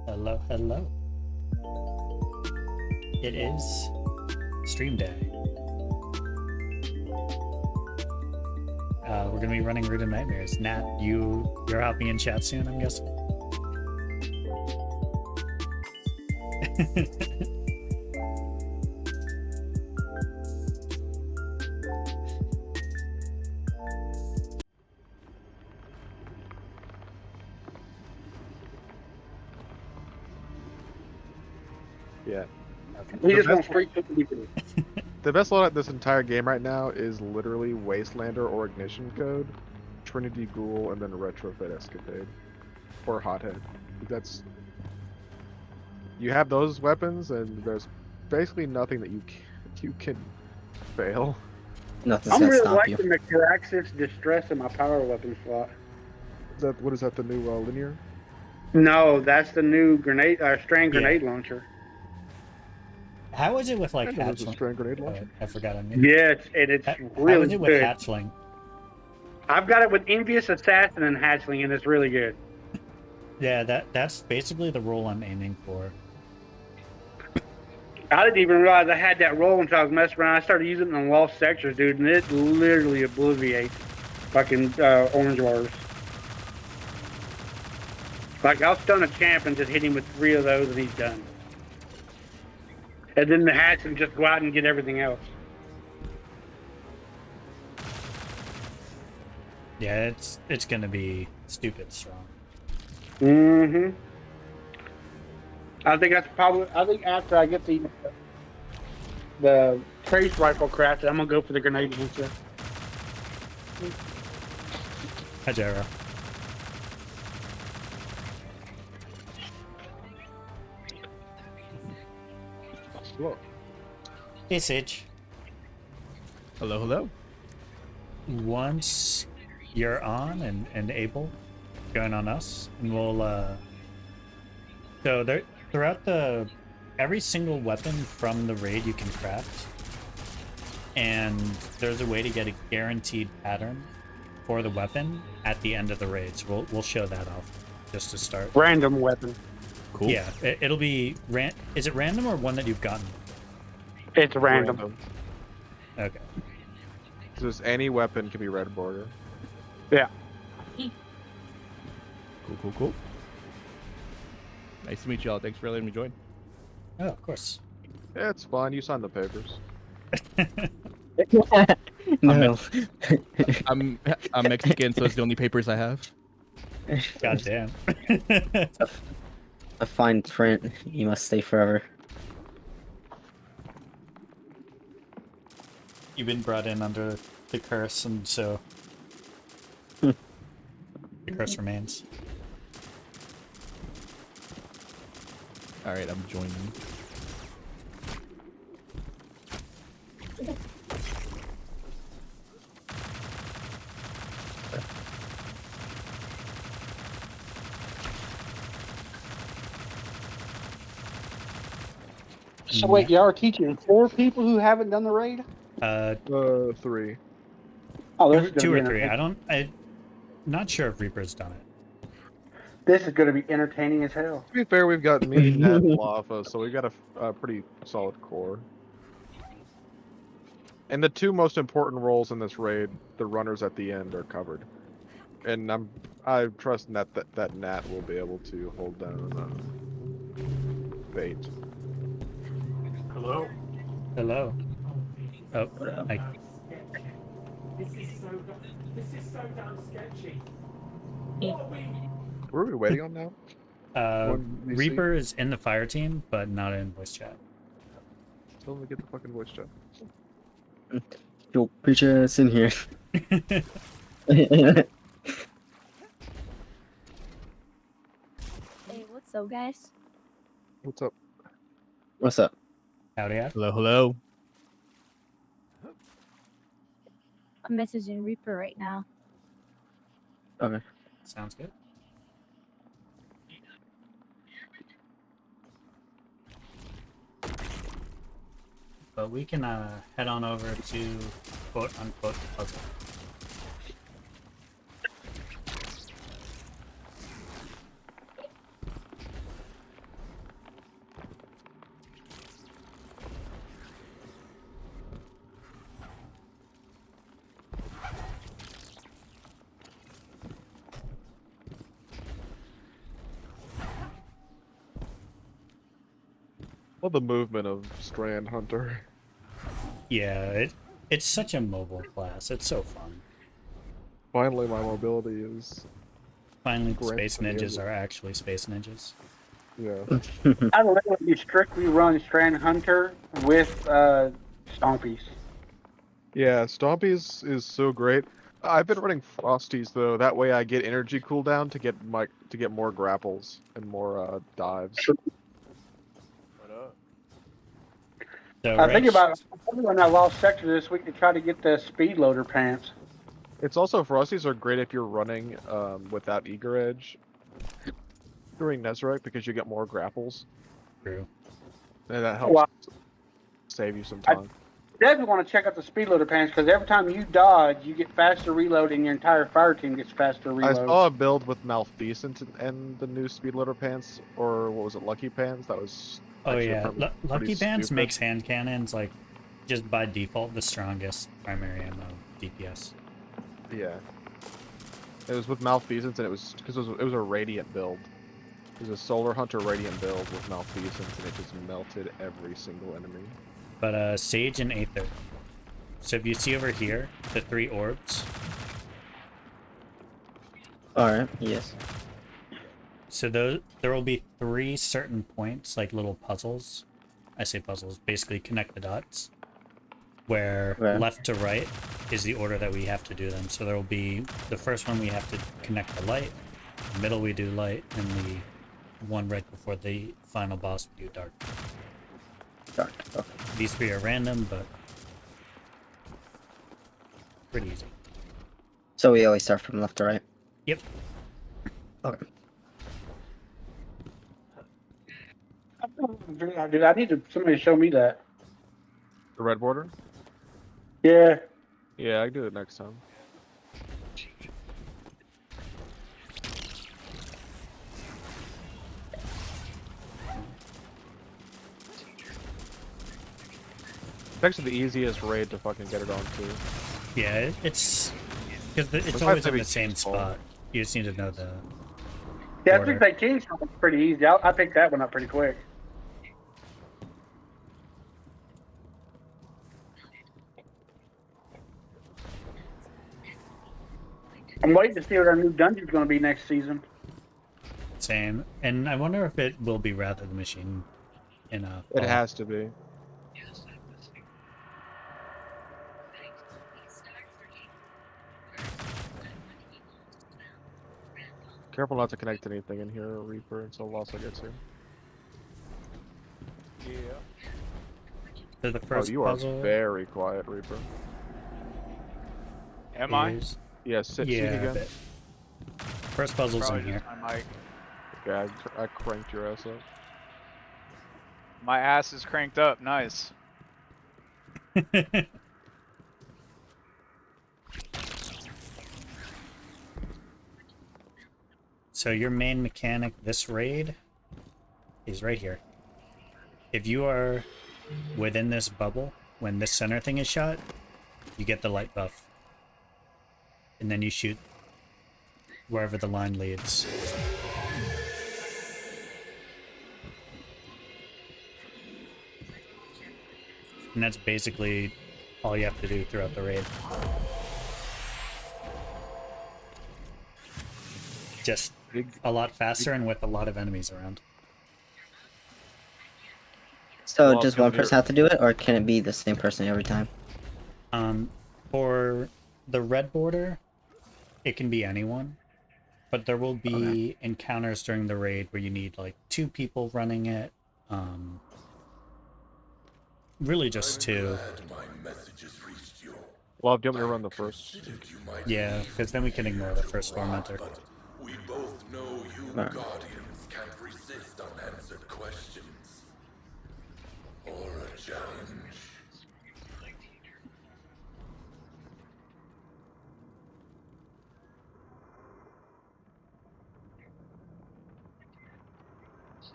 Hello, hello. It is stream day. We're gonna be running Root of Nightmares. Nat, you're helping in chat soon, I'm guessing. Yeah. We just want straight to the The best loadout this entire game right now is literally Wastelander or Ignition Code, Trinity Ghoul, and then Retrofit Escapade. Or Hothead. That's... You have those weapons, and there's basically nothing that you can fail. Nothing's I'm gonna really stop you. liking the Caraxis Distress in my power weapon slot. What is that, the new linear? No, that's the new grenade, strand Yeah. grenade launcher. How is it with like There's a hatchling? strand grenade launcher. I forgot on you. Yeah, it's How really is it with good. hatchling? I've got it with Envious Assassin and Hatchling, and it's really good. Yeah, that's basically the role I'm aiming for. I didn't even realize I had that roll until I was messing around. I started using it in Lost Sectors, dude, and it literally obliterates fucking orange bars. Like, I'll stun a champ and just hit him with 3 of those, and he's done. And then the hatchling just go out and get everything else. Yeah, it's gonna be stupid strong. Mm-hmm. I think after I get the trace rifle crafted, I'm gonna go for the grenade launcher. Hi, Jara. Whoa. Hey, Sage. Hello, hello. Once you're on and able, join on us, and we'll so there throughout every single weapon from the raid you can craft, and there's a way to get a guaranteed pattern for the weapon at the end of the raid. So we'll show that off just to start. Random weapon. Cool. Yeah, it'll be is it random or one that you've gotten? It's random. Okay. Just any weapon can be red border. Yeah. Cool, cool, cool. Nice to meet y'all. Thanks for letting me join. Oh, of course. Yeah, it's fine. You signed the papers. No. I'm Mexican, so it's the only papers I have. God damn. A fine print. You must stay forever. You've been brought in under the curse, and so Hmm. the curse remains. All right, I'm joining. So wait, y'all are teaching 4 people who haven't done the raid? 3. Oh, this is Two gonna or be three. entertaining. I'm not sure if Reaper's done it. This is gonna be entertaining as hell. To be fair, we've got me, Nat, and Lava, so we've got a pretty solid core. And the 2 most important roles in this raid, the runners at the end, are covered. And I trust that Nat will be able to hold down Fate. Hello. Oh, I, What are we waiting on now? One VC? Reaper is in the fire team, but not in voice chat. Tell them to get the fucking voice chat. Yo, bitches in here. Hey, what's up, guys? What's up? What's up? Howdy, yeah. Hello, hello. I'm messaging Reaper right now. Okay. Sounds good. But we can head on over to quote unquote the puzzle. Well, the movement of Strand Hunter. Yeah, it's such a mobile class. It's so fun. Finally, my mobility is. Finally, Great space for the ninjas end. are actually space ninjas. Yeah. I literally strictly run Strand Hunter with Stompies. Yeah, Stompies is so great. I've been running Frosties though. That way I get energy cooldown to get more grapples and more dives. So I think right, about when I lost sector this week to try to get the speed loader pants. It's also Frosties are great if you're running without Eager Edge during Nezarec because you get more grapples true. and that helps Wow. save you some I- time. Definitely want to check out the speed loader pants because every time you dodge, you get faster reload, and your entire fire team gets faster I reload. saw a build with Malfeasant and the new Speedloader pants, or what was it, Lucky Pants? That was Oh actually yeah, pretty Lucky Pants stupid. makes hand cannons like just by default the strongest primary ammo DPS. Yeah. It was with Malfeasance, and it was because it was a Radiant build. It was a Solar Hunter Radiant build with Malfeasance, and it just melted every single enemy. But Sage and Aether. So if you see over here, the 3 orbs. Alright, yes. So there will be 3 certain points, like little puzzles. I say puzzles, basically connect the dots. Where Okay. left to right is the order that we have to do them. So there will be the first one we have to connect the light, the middle we do light, and the one right before the final boss we do dark. Dark. Okay. These 3 are random, but pretty easy. So we always start from left to right. Yep. Okay. Dude, I need somebody to show me that. The red border? Yeah. Yeah, I can do it next time. It's actually the easiest raid to fucking get it on too. Yeah, it's because it's It's always not in the very same useful. spot. You just need to know the Yeah, I order. think that King sounds pretty easy. I picked that one up pretty quick. I'm waiting to see what our new dungeon's going to be next season. Same, and I wonder if it will be Wrath of the Machine in a. It has to be. Careful not to connect anything in here, Reaper, until Lhasa gets here. So the Oh, first you are puzzle very quiet, Reaper. Am I? is Yeah, sit yeah. again. But first puzzle's Probably in here. just my mic. Yeah, I cranked your ass up. My ass is cranked up. Nice. So your main mechanic this raid is right here. If you are within this bubble when this center thing is shot, you get the light buff. And then you shoot wherever the line leads. And that's basically all you have to do throughout the raid. Just a lot faster and with a lot of enemies around. So Well, does 'cause one you're- person have to do it, or can it be the same person every time? For the red border, it can be anyone, but there will be encounters during the raid where you need like 2 people running it. Really just 2. Well, do you want me to run the first? Yeah, because then we can ignore the first tormentor. We both know you Alright. Guardians can't resist unanswered questions. Or a challenge.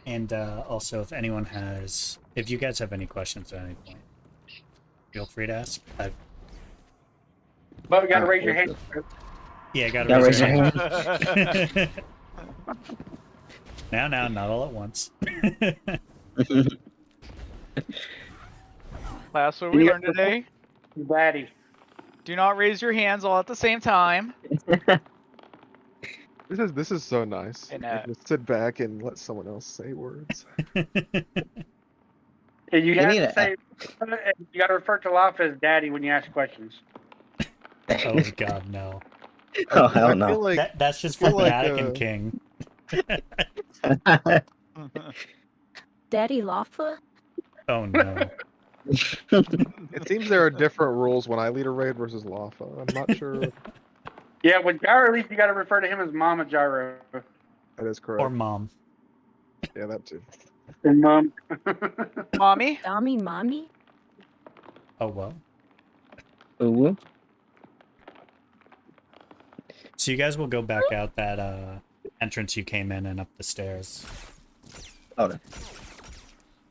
And also, if you guys have any questions at any point, feel free to ask. But we gotta raise your hand. Yeah, gotta Gotta raise your raise your hand. Now, not all at once. Class, what we Yeah. learned today? Daddy. Do not raise your hands all at the same time. This is so nice. And, I can just sit back and let someone else say words. And you They have need to a- say, you gotta refer to Life as Daddy when you ask questions. Oh god, no. Oh hell I no! feel like That's just I for feel like, Fanatic and King. Daddy Lawfa? Oh no. it seems there are different rules when I lead a raid versus Lafa. I'm not sure Yeah, when Gyro leaves, you gotta refer to him as Mama Gyro. that is Or correct. Mom. Yeah, that too. And Mom. Mommy? Mommy? Oh well. Ooh. So you guys will go back out that entrance you came in and up the stairs. Okay.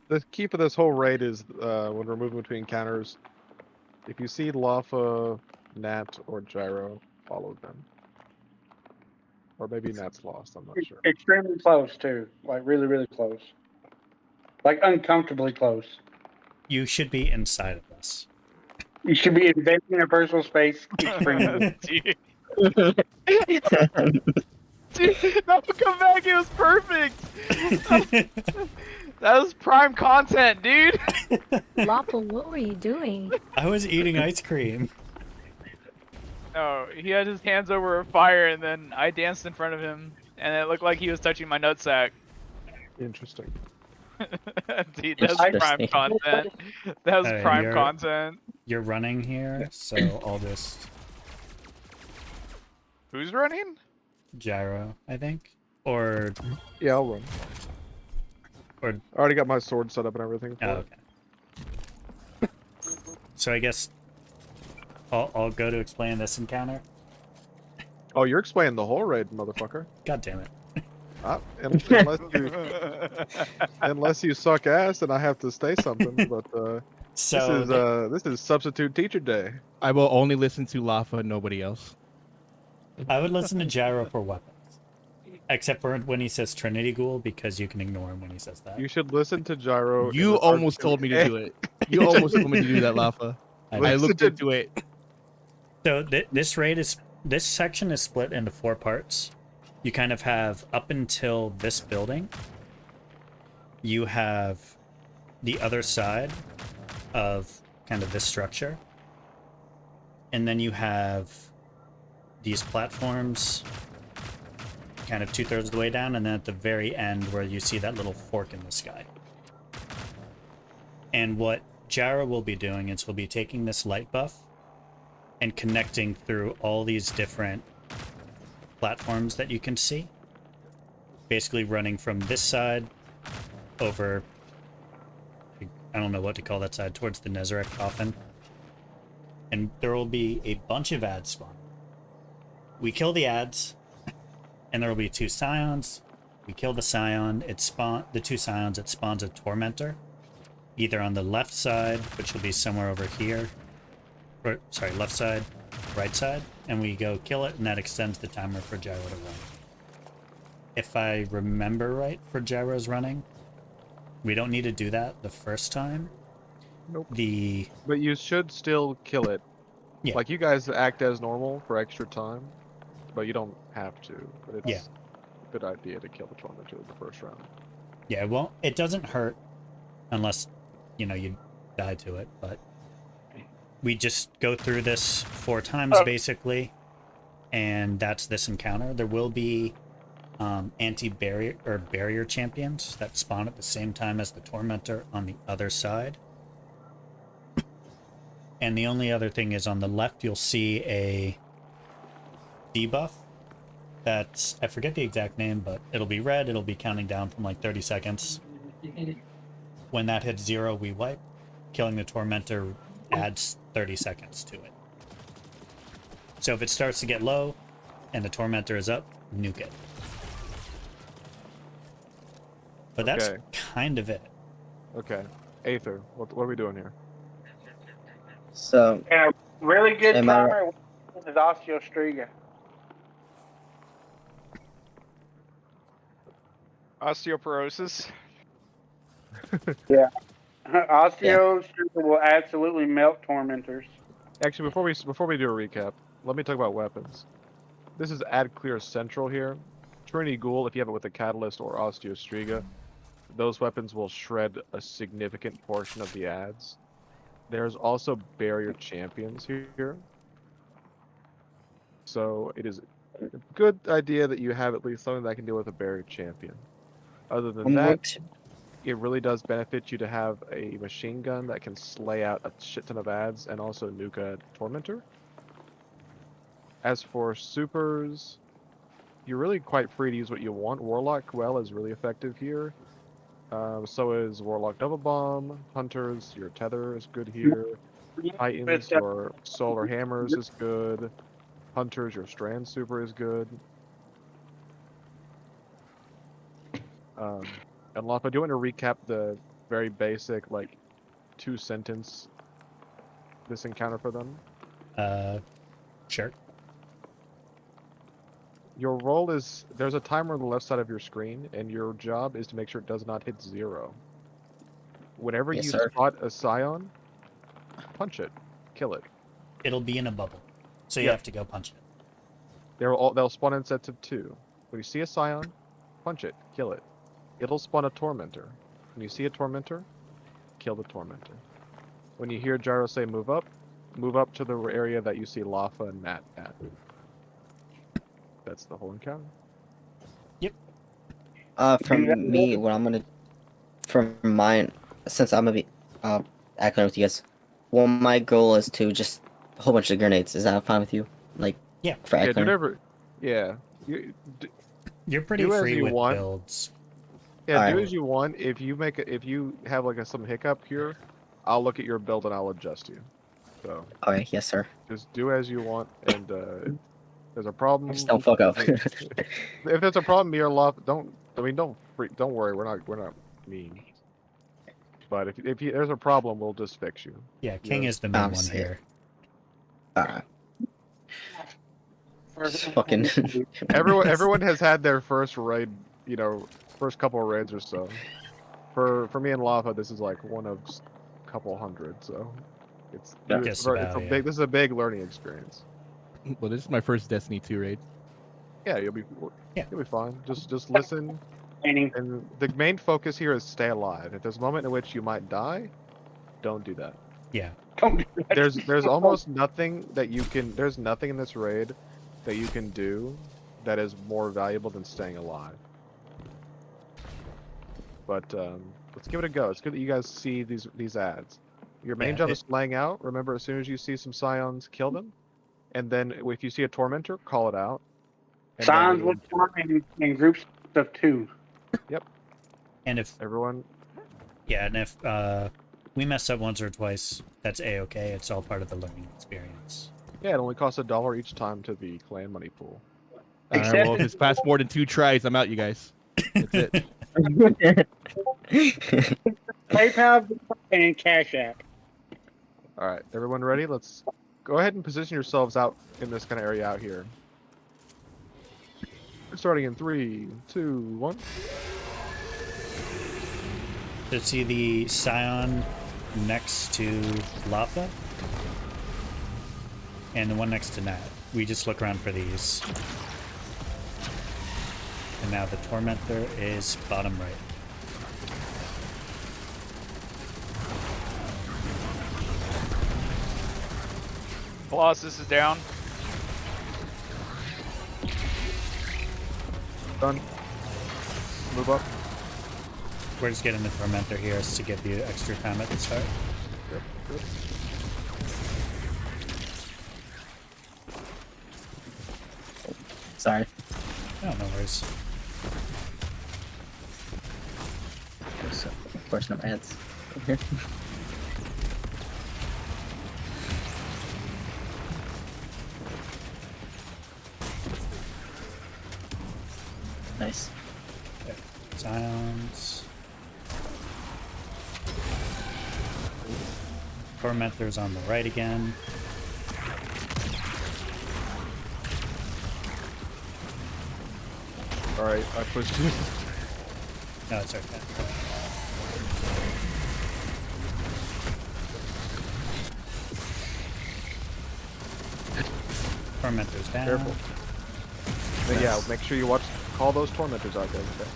The key for this whole raid is when we're moving between counters, if you see Lafa, Nat, or Gyro, follow them. Or maybe Nat's lost, I'm not sure. Extremely close, too. Like, really, really close. Like, uncomfortably close. You should be inside of this. You should be invading their personal space extremely. Dude. Dude, no, come back. It was perfect. That was prime content, dude. Lawfa, what were you doing? I was eating ice cream. No, he had his hands over a fire, and then I danced in front of him, and it looked like he was touching my nutsack. Interesting. Dude, that's prime Interesting. content. That was Hey, prime you're- content. You're running here, so I'll just Who's running? gyro, I think. Or Yeah, I'll run. Or- I already got my sword set up and everything for oh, it. okay. So I guess I'll go to explain this encounter. Oh, you're explaining the whole raid, motherfucker. God damn it. Unless you suck ass, then I have to say something. But So this is substitute teacher day. I will only listen to Lafa, nobody else. I would listen to gyro for weapons. Except for when he says Trinity Ghoul, because you can ignore him when he says that. You should listen to Gyro. in You regards almost told me to do it. You almost told me to do that, Lafa. I Listen looked to- into it. So this section is split into 4 parts. You kind of have up until this building. You have the other side of kind of this structure. And then you have these platforms kind of 2/3 of the way down, and then at the very end where you see that little fork in the sky. And what Jara will be doing is he'll be taking this light buff and connecting through all these different platforms that you can see. Basically running from this side over, I don't know what to call that side, towards the Nezarec coffin. And there will be a bunch of ads spawn. We kill the ads, and there will be 2 scions. We kill the scion, it spawns a tormentor. Either on the left side, which will be somewhere over here. Or, sorry, left side, right side. And we go kill it, and that extends the timer for Gyro to run. If I remember right for Gyro's running, we don't need to do that the first time. Nope. the But you should still kill it. Yeah. Like you guys act as normal for extra time, but you don't have to. But it's Yeah. a good idea to kill the tormentor in the first round. Yeah, well, it doesn't hurt unless, you know, you die to it, but we just go through this 4 times basically, and that's this encounter. There will be anti-barrier or barrier champions that spawn at the same time as the tormentor on the other side. And the only other thing is on the left you'll see a debuff that's, I forget the exact name, but it'll be red, it'll be counting down from like 30 seconds. When that hits 0, we wipe. Killing the tormentor adds 30 seconds to it. So if it starts to get low and the tormentor is up, nuke it. But that's Okay. kind of it. Okay. Aether, what are we doing here? So, And a really good Am I right? timer is Osteostriga. Osteoporosis. Osteostriga will absolutely melt tormentors. Actually, before we do a recap, let me talk about weapons. This is Ad Clear Central here. Trinity Ghoul, if you have it with a Catalyst or Osteostriga, those weapons will shred a significant portion of the ads. There's also Barrier Champions here. So it is a good idea that you have at least something that can deal with a Barrier Champion. Other than that, it really does benefit you to have a machine gun that can slay out a shit ton of ads and also nuke a Tormentor. As for supers, you're really quite free to use what you want. Warlock Quell is really effective here. So is Warlock Double Bomb. Hunters, your Tether is good here. Titans, your Solar Hammers is good. Hunters, your Strand Super is good. And Lapa, do you want to recap the very basic, like, 2-sentence this encounter for them? Sure. Your role is, there's a timer on the left side of your screen, and your job is to make sure it does not hit 0. Whenever Yes, you sir. spot a Scion, punch it, kill it. It'll be in a bubble, so you Yep. have to go punch it. They'll spawn in sets of 2. When you see a Scion, punch it, kill it. It'll spawn a Tormentor. When you see a Tormentor, kill the Tormentor. When you hear Gyro say move up to the area that you see Lafa and Matt at. That's the whole encounter. From me, what I'm gonna, from mine, since I'm gonna be, acting with you guys, well, my goal is to just a whole bunch of grenades. Is that fine with you? Like, Yeah. for Yeah, do Eckler? whatever. Yeah. You're pretty Do as free you with want. builds. Yeah, do Alright. as you want. If you have like some hiccup here, I'll look at your build and I'll adjust you. So Okay, yes, sir. just do as you want, and if there's a problem. Just don't fuck up. If there's a problem, me or Love, don't worry. We're not mean. But if there's a problem, we'll just fix you. Yeah, King Yeah. is the main one Obviously. here. Alright. Fucking. Everyone has had their first raid, first couple of raids or so. For me and Lava, this is like one of a couple hundred, so it's Yeah. Just about, yeah. this is a big learning experience. Well, this is my first Destiny 2 raid. Yeah, you'll be fine. Just listen, Training. and the main focus here is stay alive. If there's a moment in which you might die, don't do that. Yeah. There's almost nothing that you can. There's nothing in this raid that you can do that is more valuable than staying alive. But let's give it a go. It's good that you guys see these ads. Your main Yeah, job is slaying out. Remember, as soon as you see some Scions, kill them. And then if you see a Tormentor, call it out. And then Signs we- will form in groups of 2. And if Everyone, we mess up once or twice, that's a-okay. It's all part of the learning experience. yeah, it only costs $1 each time to the clan money pool. Alright, well, if it's past more than 2 tries, I'm out, you guys. That's it. PayPal and Cash App. All right, everyone ready? Let's go ahead and position yourselves out in this kind of area out here. Starting in 3, 2, 1. To see the Scion next to Lava. And the one next to Nat. We just look around for these. And now the Tormentor is bottom right. Colossus is down. Done. Move up. We're just getting the Tormentor here to give you extra time at the start. Yep, good. Sorry. No, no worries. So, of course, no ads over here. Nice. Okay. Scions. Tormentor's on the right again. Alright, I pushed you. No, it's okay. Tormentor's down. Careful. But yeah, make sure you watch. Call those tormentors out, guys. Okay.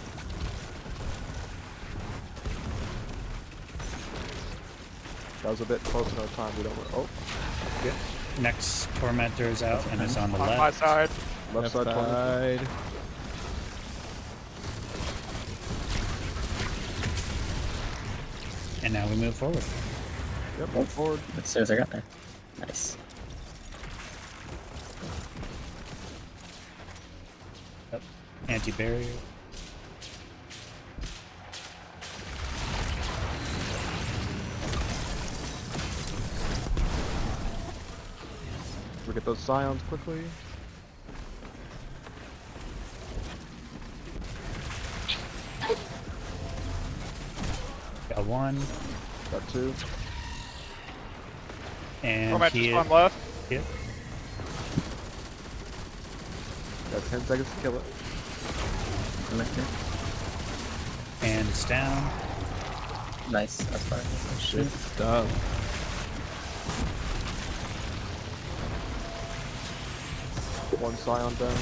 That was a bit close enough time. We don't. Oh, Good. Next Tormentor's out and it's on the On my left. side. left side tormentor. side. And now we move forward. Yep, move forward. As soon as I got there. Nice. Yep. Anti-barrier. We get those scions quickly. Got one. Got two. And Tormentor's he on left. Yep. Got 10 seconds to kill it. I'm right here. And it's down. Nice. That's fine. Good stuff. One scion down.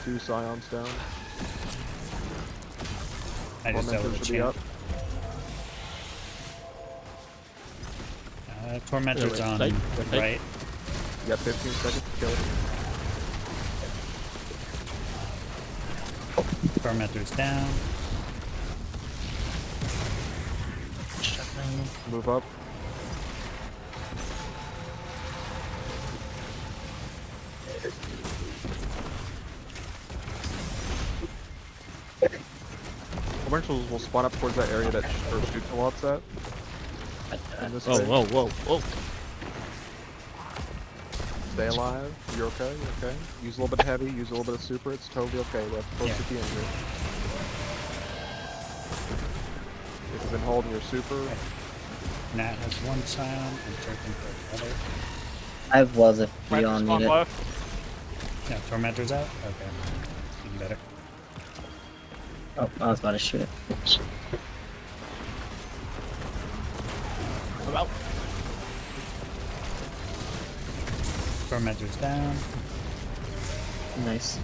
Two scions down. I just Tormentor doubled the should be champ. up. Tormentor's Yeah, on right. the right. You got 15 seconds to kill it. Tormentor's down. Move up. Tormentors will spawn up towards that area that shoots a lot at. And this Oh, way. whoa, whoa, whoa. Stay alive. You're okay. You're okay. Use a little bit of heavy. Use a little bit of super. It's totally okay. We have to close Yeah. at the end here. If you've been holding your super, Nat has one scion and Turpin for the other. I have was if you Tormentor's don't on need it. left. No, Tormentor's out? Okay. Even better. Oh, I was about to shoot it. I'm out. Tormentor's down. Nice.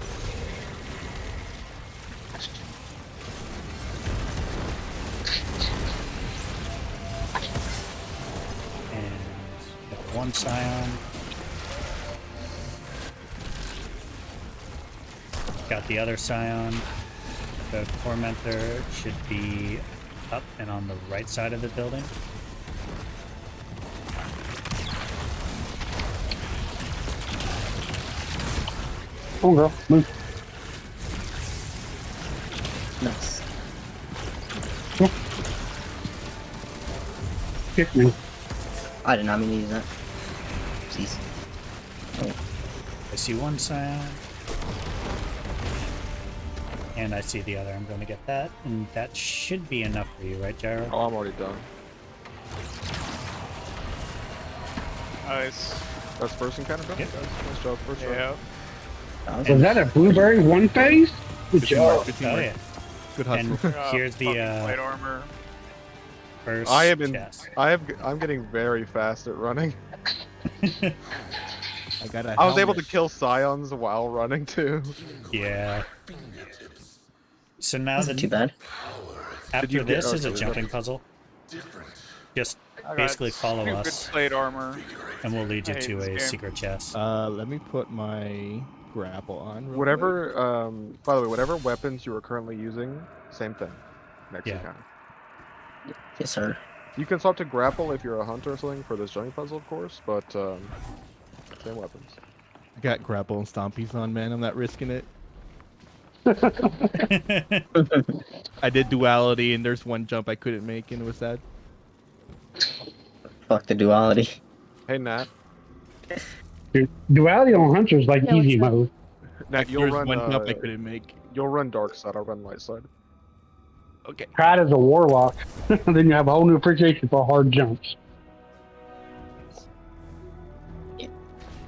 And got one scion. Got the other scion. The Tormentor should be up and on the right side of the building. Come on, girl. Move. Nice. Kick me. I did not mean to use that. Jeez. I see one scion. And I see the other. I'm going to get that. And that should be enough for you, right, Gyro? oh, I'm already done. Nice. That's first encounter done. Yep. Guys, nice job. First round. Yeah. That was Was that a blueberry one phase? Good job. 15 Oh, more. yeah. Good And hustle. here's the Plate armor. first I am in. chest. I'm getting very fast at running. I got a I was able helmet. to kill scions while running too. Yeah. So now Isn't too the bad. after you get- this is a okay, jumping puzzle. Just I got basically follow stupid us, plate armor. and we'll lead you I hate to this a game. secret chest. Let me put my grapple on. Real quick. Whatever. By the way, whatever weapons you are currently using, same thing. Next Yeah. encounter. Yes, sir. You can swap to grapple if you're a hunter or something for this jumping puzzle, of course, but same weapons. I got grapple and stompies on, man. I'm not risking it. I did duality, and there's one jump I couldn't make, and it was sad. Fuck the duality. Hey Nat, Dude, duality on Hunter's like Yeah, easy what's up? mode. Nat, you'll There's run. one jump I couldn't make. You'll run dark side. I'll run light side. Okay. Try it as a warlock. Then you have a whole new appreciation for hard jumps.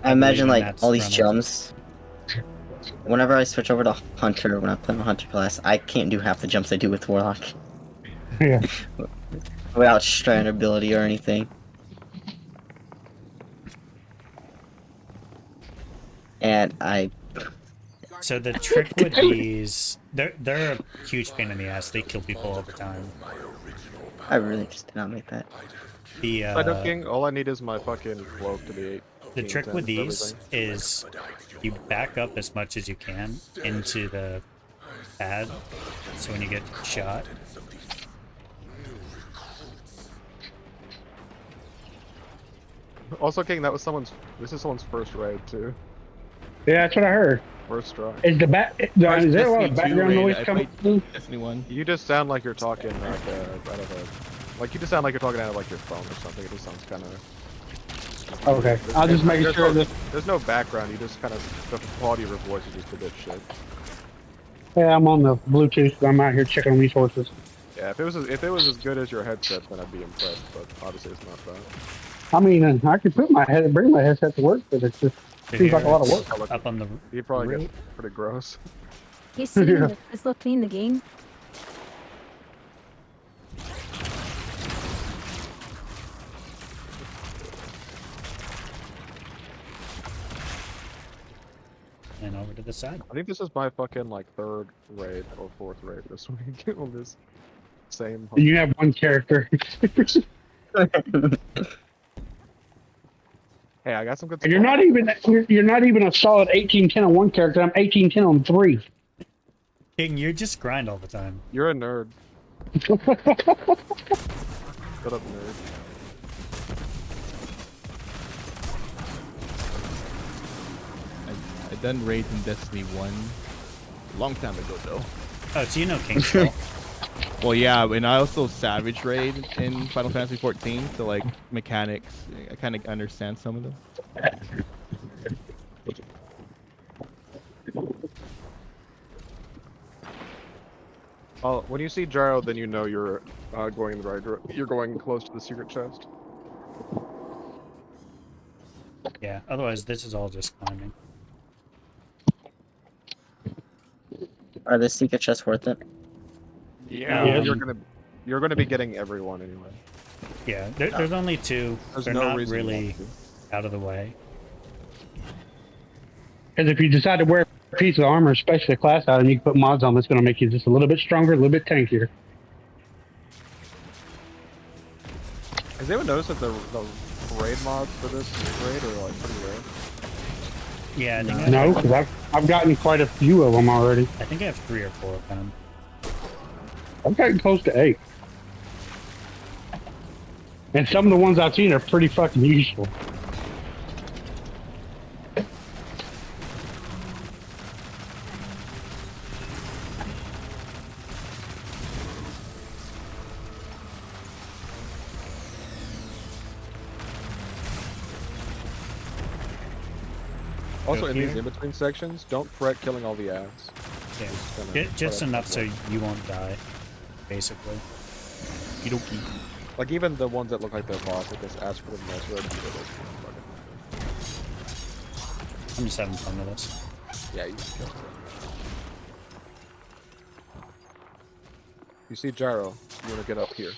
I imagine believe in like Matt's all these running. jumps. Whenever I switch over to Hunter, when I play my Hunter class, I can't do half the jumps I do with Warlock Yeah. without strand ability or anything. And So the trick with these, they're a huge pain in the ass. They kill people all the time. I really just did not make that. The Side King, all I need is my fucking cloak to be 8. the trick with these is you back up as much as you can into the pad, so when you get shot, Also, King, that was someone's. This is someone's first raid too. Yeah, that's what I heard. First try. Is the back? Is there a lot Destiny of 2 background raid, noise I coming played through? Destiny 1. You just sound like you're talking like out of a. Like you just sound like you're talking out of like your phone or something. It just sounds kind of. Okay, I'll just make there's sure no, that. there's no background. You just kind of the quality of your voice is just a bit shit. Yeah, I'm on the Bluetooth. I'm out here checking resources. Yeah, if it was as good as your headset, then I'd be impressed. But obviously, it's not that. I mean, I could bring my headset to work, but it's just seems like a lot of work. up on the You probably Right. get pretty gross. You seen the Crystal clean the game? and over to the side. I think this is my fucking like third raid or fourth raid this week on this same. And you have one character. Hey, I got some good. And you're not even a solid 1810 on one character. I'm 1810 on 3. King, you just grind all the time. You're a nerd. Shut up, nerd. I done raids in Destiny 1 a long time ago, though. Oh, so you know King's Fall. Well, yeah, and I also Savage raid in Final Fantasy 14, so like mechanics, I kind of understand some of them. Oh, when you see Gyro, then you know you're going in the right direction. You're going close to the secret chest. Yeah, otherwise this is all just climbing. Are the secret chests worth it? Yeah. Yeah. You're gonna be getting everyone anyway. Yeah, there's only 2. There's They're no not reason really not to. out of the way. Because if you decide to wear a piece of armor, especially a class item, you can put mods on that's going to make you just a little bit stronger, a little bit tankier. Has anyone noticed that the raid mods for this raid are like pretty rare? Yeah, I think No, because I've gotten quite a few of them already. I think I have 3 or 4 of them. I've gotten close to 8. And some of the ones I've seen are pretty fucking useful. Also, Go in these here. in-between sections, don't fret killing all the ads. Yeah. Kinda Just try to- enough so you won't die, basically. Kidoki. Like even the ones that look like they're boss, like this ask for the most red. I'm just having fun with this. Yeah, you can kill them. You see Gyro, you want to get up here.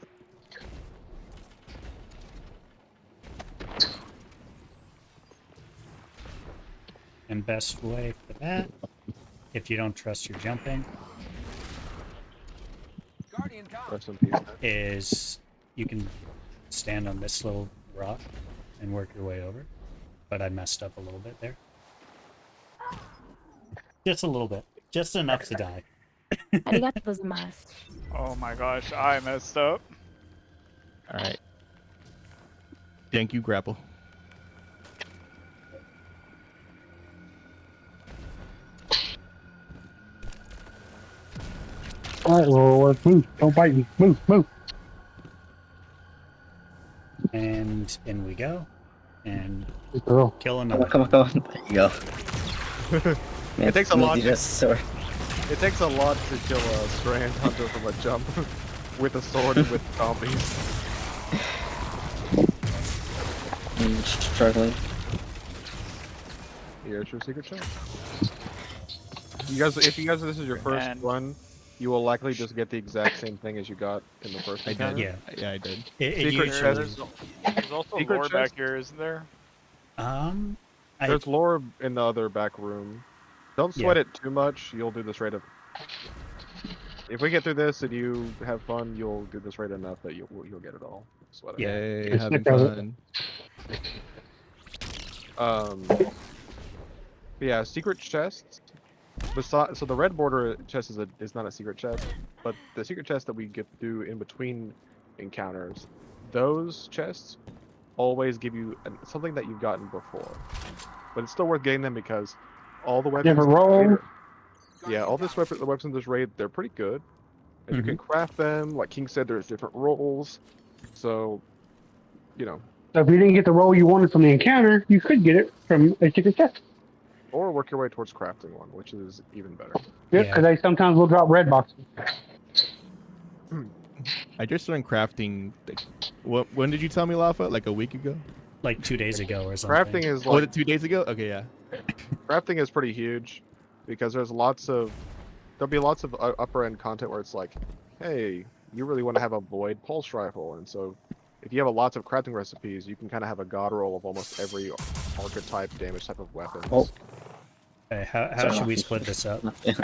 And best way for that, if you don't trust your jumping, Rest in peace. man. is you can stand on this little rock and work your way over. But I messed up a little bit there. Just a little bit. Just enough to die. Arigato gozaimasu. Oh my gosh, I messed up. All right. Thank you, Grapple. Alright, well, let's move. Don't bite me. Move, move. And in we go. And Good girl. kill Come another. on, come on, come on. There you go. Man, It takes a lot. Sword. It takes a lot to kill a Strand Hunter from a jump with a sword and with zombies. I'm struggling. Here's your secret chest. You guys, if you guys, this is your first And- run, you will likely just get the exact same thing as you got in the first I did. encounter. Yeah. Yeah, I did. It Secret usually, chest. There's also Secret lore chest? back here, isn't there? I, There's lore in the other back room. Don't sweat it too much. You'll do this right of. If we get through this and you have fun, you'll do this right enough that you'll get it all. Sweat it. Yeah. Yay, It's having like a- fun. But yeah, secret chests. So the red border chest is not a secret chest, but the secret chest that we get through in between encounters, those chests always give you something that you've gotten before. But it's still worth getting them because all the weapons. Different roll. Yeah, all the weapons in this raid, they're pretty good, and you can craft them. Like King said, there's different rolls, so you know, So if you didn't get the roll you wanted from the encounter, you could get it from a secret chest. or work your way towards crafting one, which is even better. Yep, Yeah. because they sometimes will drop red boxes. I just started crafting. Like, when did you tell me, Lafa? Like a week ago? like 2 days ago or something. Crafting is Oh, was like it 2 days ago? Okay, yeah. crafting is pretty huge because there'll be lots of upper end content where it's like, hey, you really want to have a void pulse rifle, and so if you have lots of crafting recipes, you can kind of have a god roll of almost every archetype damage type of weapons. Oh. Okay, how Sorry. should we split this up? Hold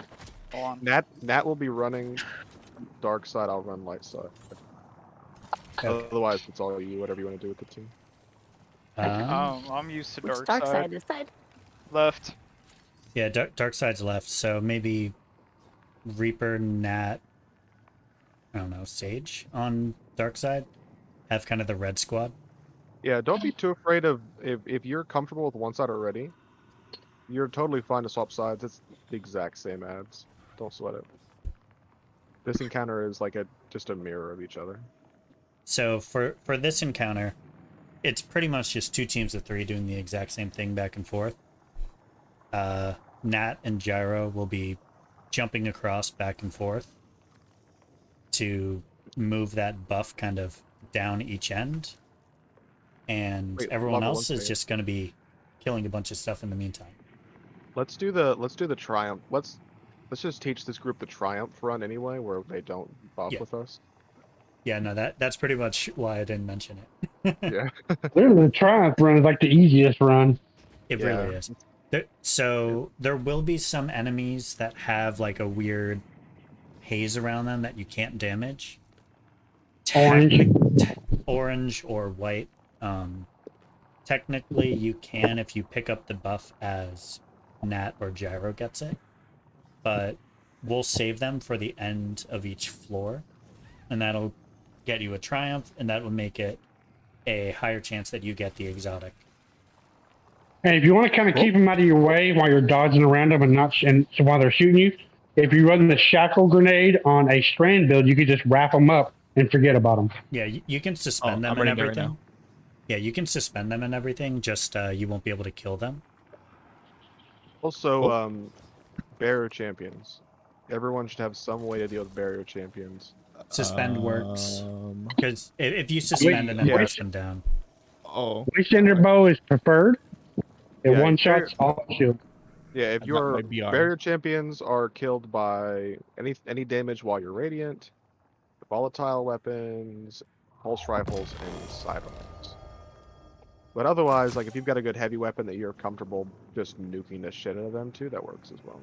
on. Nat will be running dark side. I'll run light side. Okay. Otherwise, it's all you. Whatever you want to do with the team. I'm used to Which dark, dark side? This side? Left. Yeah, dark side's left, so maybe Reaper, Nat, I don't know, Sage on dark side. Have kind of the red squad. Yeah, don't be too afraid of if you're comfortable with one side already. You're totally fine to swap sides. It's the exact same ads. Don't sweat it. This encounter is like just a mirror of each other. So for this encounter, it's pretty much just 2 teams of 3 doing the exact same thing back and forth. Nat and Gyro will be jumping across back and forth to move that buff kind of down each end. And Wait, everyone Lava, else one is just going to be killing a bunch of stuff in the meantime. Let's do the triumph. Let's just teach this group the triumph run anyway, where they don't buff Yeah. with us. Yeah, no, that's pretty much why I didn't mention it. Yeah. Literally, the Triumph run is like the easiest run. It Yeah. really is. There will be some enemies that have like a weird haze around them that you can't damage. Orange. Orange or white. Technically, you can if you pick up the buff as Nat or Gyro gets it, but we'll save them for the end of each floor, and that'll get you a triumph, and that will make it a higher chance that you get the exotic. And if you want to kind of keep them out of your way while you're dodging around them and not, and so while they're shooting you, if you run the shackle grenade on a strand build, you could just wrap them up and forget about them. Yeah, you can suspend them I'm and running there right everything. now. Yeah, you can suspend them and everything. Just you won't be able to kill them. Also, barrier champions. Everyone should have some way to deal with barrier champions. Suspend works Um, because if you suspend and then yeah. press them down. Oh, Which ender bow is preferred? It Yeah, one shots all shield. Yeah, if I got your my BR. barrier champions are killed by any damage while you're radiant, volatile weapons, pulse rifles, and sidearms. But otherwise, like if you've got a good heavy weapon that you're comfortable just nuking the shit out of them too, that works as well.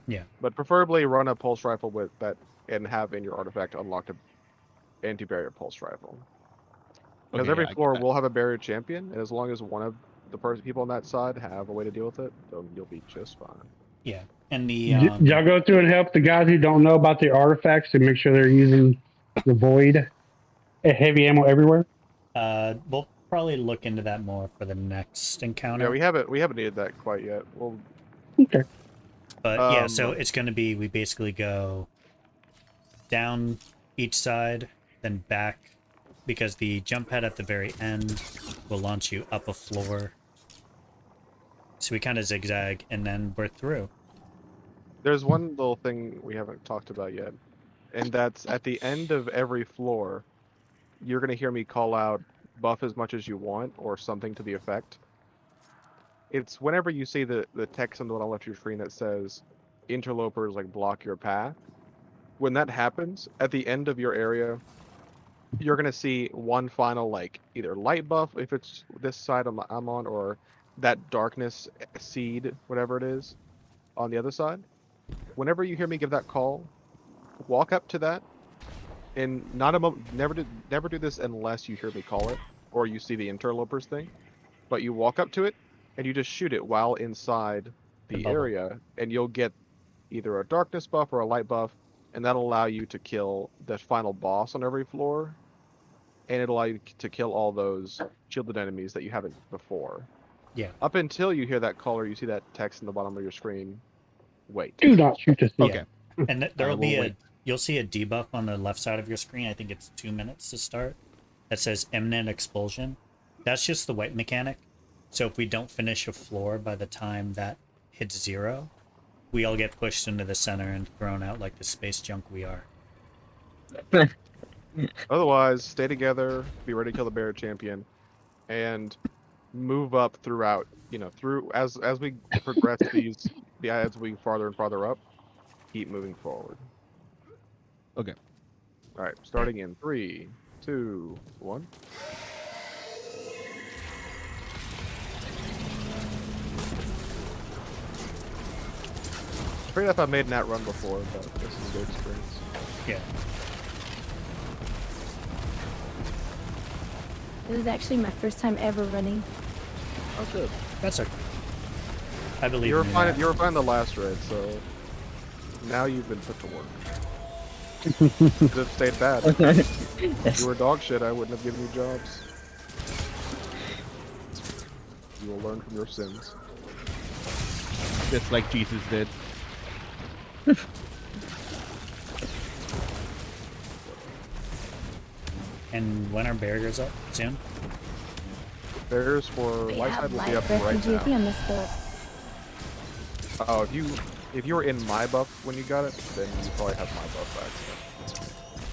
Yeah. But preferably run a pulse rifle with that and have in your artifact unlocked a anti-barrier pulse rifle. Because Okay, every yeah, I get floor that. will have a barrier champion, and as long as one of the people on that side have a way to deal with it, then you'll be just fine. Yeah. And the Y'all go through and help the guys who don't know about the artifacts and make sure they're using the void heavy ammo everywhere. we'll probably look into that more for the next encounter. Yeah, we haven't needed that quite yet. Well, Okay. But yeah, so it's going to be, we basically go down each side, then back, because the jump pad at the very end will launch you up a floor. So we kind of zigzag, and then we're through. there's one little thing we haven't talked about yet, and that's at the end of every floor, you're going to hear me call out buff as much as you want, or something to the effect. It's whenever you see the text on the bottom left of your screen that says interlopers like block your path. When that happens, at the end of your area, you're gonna see one final like either light buff if it's this side I'm on, or that darkness seed, whatever it is, on the other side. Whenever you hear me give that call, walk up to that, and not a moment. Never do this unless you hear me call it or you see the interlopers thing. But you walk up to it and you just shoot it while inside The the bubble. area, and you'll get either a darkness buff or a light buff, and that'll allow you to kill the final boss on every floor, and it'll allow you to kill all those shielded enemies that you haven't before. Yeah. Up until you hear that call or you see that text in the bottom of your screen, wait. Do not shoot the Okay. And I there'll will be wait. you'll see a debuff on the left side of your screen. I think it's 2 minutes to start. That says imminent expulsion. That's just the wipe mechanic. So if we don't finish a floor by the time that hits 0, we all get pushed into the center and thrown out like the space junk we are. Otherwise, stay together, be ready to kill the barrier champion, and move up throughout. You know, through as we progress the ads we farther and farther up, keep moving forward. Okay. All right, starting in 3, 2, 1. Afraid if I've made that run before, but this is a good experience. Yeah. This is actually my first time ever running. Oh, good. That's okay. I believe You were in fine. that. You were fine the last raid, so now you've been put to work. Could have stayed bad. If you were dog shit, I wouldn't have given you jobs. You will learn from your sins. Just like Jesus did. And when are barriers up? Soon? Barriers for They light have side will light be up right refugee. I think now. I missed it. Oh, if you were in my buff when you got it, then you probably have my buff back.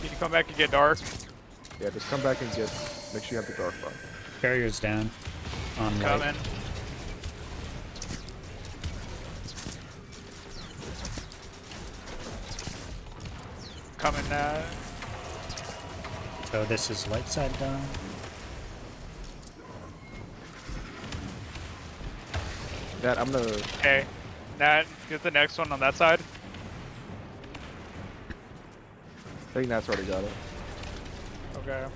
Can you come back and get dark? Yeah, just come back and make sure you have the dark buff. Barriers down. On right. Coming. Coming now. So this is light side down. That I'm gonna. Okay. Nat, get the next one on that side. I think Nat's already got it. Okay.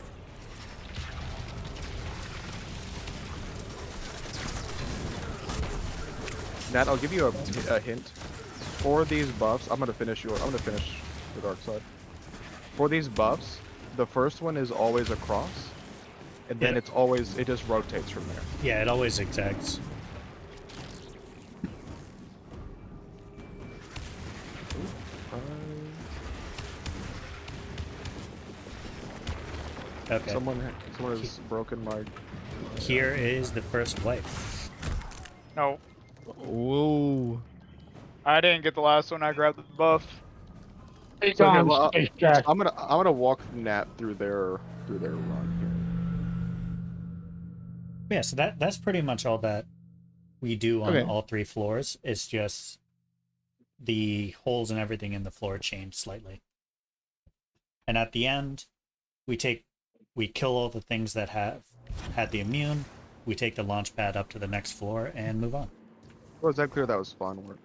Nat, I'll give you a hint. For these buffs, I'm gonna finish the dark side. For these buffs, the first one is always across, and then Yeah. it just rotates from there. Yeah, it always zigzags. Okay. Someone has broken my. Here is the first wipe. No, Whoa. I didn't get the last one. I grabbed the buff. It's So here, on well, Space Jack. I'm gonna walk Nat through their run Yeah, so that's pretty much all that we do on Okay. all 3 floors. It's just the holes and everything in the floor change slightly. And at the end, we kill all the things that have had the immune. We take the launch pad up to the next floor and move on. Was that clear? That was spawn work.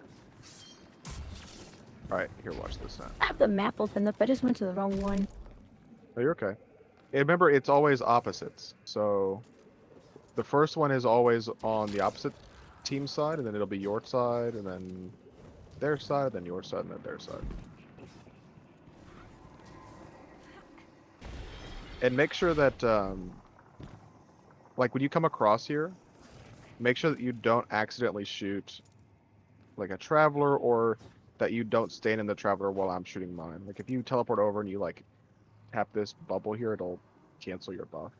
Alright, here, watch this now. I have the map opened up. I just went to the wrong one. Oh, you're okay. Hey, remember, it's always opposites. So the first one is always on the opposite team side, and then it'll be your side, and then their side, then your side, and then their side. And make sure that, like, when you come across here, make sure that you don't accidentally shoot, like, a traveler, or that you don't stand in the traveler while I'm shooting mine. Like, if you teleport over and you, like, tap this bubble here, it'll cancel your buff.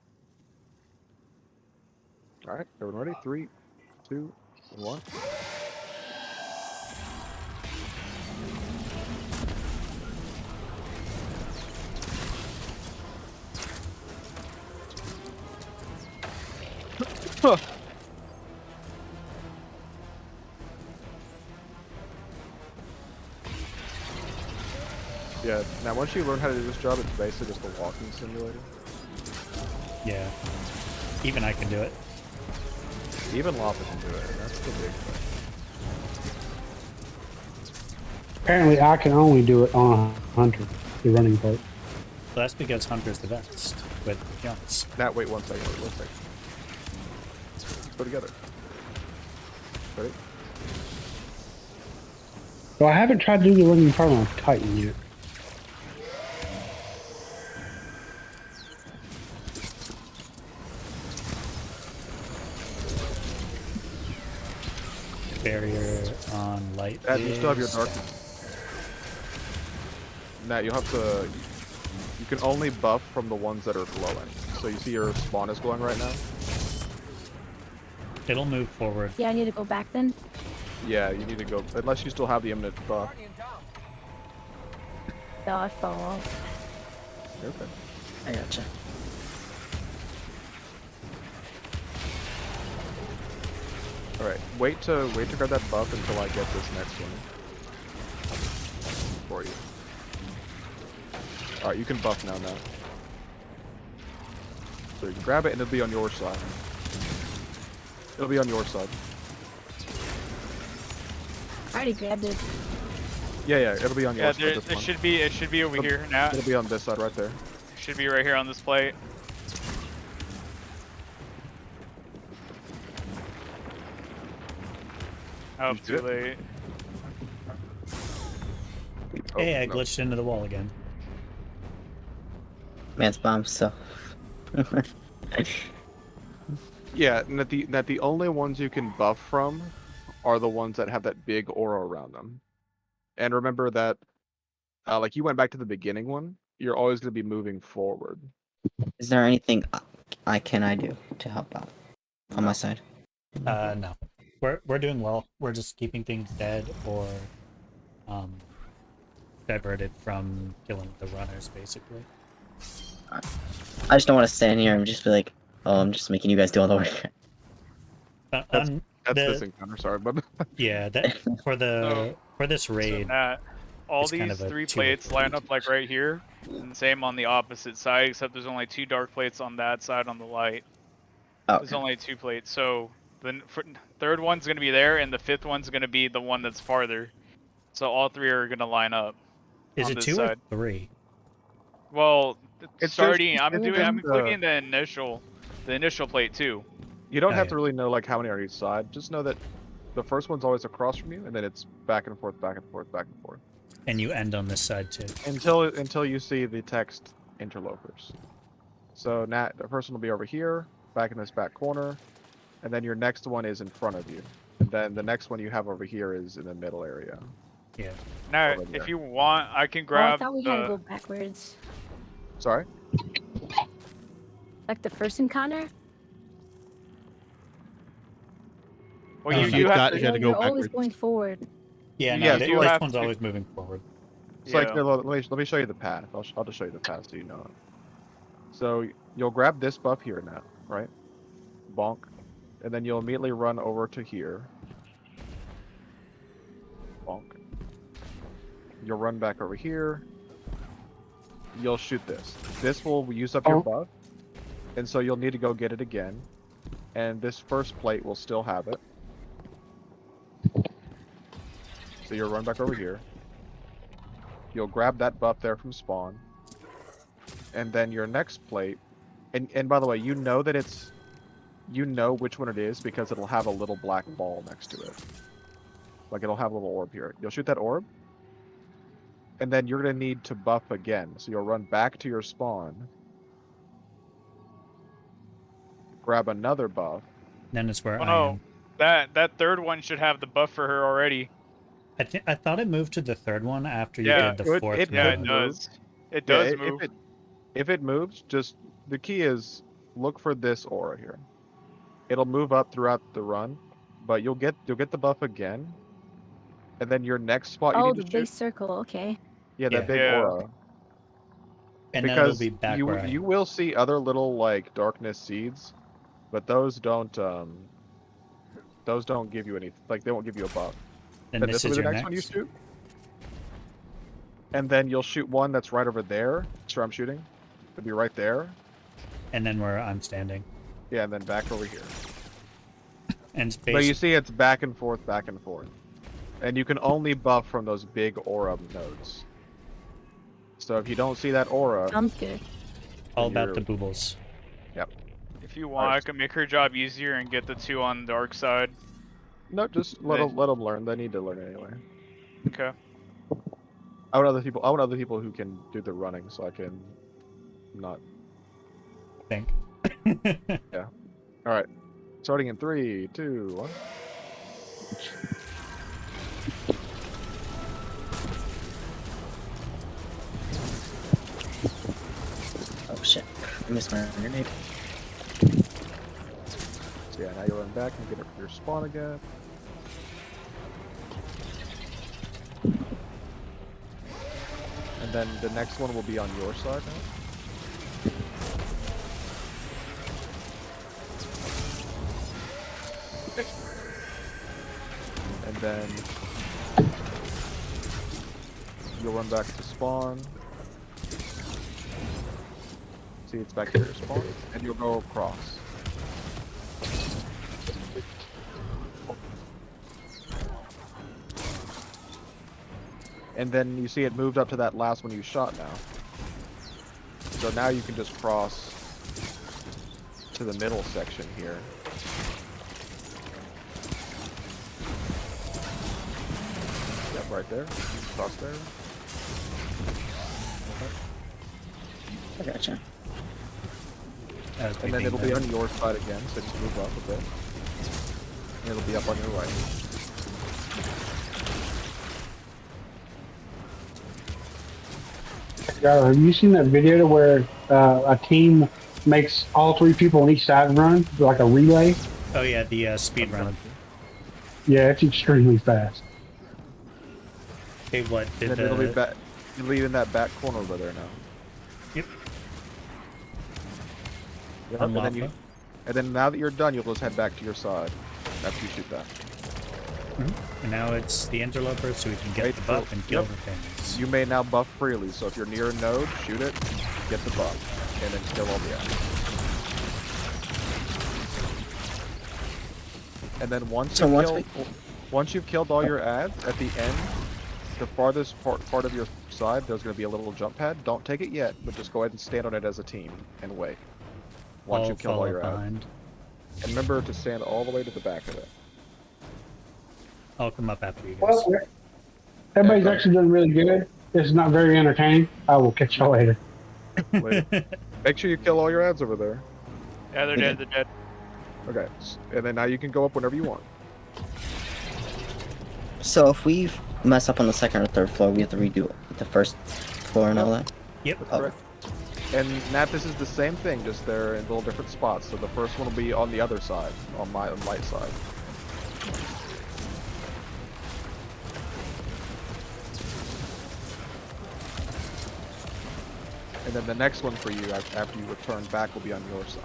Alright, everyone ready? 3, 2, 1. Yeah, now once you learn how to do this job, it's basically just a walking simulator. Yeah. Even I can do it. Even Lapa can do it, and that's the big thing. Apparently, I can only do it on a hunter, the running part. So that's because Hunter's the best with jumps. Now, wait 1 second, wait 1 second. Let's go together. Ready? So I haven't tried to do the running part on Titan yet. Barrier on light. You still have your darkness. Now you'll have to. You can only buff from the ones that are glowing. So you see your spawn is glowing right now. It'll move forward. Yeah, I need to go back then. Yeah, you need to go unless you still have the imminent buff. No, I fell off. You're okay. I gotcha. All right, wait to grab that buff until I get this next one for you. All right, you can buff now. So you can grab it and it'll be on your side. It'll be on your side. I already grabbed it. Yeah, it'll be on your Yeah, side. it should be over here now. It'll be on this side right there. It should be right here on this plate. Oh, You too did it? late. Oh, Hey, I no. glitched into the wall again. Man's bomb, so. Yeah, and that the only ones you can buff from are the ones that have that big aura around them. And remember that, like you went back to the beginning one, you're always going to be moving forward. Is there anything I do to help out on my side? No. We're doing well. We're just keeping things dead or diverted from killing the runners, basically. I just don't want to stand here and just be like, oh, I'm just making you guys do all the work. That's the- this encounter, sorry, but Yeah, that for this raid. So Matt, all it's kind these of a 3 two plates of line them. up like right here, and the same on the opposite side, except there's only 2 dark plates on that side on the light. There's Okay. only 2 plates, so the third one's gonna be there, and the 5th one's gonna be the one that's farther. So all 3 are gonna line up. Is on it this 2 side. or 3? Well, It's starting, just- I'm it's including the initial plate too. you don't Oh, have yeah. to really know like how many are each side. Just know that the first one's always across from you, and then it's back and forth, back and forth, back and forth. And you end on this side too. Until you see the text interlopers. So now the first one will be over here, back in this back corner, and then your next one is in front of you. And then the next one you have over here is in the middle area. Yeah. Now, Over there. if you want, I can Oh, I grab thought we had to go backwards. Sorry? Like the first encounter? Well, Oh, you no. do have You to. gotta go You're always backwards. going forward. Yeah, Yeah, no, so the you first have one's to- always moving forward. It's like Yeah. here, let me show you the path. I'll just show you the path so you know it. So you'll grab this buff here now, right? Bonk. And then you'll immediately run over to here. Bonk. You'll run back over here. you'll shoot this. This will use up your Oh. buff, and so you'll need to go get it again. And this first plate will still have it. So you'll run back over here. You'll grab that buff there from spawn. And then your next plate, and by the way, you know that it's, you know which one it is because it'll have a little black ball next to it. Like it'll have a little orb here. You'll shoot that orb, and then you're gonna need to buff again. So you'll run back to your spawn, grab another buff. Then it's where Oh I no, am. that third one should have the buff for her already. I thought it moved to the third one after you Yeah, did the fourth it Yeah, it one. does. It Yeah, does move. If it moves, just the key is look for this aura here. It'll move up throughout the run, but you'll get the buff again, and then your next spot you Oh, need the to big shoot. circle. Okay. Yeah, that Yeah. big Yeah. aura. And then it'll Because be back you where I you am. will see other little like darkness seeds, but those don't give you any, like they won't give you a buff. And Then this will is be the your next one you next. shoot. And then you'll shoot one that's right over there. That's where I'm shooting. It'll be right there. And then where I'm standing. Yeah, and then back over here. And it's But you based, see it's back and forth, back and forth. And you can only buff from those big aura nodes. So if you don't see that aura, Sounds good. all about you're- the boobles. If you want, I can make her job easier and get the two on the dark side. no, just let them learn. They need to learn anyway. Okay. I want other people who can do the running, so I can not. Think. All right, starting in 3, 2, 1. Oh shit! I missed my grenade. So yeah, now you run back and get up your spawn again. And then the next one will be on your side now. And then you'll run back to spawn. See, it's back here to spawn, and you'll go across. And then you see it moved up to that last one you shot now. So now you can just cross to the middle section here. Yep, right there. Cross there. I gotcha. As we And then think it'll be that- on your side again, so just move up a bit. And it'll be up on your right. Have you seen that video where a team makes all 3 people on each side run, like a relay? Oh yeah, the speed run. Yeah, it's extremely fast. Okay, what And did then it'll be the... back. You'll be in that back corner over there now. Yep. Yep, On lava. and then now that you're done, you'll just head back to your side after you shoot that. And now it's the interloper, so we can get Wait the buff for- and kill yep. the things. You may now buff freely, so if you're near a node, shoot it, get the buff, and then kill all the ads. And then once So once you've killed all your ads, at the end, the farthest part of your side, there's going to be a little jump pad. Don't take it yet, but just go ahead and stand on it as a team and wait. Once I'll you've killed all follow your ads. behind. And remember to stand all the way to the back of it. I'll come up after you guys. Well, everybody's Okay. actually doing really good. It's not very entertaining. I will catch y'all later. Wait. Make sure you kill all your ads over there. Yeah, they're dead. They're dead. Okay. And then now you can go up whenever you want. So if we mess up on the second or third floor, we have to redo the first floor and all that. Yep. Oh, Correct. And Nat, this is the same thing, just they're in little different spots. So the first one will be on the other side, on my light side. And then the next one for you, after you return back, will be on your side.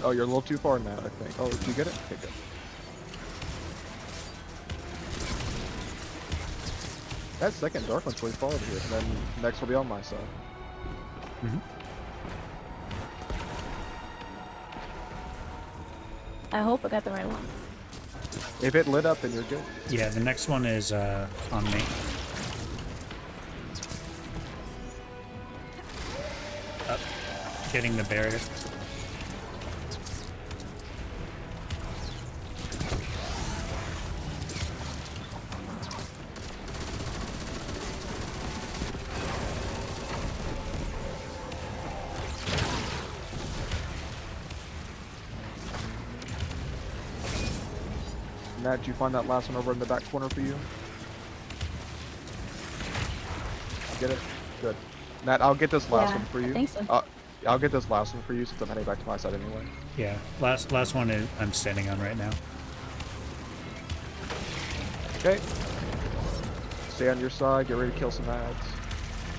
Oh, you're a little too far now, I think. Oh, did you get it? Okay, good. That second dark one's really followed here, and then next will be on my side. I hope I got the right one. If it lit up, then you're good. Yeah, the next one is on me. Up, getting the barrier. Matt, did you find that last one over in the back corner for you? Get it? Good. Nat, I'll get this last Yeah, one for you. I think so. I'll get this last one for you since I'm heading back to my side anyway. Yeah, last one is I'm standing on right now. Okay. Stay on your side, get ready to kill some ads.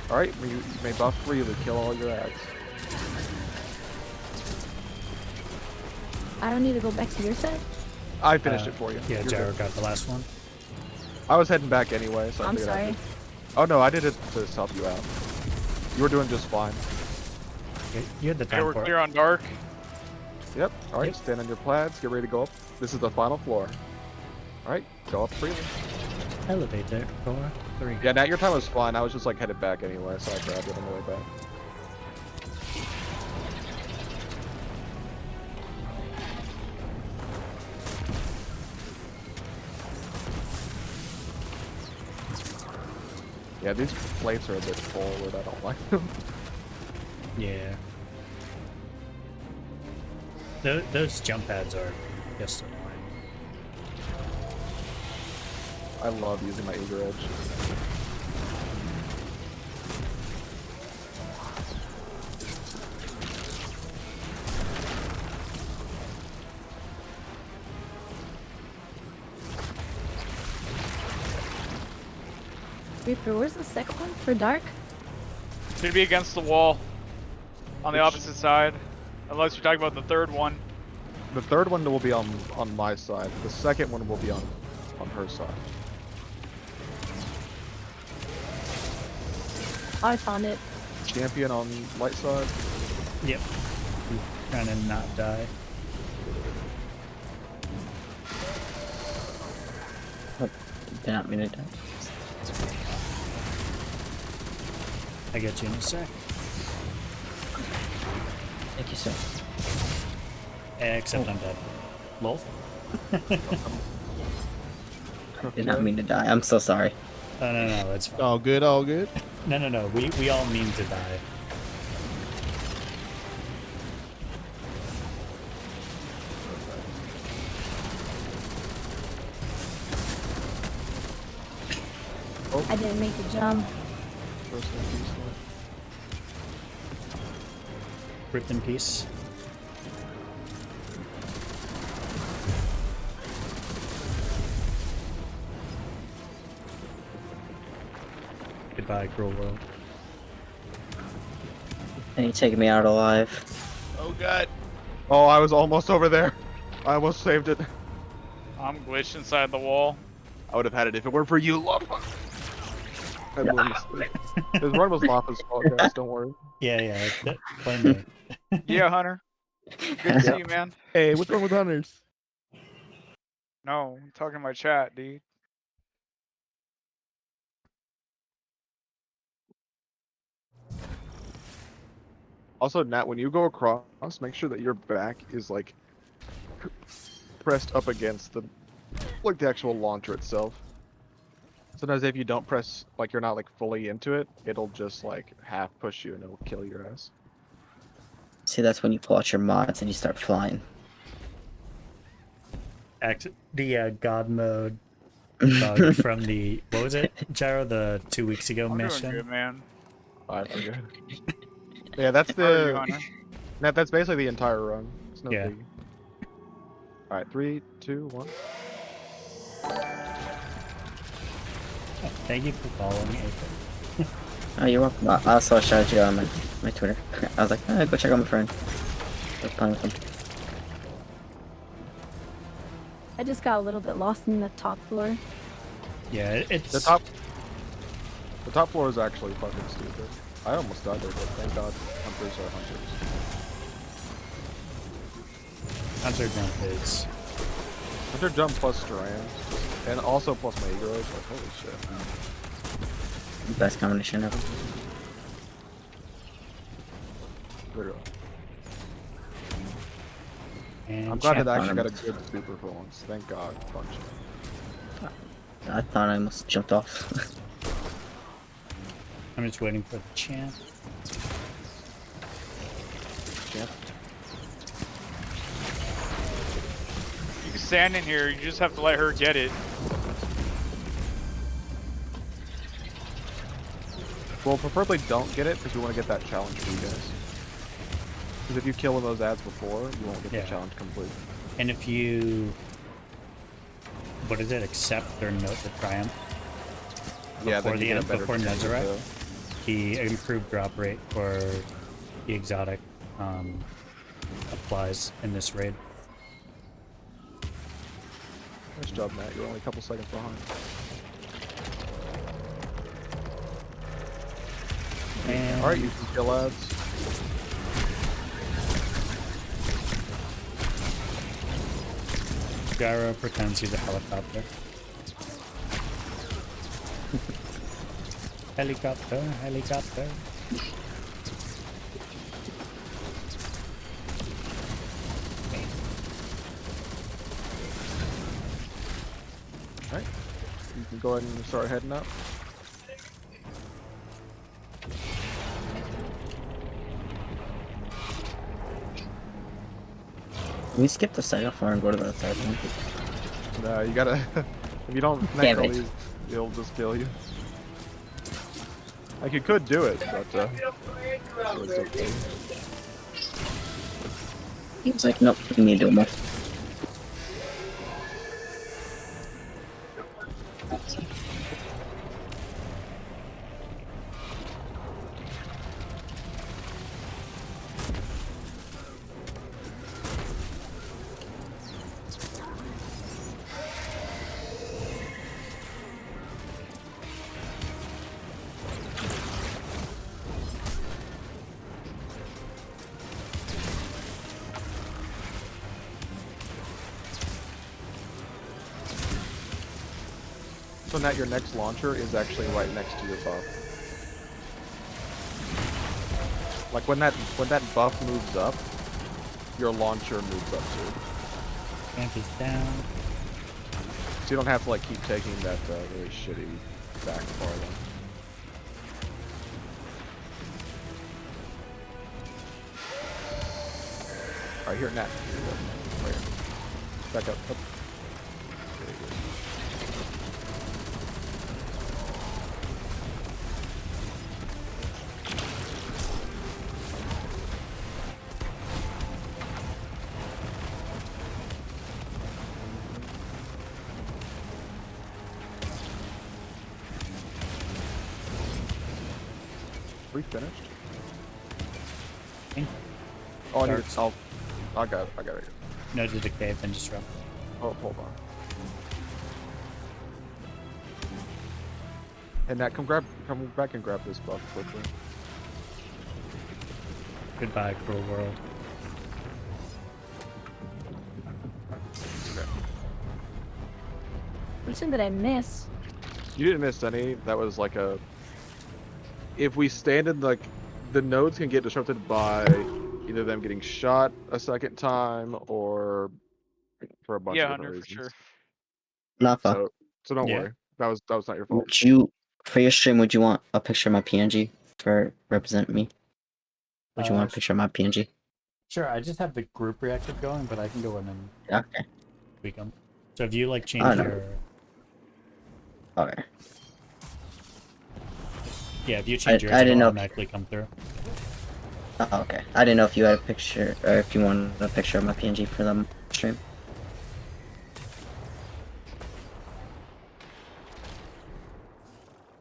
Alright, you may buff freely, kill all your ads. I don't need to go back to your side. I finished it for you. Yeah, You're Gyro good. got the last one. I was heading back anyway, so I I'm figured sorry. Oh no, I did it to help you out. You were doing just fine. You had the Okay, time we're for clear it. on dark. Yep. Alright, Yep. stand on your plaids, get ready to go up. This is the final floor. Alright, go up freely. Elevator 4, 3. Yeah, Nat, your time was fine. I was just like headed back anyway, so I grabbed it on the way back. Yeah, these plates are a bit forward. I don't like them. Yeah. Those jump pads are just annoying. I love using my eager edge. Reaper, where's the second one for dark? Should be against the wall. On the Which- opposite side. Unless you're talking about the third one. The third one will be on my side. The second one will be on her side. Oh, I found it. Champion on light side. Yep. I'm trying to not die. Did not mean to die. I get you in a sec. Thank you, sir. Except I'm dead. Lol. Did not mean to die. I'm so sorry. No, it's fine. All good, all good. No. We all mean to die. I didn't make the jump. First one, piece one. Rip in peace. Goodbye, cruel world. And you taking me out alive. Oh god. Oh, I was almost over there. I almost saved it. I'm glitched inside the wall. I would have had it if it weren't for you, Lava. His run was Lava's fault, guys. Don't worry. Yeah. Blame me. Yeah, Hunter. Good to see you, man. Hey, what's wrong with hunters? No, I'm talking to my chat, dude. Also, Nat, when you go across, make sure that your back is like pressed up against the actual launcher itself. Sometimes if you don't press, like you're not like fully into it, it'll just like half push you and it'll kill your ass. See, that's when you pull out your mods and you start flying. The God mode bug from the, what was it, Gyro, the 2 weeks ago I'm mission? doing good, man. I forget. Yeah, that's How are you, the Hunter? Nat. That's basically the entire run. It's no Yeah. big. All right, 3, 2, 1. Thank you for following April. Oh, you're welcome. I also shouted you out on my Twitter. I was like, go check out my friend. I was playing with him. I just got a little bit lost in the top floor. Yeah, it's The top floor is actually fucking stupid. I almost died there, but thank God hunters are hunters. Hunter jump is. Hunter jump plus strands, and also plus my ego. Like holy shit. Best combination ever. Literally. And I'm glad champ- that I actually got Bottom. a good super for once. Thank God. Bunch. I thought I almost jumped off. I'm just waiting for the champ. Champ. You can stand in here. You just have to let her get it. Well, preferably don't get it because we want to get that challenge for you guys. Because if you kill one of those ads before, you won't get Yeah. the challenge complete. And if you, what is it? Accept or note the triumph Yeah, before then the you get a end, better before chance of Nezarite, the improved drop rate for the exotic applies in this raid. Nice job, Matt. You're only a couple seconds behind. And Alright, you can kill ads. Gyro pretends he's a helicopter. Helicopter, helicopter. Alright. You can go ahead and start heading up. Can we skip the second floor and go to the third one? No, you gotta. If you don't connect Damn all it. these, it'll just kill you. Like, you could do it, but, it's okay. He's like, nope, you need to do more. So Nat, your next launcher is actually right next to your buff. Like when that buff moves up, your launcher moves up too. Champ is down. So you don't have to like keep taking that really shitty back far one. Alright, here, Nat. Here you go. Right here. Back up. Up. There you go. We finished? think Oh, I need Dark's- to. I got it. I got it. No to the cave and disrupt. Oh, hold on. And Nat, come back and grab this buff quickly. Goodbye, cruel world. Okay. Which one did I miss? You didn't miss any. That was like a. If we stand in like, the nodes can get disrupted by either them getting shot a second time or for a bunch Yeah, of Hunter, different for reasons. sure. Nafa, So don't Yeah. worry. That was not your fault. would you, for your stream, would you want a picture of my PNG for represent me? Would you want a picture of my PNG? Sure, I just have the group reactive going, but I can go in and Okay. tweak them. So if you like change Oh, no. your, Okay. yeah, if you change yours, I didn't it'll know. automatically come through. Oh, okay. I didn't know if you had a picture, or if you wanted a picture of my PNG for the stream.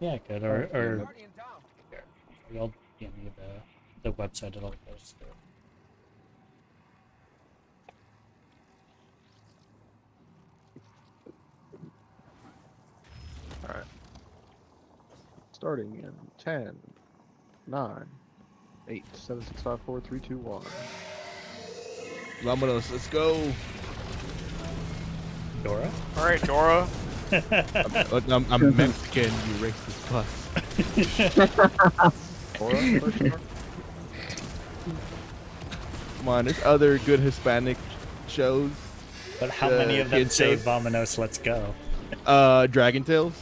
Yeah, I could, or I'll give you the website. It'll goes through. Starting in 10, 9, 8, 7, 6, 5, 4, 3, 2, 1. Vámonos, let's go. Dora? All right, Dora. I'm Mexican, you racist fucks. Aura, for sure. Come on, there's other good Hispanic shows. But how many of them Kid say shows. Vamonos, let's go? Dragon Tales.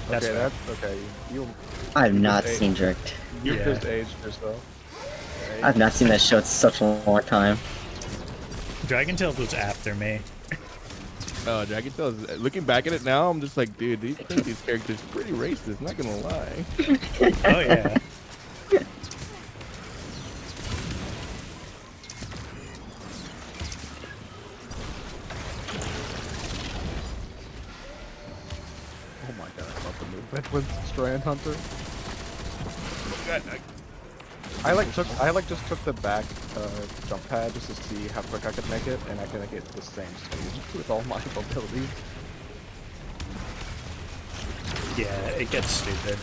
That's Okay, right. that's okay. You I have not just seen Jerked. you Yeah. just aged yourself. I've not seen that show in such a long time. Dragon Tales was after me. Dragon Tales. Looking back at it now, I'm just like, dude, these characters pretty racist. Not gonna lie. Oh yeah. Oh my god, I love the movement with Strand Hunter. I just took the back jump pad just to see how quick I could make it, and I can make it the same speed with all my abilities. Yeah, it gets stupid.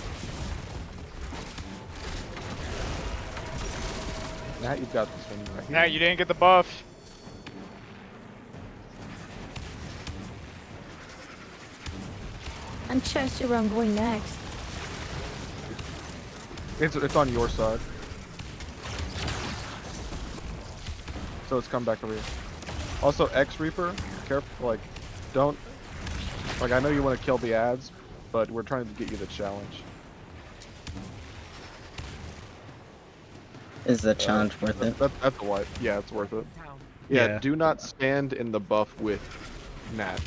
Now you've got this one right Nah, here. you didn't get the buff. I'm Chester where I'm going next. It's on your side. So it's come back over here. Also, X Reaper, careful, like, don't, like, I know you want to kill the ads, but we're trying to get you the challenge. Is the challenge worth it? That's a wipe. Yeah, it's worth it. Yeah, Yeah. do not stand in the buff with Nat.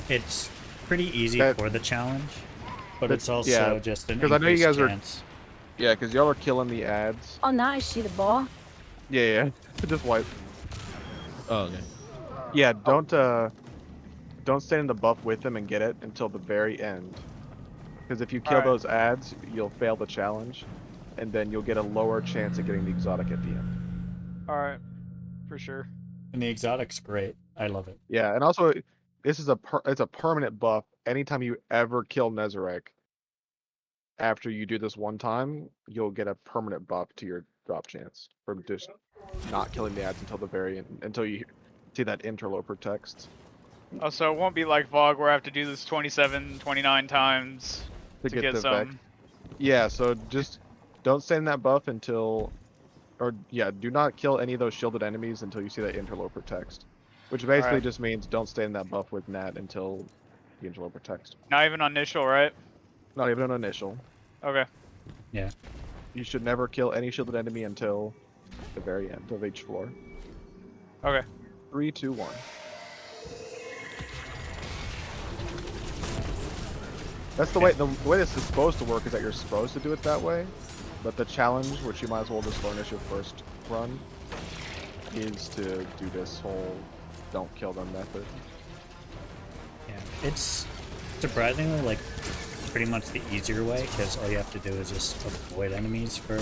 It's pretty easy That- for the challenge, but that- it's also yeah, just an 'cause I know you increased guys are- chance. Yeah, because y'all are killing the ads. Oh, now I see the ball. Yeah. Just wipe. Oh, okay. Yeah, don't stand in the buff with them and get it until the very end. Because if you kill Alright. those ads, you'll fail the challenge, and then you'll get a lower chance at getting the exotic at the end. All right, for sure. And the exotic's great. I love it. Yeah, and also this is it's a permanent buff. Anytime you ever kill Nezarek, after you do this one time, you'll get a permanent buff to your drop chance from just not killing the ads until the very end, until you see that interloper text Oh, so it won't be like VOG where I have to do this 27, 29 times to to get the some. Vex. Yeah, so just don't stand in that buff until, or yeah, do not kill any of those shielded enemies until you see that interloper text, which basically Alright. just means don't stay in that buff with Nat until the interloper text. Not even on initial, right? Not even an initial. Okay. Yeah. You should never kill any shielded enemy until the very end of each floor. Okay. 3, 2, 1. That's the way this is supposed to work, is that you're supposed to do it that way, but the challenge, which you might as well just learn as your first run, is to do this whole don't kill them method. Yeah. It's surprisingly like pretty much the easier way because all you have to do is just avoid enemies for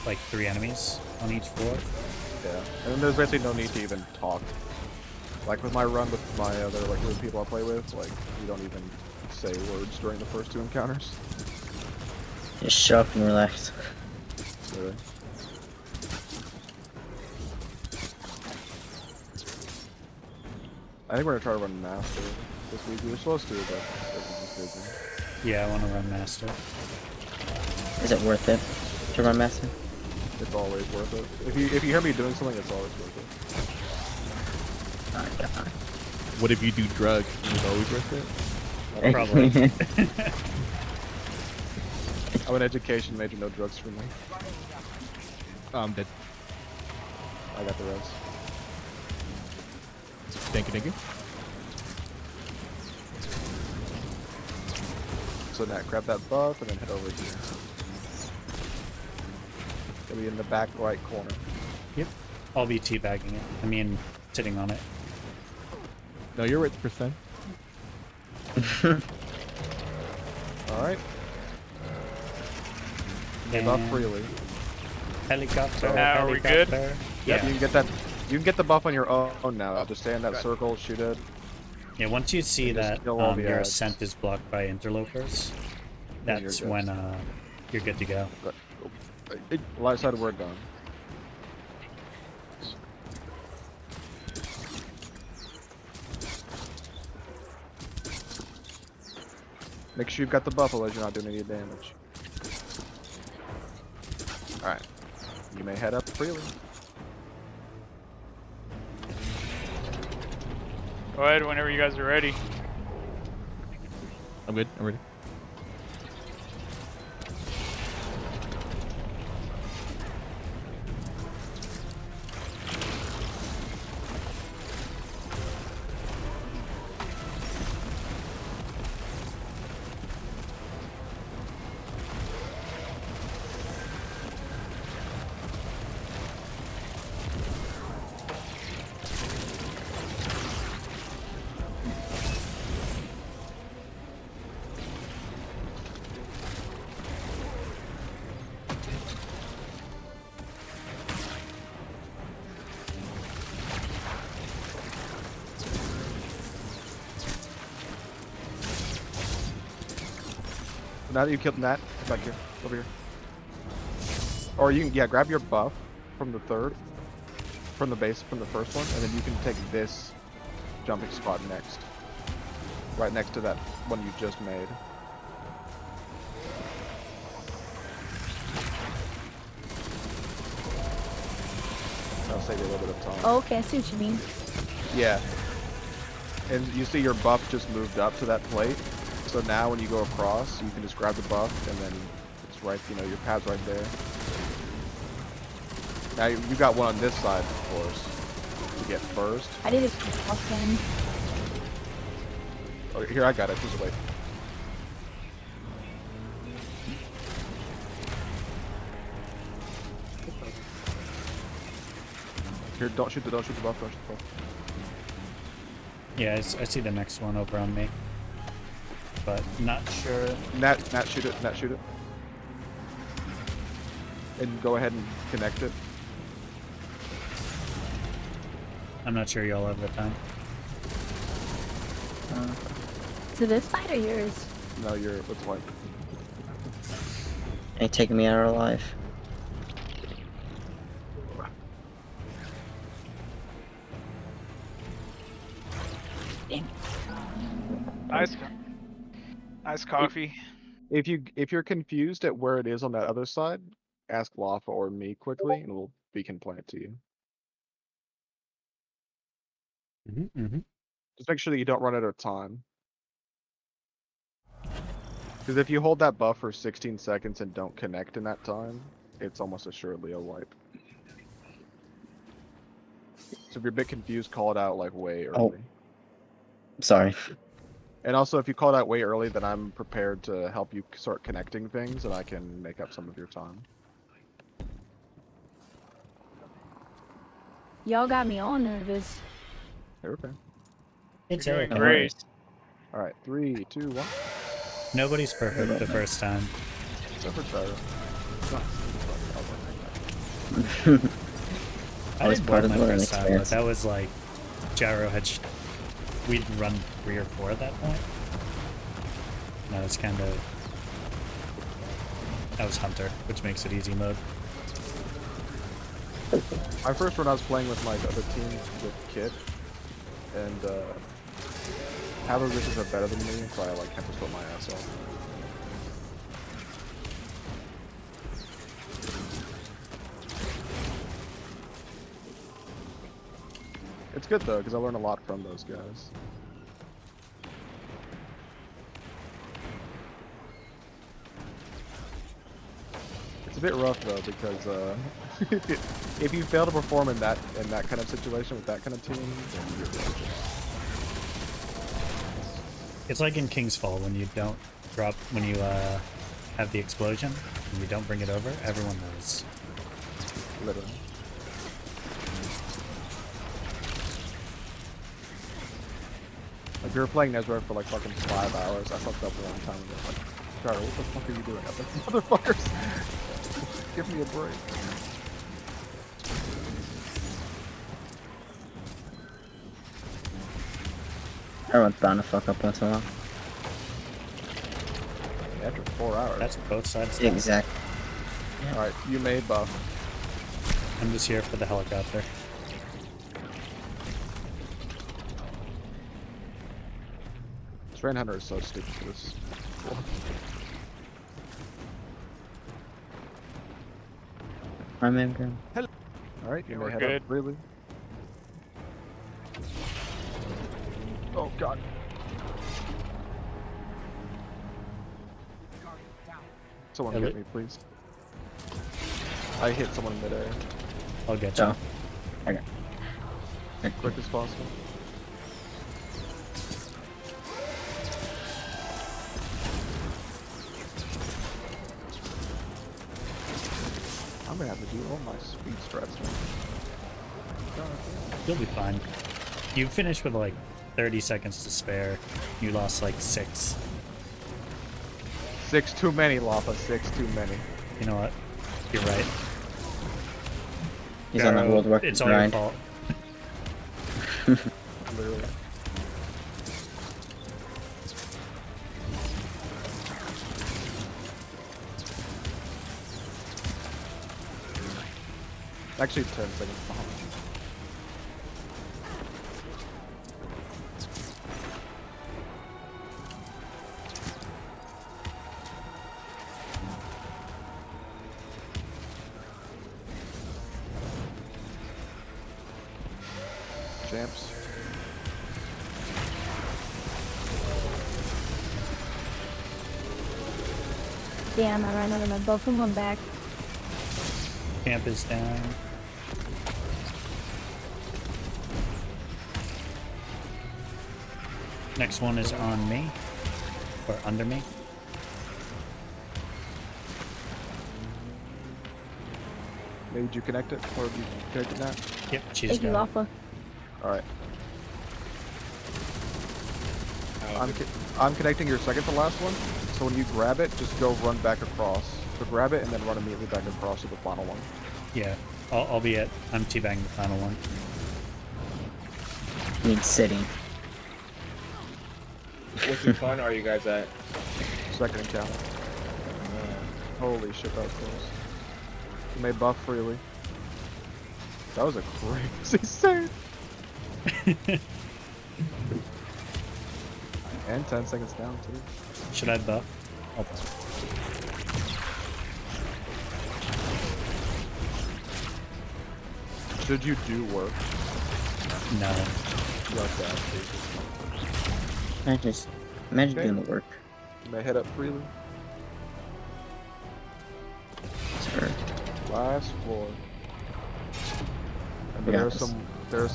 like 3 enemies on each floor. Yeah, and then there's basically no need to even talk. Like with my run with my other the people I play with, like you don't even say words during the first 2 encounters. Just shut up and relax. Really. I think we're gonna try to run Master this week. We were supposed to, but it was just busy. Yeah, I want to run Master. Is it worth it to run Master? It's always worth it. If you hear me doing something, it's always worth it. Oh, God. What if you do drugs? Is it always worth it? Probably. I'm an education major, no drugs for me. I'm dead. I got the res. Thank you, thank you. So Nat, grab that buff and then head over here. Gonna be in the back right corner. Yep. I'll be teabagging it. I mean, sitting on it. No, you're right the first time. Alright. Give up And freely. Helicopter. Now are we good? helicopter. Yep, Yeah. you can get that. You can get the buff on your own now. Just stay in that circle, shoot it. Yeah. Once you see And just that kill all the your ads. ascent is blocked by interlopers, that's good. when you're good to go. Light side, we're done. Make sure you've got the buffaloes, you're not doing any damage. Alright. You may head up freely. Go ahead whenever you guys are ready. I'm good. I'm ready. Now that you killed Nat, come back here. Over here. Or you can, yeah, grab your buff from the from the first one, and then you can take this jumping spot next. Right next to that one you just made. That'll save you a little bit of time. Oh, okay, I see what you mean. Yeah. And you see your buff just moved up to that plate. So now when you go across, you can just grab the buff and then it's right, you know, your pad's right there. Now you got one on this side, of course, to get first. I did it often. Okay, here, I got it. Just wait. Here, don't shoot the buff, don't shoot the buff. Yeah, I see the next one over on me, but not sure. Nat, shoot it, Nat, shoot it. And go ahead and connect it. I'm not sure y'all have the time. To this side or yours? No, you're, what's white? Ain't taking me out alive. Nice coffee. If you're confused at where it is on that other side, ask Lafa or me quickly, and we can point it to you. Just make sure that you don't run out of time. Because if you hold that buff for 16 seconds and don't connect in that time, it's almost assuredly a wipe. So if you're a bit confused, call it out like way early. Oh. Sorry. And also, if you call it out way early, then I'm prepared to help you start connecting things, and I can make up some of your time. Y'all got me all nervous. You're okay. It's You're doing okay. great. All right, 3, 2, 1. Nobody's perfect the first time. Except for Tyra. I was did part well of my the learning first time, but experience. that was like Gyro had. We'd run 3 or 4 at that point. Now it's kind of. That was Hunter, which makes it easy mode. My first run, I was playing with my other team with Kit, and half of this are better than me, so I like have to put my ass off. It's good though, because I learn a lot from those guys. It's a bit rough though, because if you fail to perform in that kind of situation with that kind of team, then you're dead. It's like in King's Fall when you don't drop when you have the explosion and you don't bring it over. Everyone knows. Literally. Like we were playing Nezra for like fucking 5 hours. I fucked up a long time ago. Like, Tyler, what the fuck are you doing? I'm like, motherfuckers, give me a break. Everyone's bound to fuck up once in a while. After 4 hours. That's both sides. down. Exactly. Alright, you made buff. I'm just here for the helicopter. Train Hunter is so stupid for this. Remember. Alright, you Yeah, may we're head good. up freely. Oh god. Someone Hello? get me, please. I hit someone in midair. I'll get you. So. Quick as possible. I'm gonna have to do all my speed strats now. You'll be fine. You finished with like 30 seconds to spare. You lost like 6. 6 too many, Lapa. 6 too many. You know what? You're right. He's on that Pharaoh, world record it's all your grind. fault. Literally. Actually, 10 seconds behind. Champs. Damn, I ran out of my buff and went back. Camp is down. Next one is on me. Or under me. Did you connect it? Or have you connected that? Yep, she's Thank you, got it. Alpha. Alright. I'm connecting your second to last one, so when you grab it, just go run back across. So grab it and then run immediately back across to the final one. Yeah, I'll be at. I'm teabagging the final one. Need sitting. Which one are you guys at? Second encounter. Holy shit, that was close. You may buff freely. That was a crazy save. And 10 seconds down, too. Should I buff? I'll buff. Should you do work? No. Like that, please. Imagine Okay. doing the work. You may head up freely. Sir. Last floor. And We got there are this.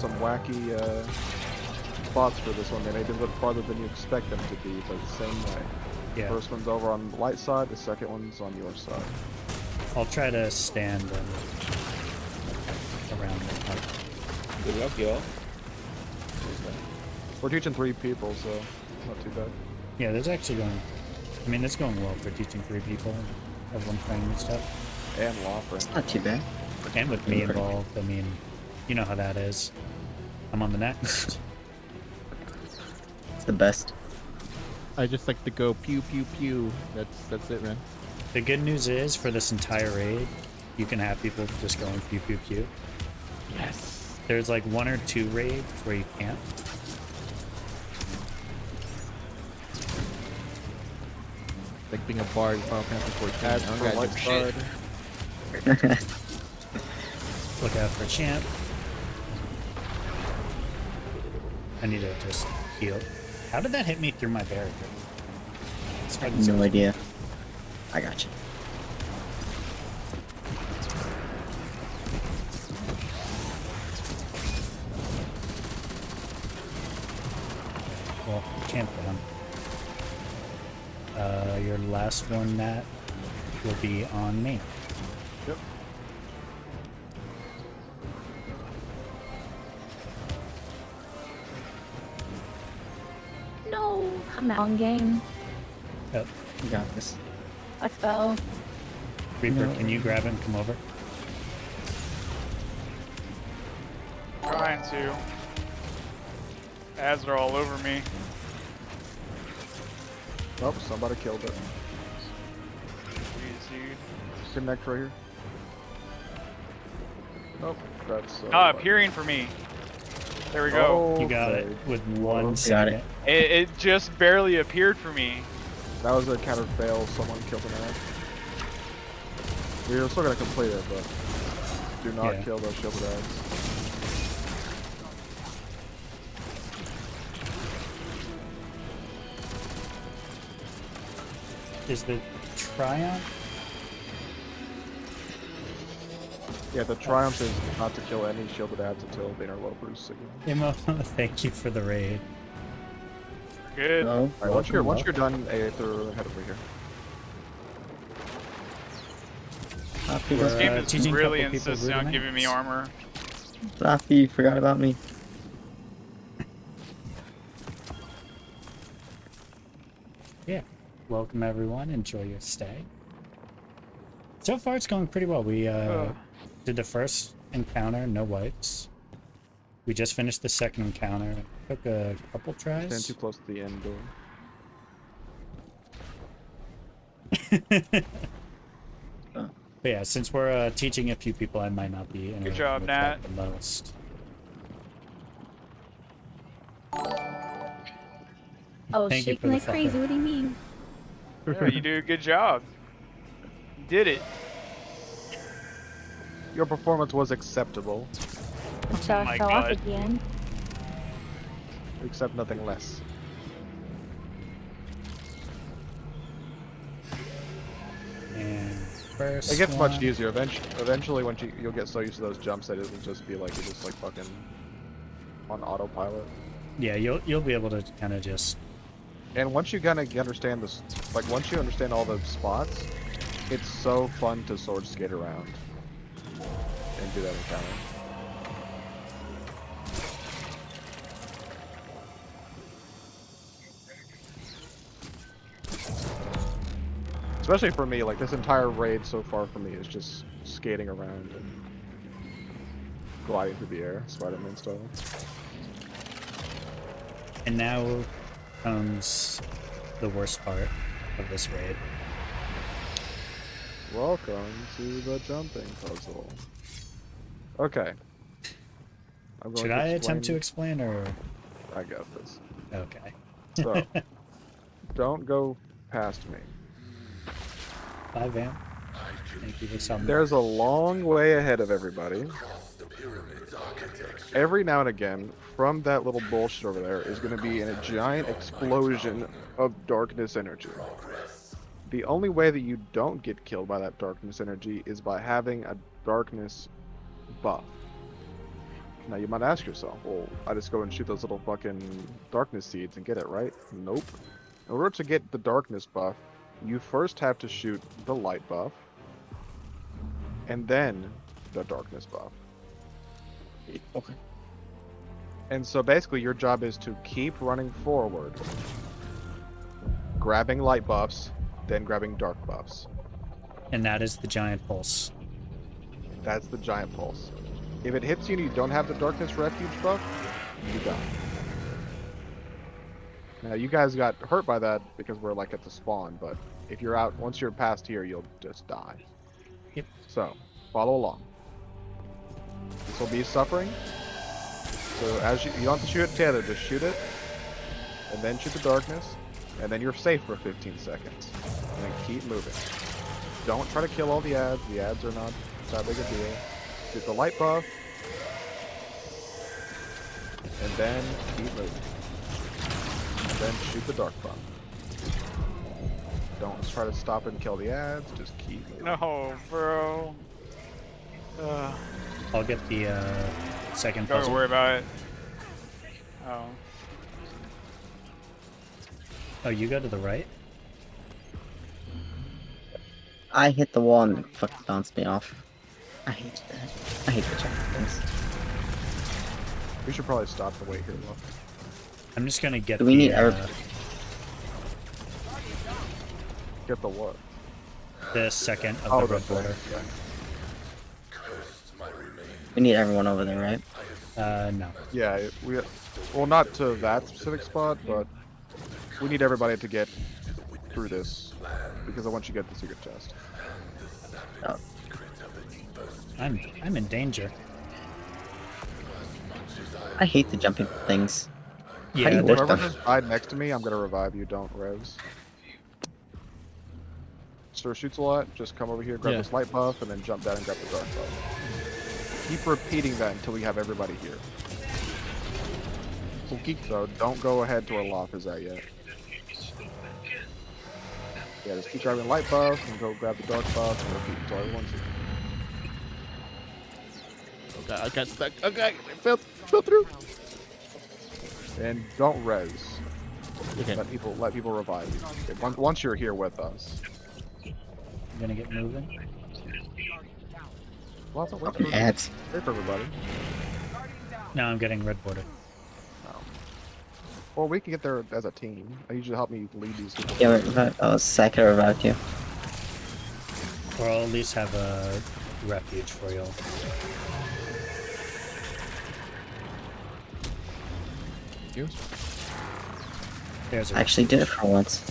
some wacky spots for this one. They may be a little farther than you expect them to be, but the same way. Yeah. First one's over on the light side, the second one's on your side. I'll try to stand around the park. Good luck, y'all. We're teaching 3 people, so not too bad. Yeah, there's actually going. I mean, it's going well for teaching 3 people. Everyone playing and stuff. And Loffer. It's not too bad. And with me Okay. involved, I mean, you know how that is. I'm on the next. It's the best. I just like to go pew pew pew. That's it, man. The good news is, for this entire raid, you can have people just going pew pew pew. Yes. There's like 1 or 2 raids where you can't. Like being a bard in Final Fantasy 14. As I don't for gotta light do shit. side, Look out for champ. I need to just heal. How did that hit me through my barrier? It's fucking No idea. I got you. Well, champ down. Your last one, Nat, will be on me. Yep. No, I'm out on game. Yep. You got this. I fell. Reaper, No. can you grab him? Come over. Trying to. As are all over me. Oh, somebody killed it. dude. Connect right here. Nope, that's. Appearing for me. There we go. You got it with 1 Got it. second. It just barely appeared for me. That was a counter fail. Someone killed an ad. We're still gonna complete it, but do not Yeah. kill those shielded ads. Is the Triumph? Yeah, the triumph is not to kill any shielded ads until the interlopers signal. Imo, thank you for the raid. Good. No. Alright, once you're done, Aether, head over here. Fluffy, We're, This game is teaching a really couple people insistent on giving me rudiments. armor. Fluffy, forgot about me. Yeah. Welcome everyone. Enjoy your stay. So far it's going pretty well. We did the first encounter, no wipes. We just finished the second encounter. Took a couple Stand tries. too close to the end door. But yeah, since we're teaching a few people, I might not be interacting job, with Nat. that the most. Oh, Thank you for shaking the like crazy. fucker. What do you mean? Yeah, you do a good job. You did it. Your performance was acceptable, So I my fell off God. again. except nothing less. And first It gets much one- easier. Eventually, once you'll get so used to those jumps that it'll just be like you're just like fucking on autopilot. Yeah, you'll be able to kind of just And once you kind of understand this, like once you understand all the spots, it's so fun to sword skate around and do that encounter. Especially for me, like this entire raid so far for me is just skating around and gliding through the air, Spider-Man style. And now comes the worst part of this raid. Welcome to the jumping puzzle. Okay. I'm going Should to I attempt to explain- explain, or I got this. okay? So, don't go past me. Bye, Van. Thank you for something. There's a long way ahead of everybody. Every now and again, from that little bullshit over there, is going to be a giant explosion of darkness energy. The only way that you don't get killed by that darkness energy is by having a darkness buff. Now you might ask yourself, well, I just go and shoot those little fucking darkness seeds and get it, right? Nope. In order to get the darkness buff, you first have to shoot the light buff, and then the darkness buff. Okay. And so basically your job is to keep running forward, grabbing light buffs, then grabbing dark buffs. And that is the giant pulse. That's the giant pulse. If it hits you and you don't have the darkness refuge buff, you die. Now you guys got hurt by that because we're like at the spawn, but if you're out, once you're past here, you'll just die. Yep. So, follow along. This will be suffering. So as you don't have to shoot it together, just shoot it, and then shoot the darkness, and then you're safe for 15 seconds. And then keep moving. Don't try to kill all the ads. The ads are not that big a deal. Shoot the light buff, and then keep moving. And then shoot the dark buff. Don't try to stop and kill the ads. Just keep moving. No, bro. I'll get the second Don't puzzle. worry about it. Oh. Oh, you go to the right? I hit the wall and it fucking bounced me off. I hate that. I hate the jumping things. We should probably stop the wait here, though. I'm just gonna get Do we the, need our- Get the what? the second of Oh, the the red border. thing, yeah. We need everyone over there, right? No. Yeah, well, not to that specific spot, but we need everybody to get through this because I want you to get the secret chest. Oh. I'm in danger. I hate the jumping things. How do Yeah, you they're- work Whoever them? just died next to me, I'm gonna revive you. Don't res. Sir shoots a lot. Just come over here, grab Yeah. this light buff, and then jump down and grab the dark buff. Keep repeating that until we have everybody here. Okay. So don't go ahead to where Loth is at yet. Yeah, just keep grabbing light buff and go grab the dark buff and repeat until everyone's here. Okay, I got stuck. Okay, I fell through. And don't res. Okay. Let people revive you. Okay, once you're here with us. I'm gonna get moving. Lots of wait Okay, ads. for everybody. Now I'm getting red border. Or we can get there as a team. I usually help me lead these people. Yeah, revive. Oh, Psycho revived you. Or I'll at least have a refuge for y'all. You? There's a I actually did it for once.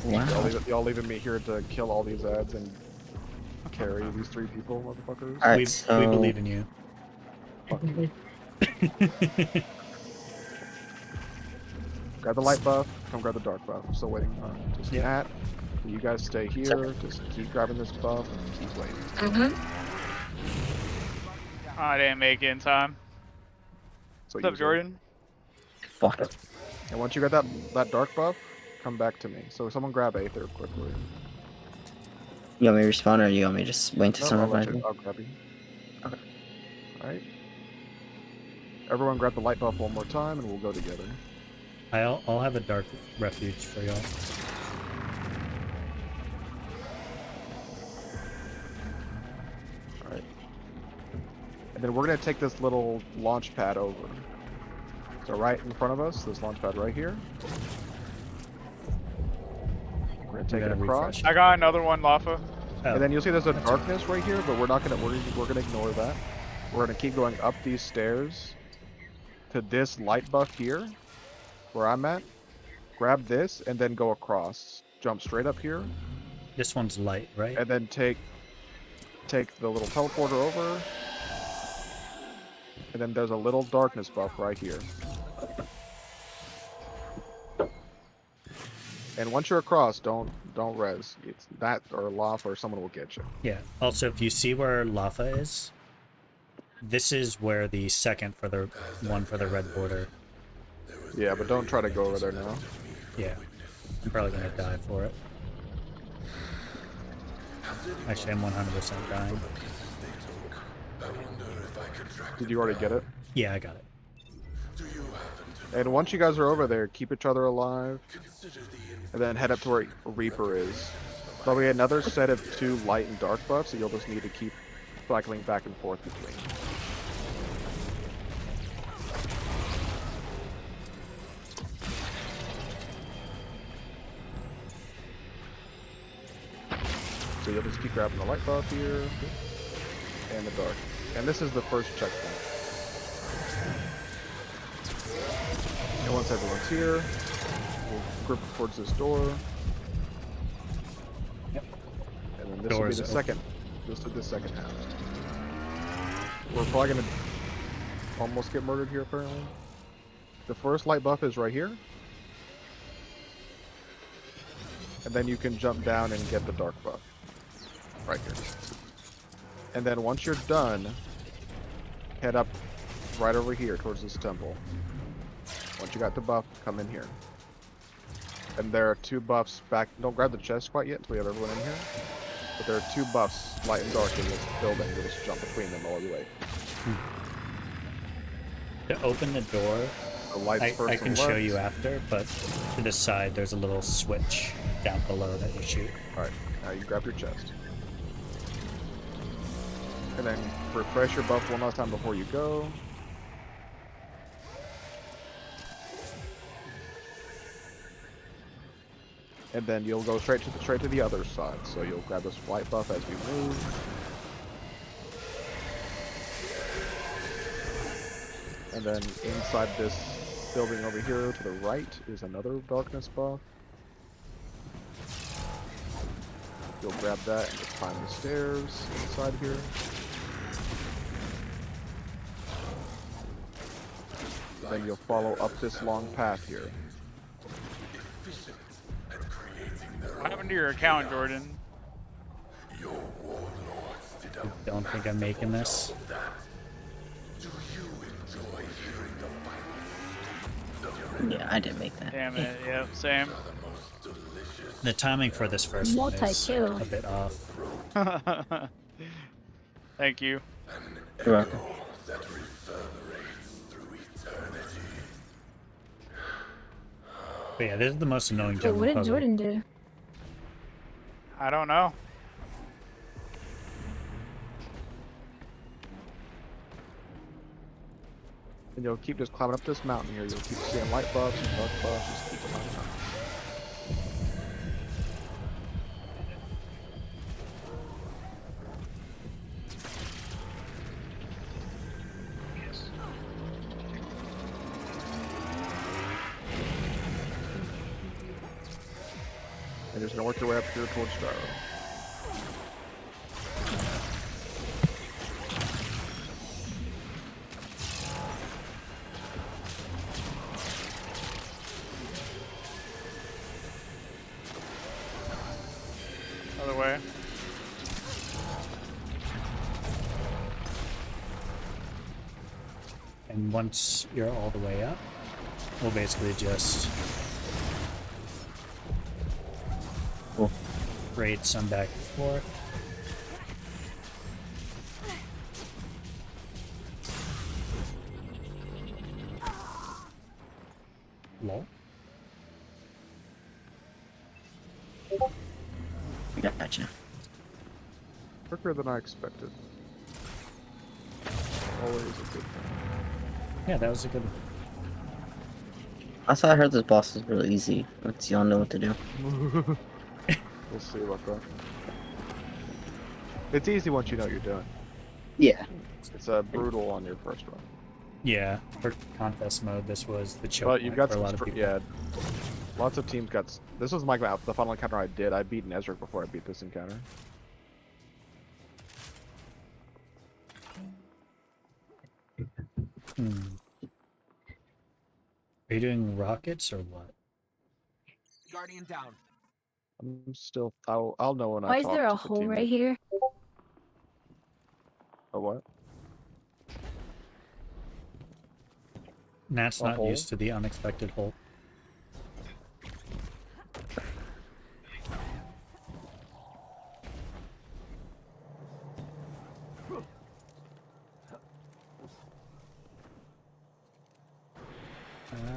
Y'all, Wow. y'all leaving me here to kill all these ads and carry these 3 people, motherfuckers. Alright, we so believe in you. Fuck you. Grab the light buff, come grab the dark buff. I'm still waiting. Just Yeah. Nat, you guys stay here. Just keep grabbing this buff and keep waiting. I didn't make it in time. So What's up, use it. Jordan? fuck. And once you got that dark buff, come back to me. So someone grab Aether quickly. You want me to respawn or you want me to just wait until No, someone I'll, let revives you, me? I'll grab you. Okay. Alright. Everyone grab the light buff one more time and we'll go together. I'll have a dark refuge for y'all. Alright. And then we're gonna take this little launch pad over. So right in front of us, this launch pad right here. We're gonna take it gotta across. refresh. I got another one, Lafa. Oh, And then you'll see there's a that's darkness right here, but we're gonna ignore that. We're gonna keep going up these stairs to this light buff here, where I'm at. Grab this and then go across. Jump straight up here, this one's light, right? and then take the little teleporter over. And then there's a little darkness buff right here. And once you're across, don't res. It's that or Loth or someone will get you. Yeah. Also, if you see where Lava is, this is where the second for the one for the red border. Yeah, but don't try to go over there now. Yeah. I'm probably gonna die for it. Actually, I'm 100% dying. Did you already get it? Yeah, I got it. And once you guys are over there, keep each other alive. And then head up to where Reaper is. There'll be another set of 2 light and dark buffs, so you'll just need to keep cycling back and forth between. So you'll just keep grabbing the light buff here, and the dark. And this is the first checkpoint. And once everyone's here, we'll grip towards this door. Yep. And then this Door will be is the open. second. This will be the second half. We're probably gonna almost get murdered here apparently. The first light buff is right here. And then you can jump down and get the dark buff. Right here. And then once you're done, head up right over here towards this temple. Once you got the buff, come in here. And there are 2 buffs back. Don't grab the chest quite yet until we have everyone in here. But there are 2 buffs, light and dark, in this building. You just jump between them while you wait. To open the door, The light's I first can and show left. you after, but to the side there's a little switch down below that you shoot. Alright, now you grab your chest. And then refresh your buff one last time before you go. And then you'll go straight to the other side. So you'll grab this white buff as we move. And then inside this building over here to the right is another darkness buff. You'll grab that and just climb the stairs inside here. Then you'll follow up this long path here. What happened to your account, Jordan? I don't think I'm making this. Yeah, I didn't make that. Damn it. Yep, same. The timing for this first one is Multi-kill. a bit off. Thank you. You're welcome. But yeah, this is the most annoying Wait, jump what in did puzzle. Jordan do? I don't know. And you'll keep just climbing up this mountain here. You'll keep seeing light buffs and dark buffs. Just keep climbing up. And you're just gonna work your way up here towards Gyro. Other way. And once you're all the way up, we'll basically just Cool. raid some back and forth. Lol. Gotcha. Quicker than I expected. Always a good thing. Yeah, that was a good. Also, I heard this boss is really easy. Once y'all know what to do. We'll see about that. It's easy once you know what you're doing. Yeah. It's brutal on your first run. Yeah, for contest mode, this was the choke But you've got for a some, lot of people. yeah. Lots of teams got. This was the final encounter I did. I beat Ezra before I beat this encounter. Hmm. Are you doing rockets or what? Guardian down. I'm still. I'll know when I Why is talk there to a the hole team. right here? A what? Nat's A not hole? used to the unexpected hole.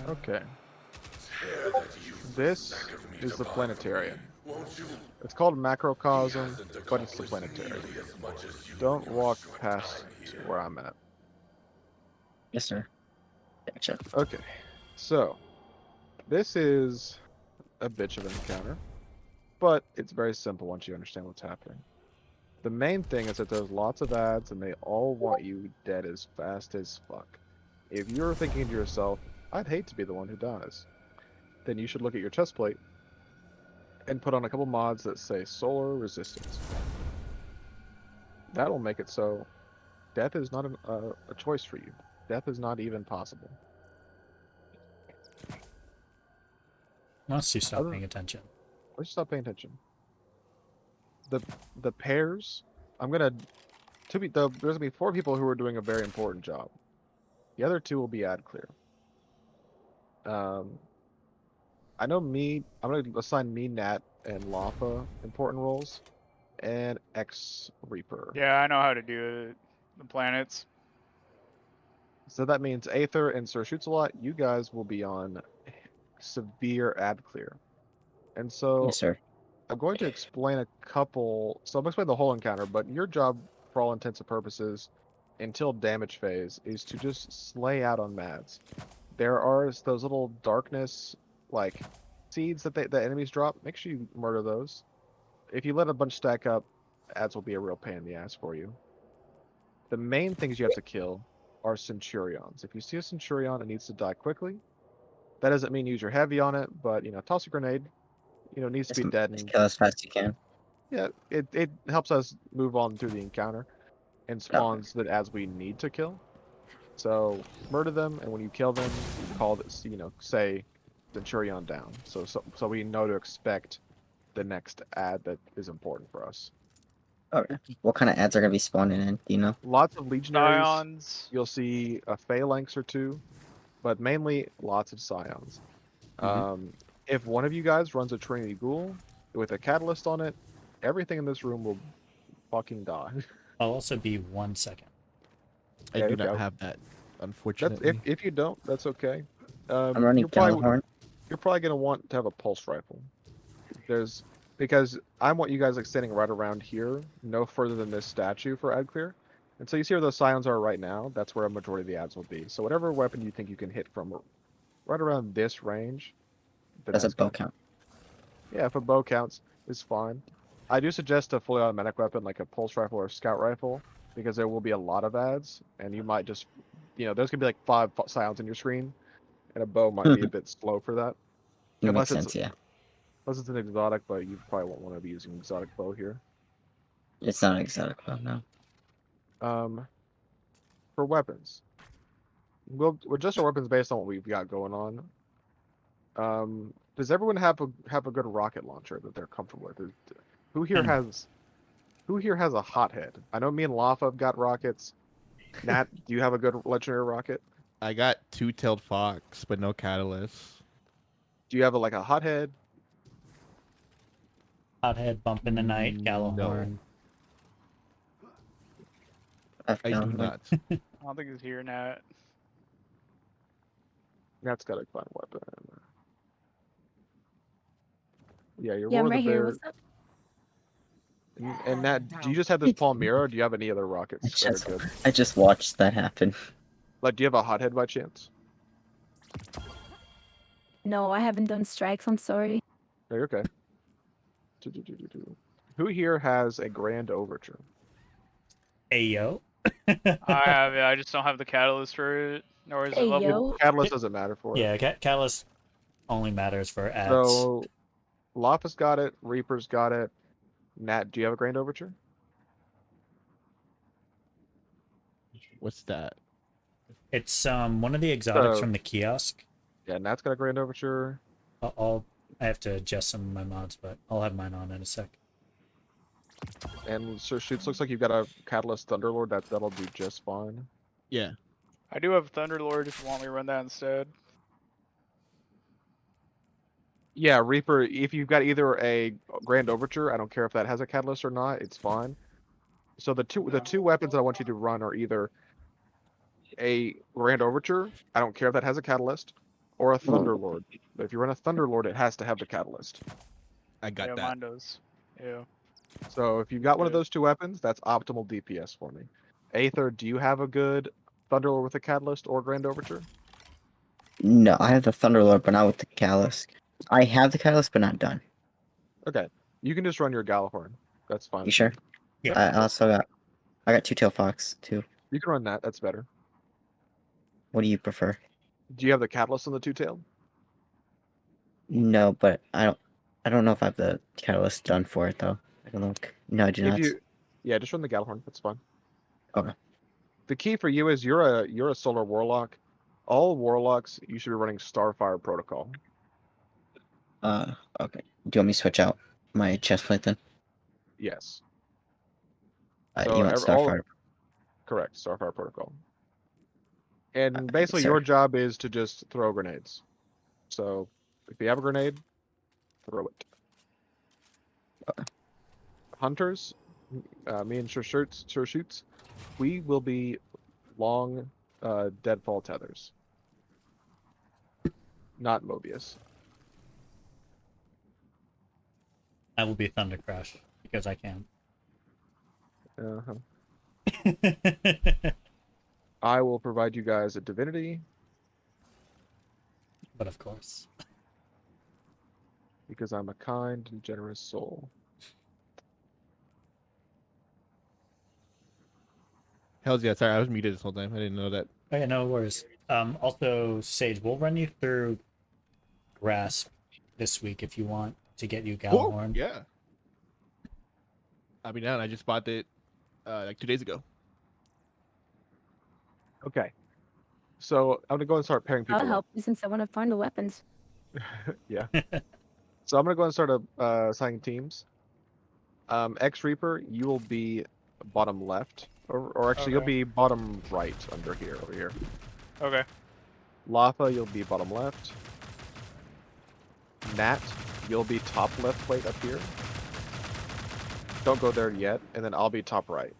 Okay. This is the planetarium. It's called macrocosm, but it's the planetarium. Don't walk past where I'm at. Yes, sir. Gotcha. Okay, so this is a bitch of an encounter, but it's very simple once you understand what's happening. The main thing is that there's lots of ads and they all want you dead as fast as fuck. If you're thinking to yourself, I'd hate to be the one who dies, then you should look at your chest plate and put on a couple mods that say solar resistance. That'll make it so death is not a choice for you. Death is not even possible. Once you stop Other- paying attention. Let's stop paying attention. The pairs, there's gonna be 4 people who are doing a very important job. The other 2 will be ad clear. I know I'm gonna assign me, Nat, and Lapa important roles, and X Reaper. Yeah, I know how to do it. The planets. So that means Aether and Sir Shoots a Lot, you guys will be on severe ad clear. And so Yes, sir. I'm going to explain a couple. So I'm going to explain the whole encounter, but your job, for all intents and purposes, until damage phase, is to just slay out on Mads. There are those little darkness, like, seeds that the enemies drop. Make sure you murder those. If you let a bunch stack up, ads will be a real pain in the ass for you. The main things you have to kill are Centurions. If you see a Centurion, it needs to die quickly. That doesn't mean use your heavy on it, but, toss a grenade. It needs to be dead Just and kill as fast as you can. Yeah, it helps us move on through the encounter and spawns that as we need to kill. So murder them, and when you kill them, you call this, say Centurion down. So we know to expect the next ad that is important for us. Okay. What kind of ads are gonna be spawning in? Do you know? Lots of legionaries. Scions. You'll see a phalanx or two, but mainly lots of scions. If one of you guys runs a Trinity Ghoul with a catalyst on it, everything in this room will fucking die. I'll also be 1 second. I Yeah, do okay. not have that, That's unfortunately. if you don't, that's okay. I'm running You're probably Gallahorn. gonna want to have a pulse rifle. Because I want you guys like standing right around here, no further than this statue for ad clear. And so you see where those scions are right now. That's where a majority of the ads will be. So whatever weapon you think you can hit from right around this range, then Does a that's bow good. count? Yeah, if a bow counts, it's fine. I do suggest a fully automatic weapon like a pulse rifle or a scout rifle because there will be a lot of ads, and you might just, there's gonna be like 5 scions in your screen, and a bow might be a bit slow for that. It makes Unless it's sense, yeah. unless it's an exotic, but you probably won't want to be using an exotic bow here. It's not exotic bow, no. For weapons, we'll adjust our weapons based on what we've got going on. Does everyone have a good rocket launcher that they're comfortable with? Who here has a hothead? I know me and Lafa have got rockets. Nat, do you have a good legendary rocket? I got two-tailed fox, but no catalyst. Do you have a hothead? Hothead, Bump in the Night, No. Gallahorn. I do not. I don't think he's here, Nat. Nat's got a fine weapon. Yeah, you're Yeah, more I'm the right here. bear. What's up? And Nat, do you just have this Palmyra, or do you have any other rockets that are good? I just watched that happen. Like, do you have a hothead by chance? No, I haven't done strikes. I'm sorry. No, you're okay. Who here has a grand overture? Ayo. I have it. I just don't have the catalyst for it. Nor is it Hey, level. yo. Catalyst doesn't matter for it. Yeah, Catalyst only matters for ads. So, Lopus got it. Reaper's got it. Nat, do you have a grand overture? What's that? It's one of the exotics So- from the kiosk. Yeah, Nat's got a grand overture. I have to adjust some of my mods, but I'll have mine on in a sec. And Sir Shoots, looks like you've got a Catalyst Thunderlord. That'll do just fine. Yeah. I do have Thunderlord if you want me to run that instead. Yeah, Reaper, if you've got either a Grand Overture, I don't care if that has a catalyst or not, it's fine. So the two weapons that I want you to run are either a Grand Overture, I don't care if that has a catalyst, or a Thunderlord. But if you run a Thunderlord, it has to have the catalyst. I got Yeah, that. mine does. Yeah. So if you've got one of Good. those two weapons, that's optimal DPS for me. Aether, do you have a good Thunderlord with a catalyst or Grand Overture? No, I have the Thunderlord, but not with the Catalyst. I have the Catalyst, but not done. Okay, you can just run your Gallahorn. That's fine. You sure? Yeah. I got Two-Tail Fox too. You can run that. That's better. What do you prefer? Do you have the catalyst on the two-tailed? No, but I don't know if I have the Catalyst done for it though. I can look. No, I do not. Yeah, just run the Gallahorn. That's fine. Okay. The key for you is you're a solar warlock. All warlocks, you should be running Starfire Protocol. Okay. Do you want me to switch out my chest plate then? Yes. You want Starfire? Correct, Starfire Protocol. And basically, sir. your job is to just throw grenades. So, if you have a grenade, throw it. Hunters, me and Sir Shoots, we will be long deadfall tethers. Not Mobius. I will be Thunder Crash because I can. I will provide you guys a divinity. But of course. Because I'm a kind and generous soul. Hells yeah, sorry, I was muted this whole time. I didn't know that. Oh yeah, no worries. Also, Sage, we'll run you through Grasp this week if you want to get you Gallahorn. Yeah. I'll be down. I just bought it like 2 days ago. Okay. So I'm gonna go and start pairing I'll people help you since I want to find the weapons. up. Yeah. So I'm gonna go and start assigning teams. X Reaper, you will be bottom left, or actually you'll Okay. be bottom right under here, over here. Okay. Lafa, you'll be bottom left. Nat, you'll be top left plate up here. Don't go there yet, and then I'll be top right.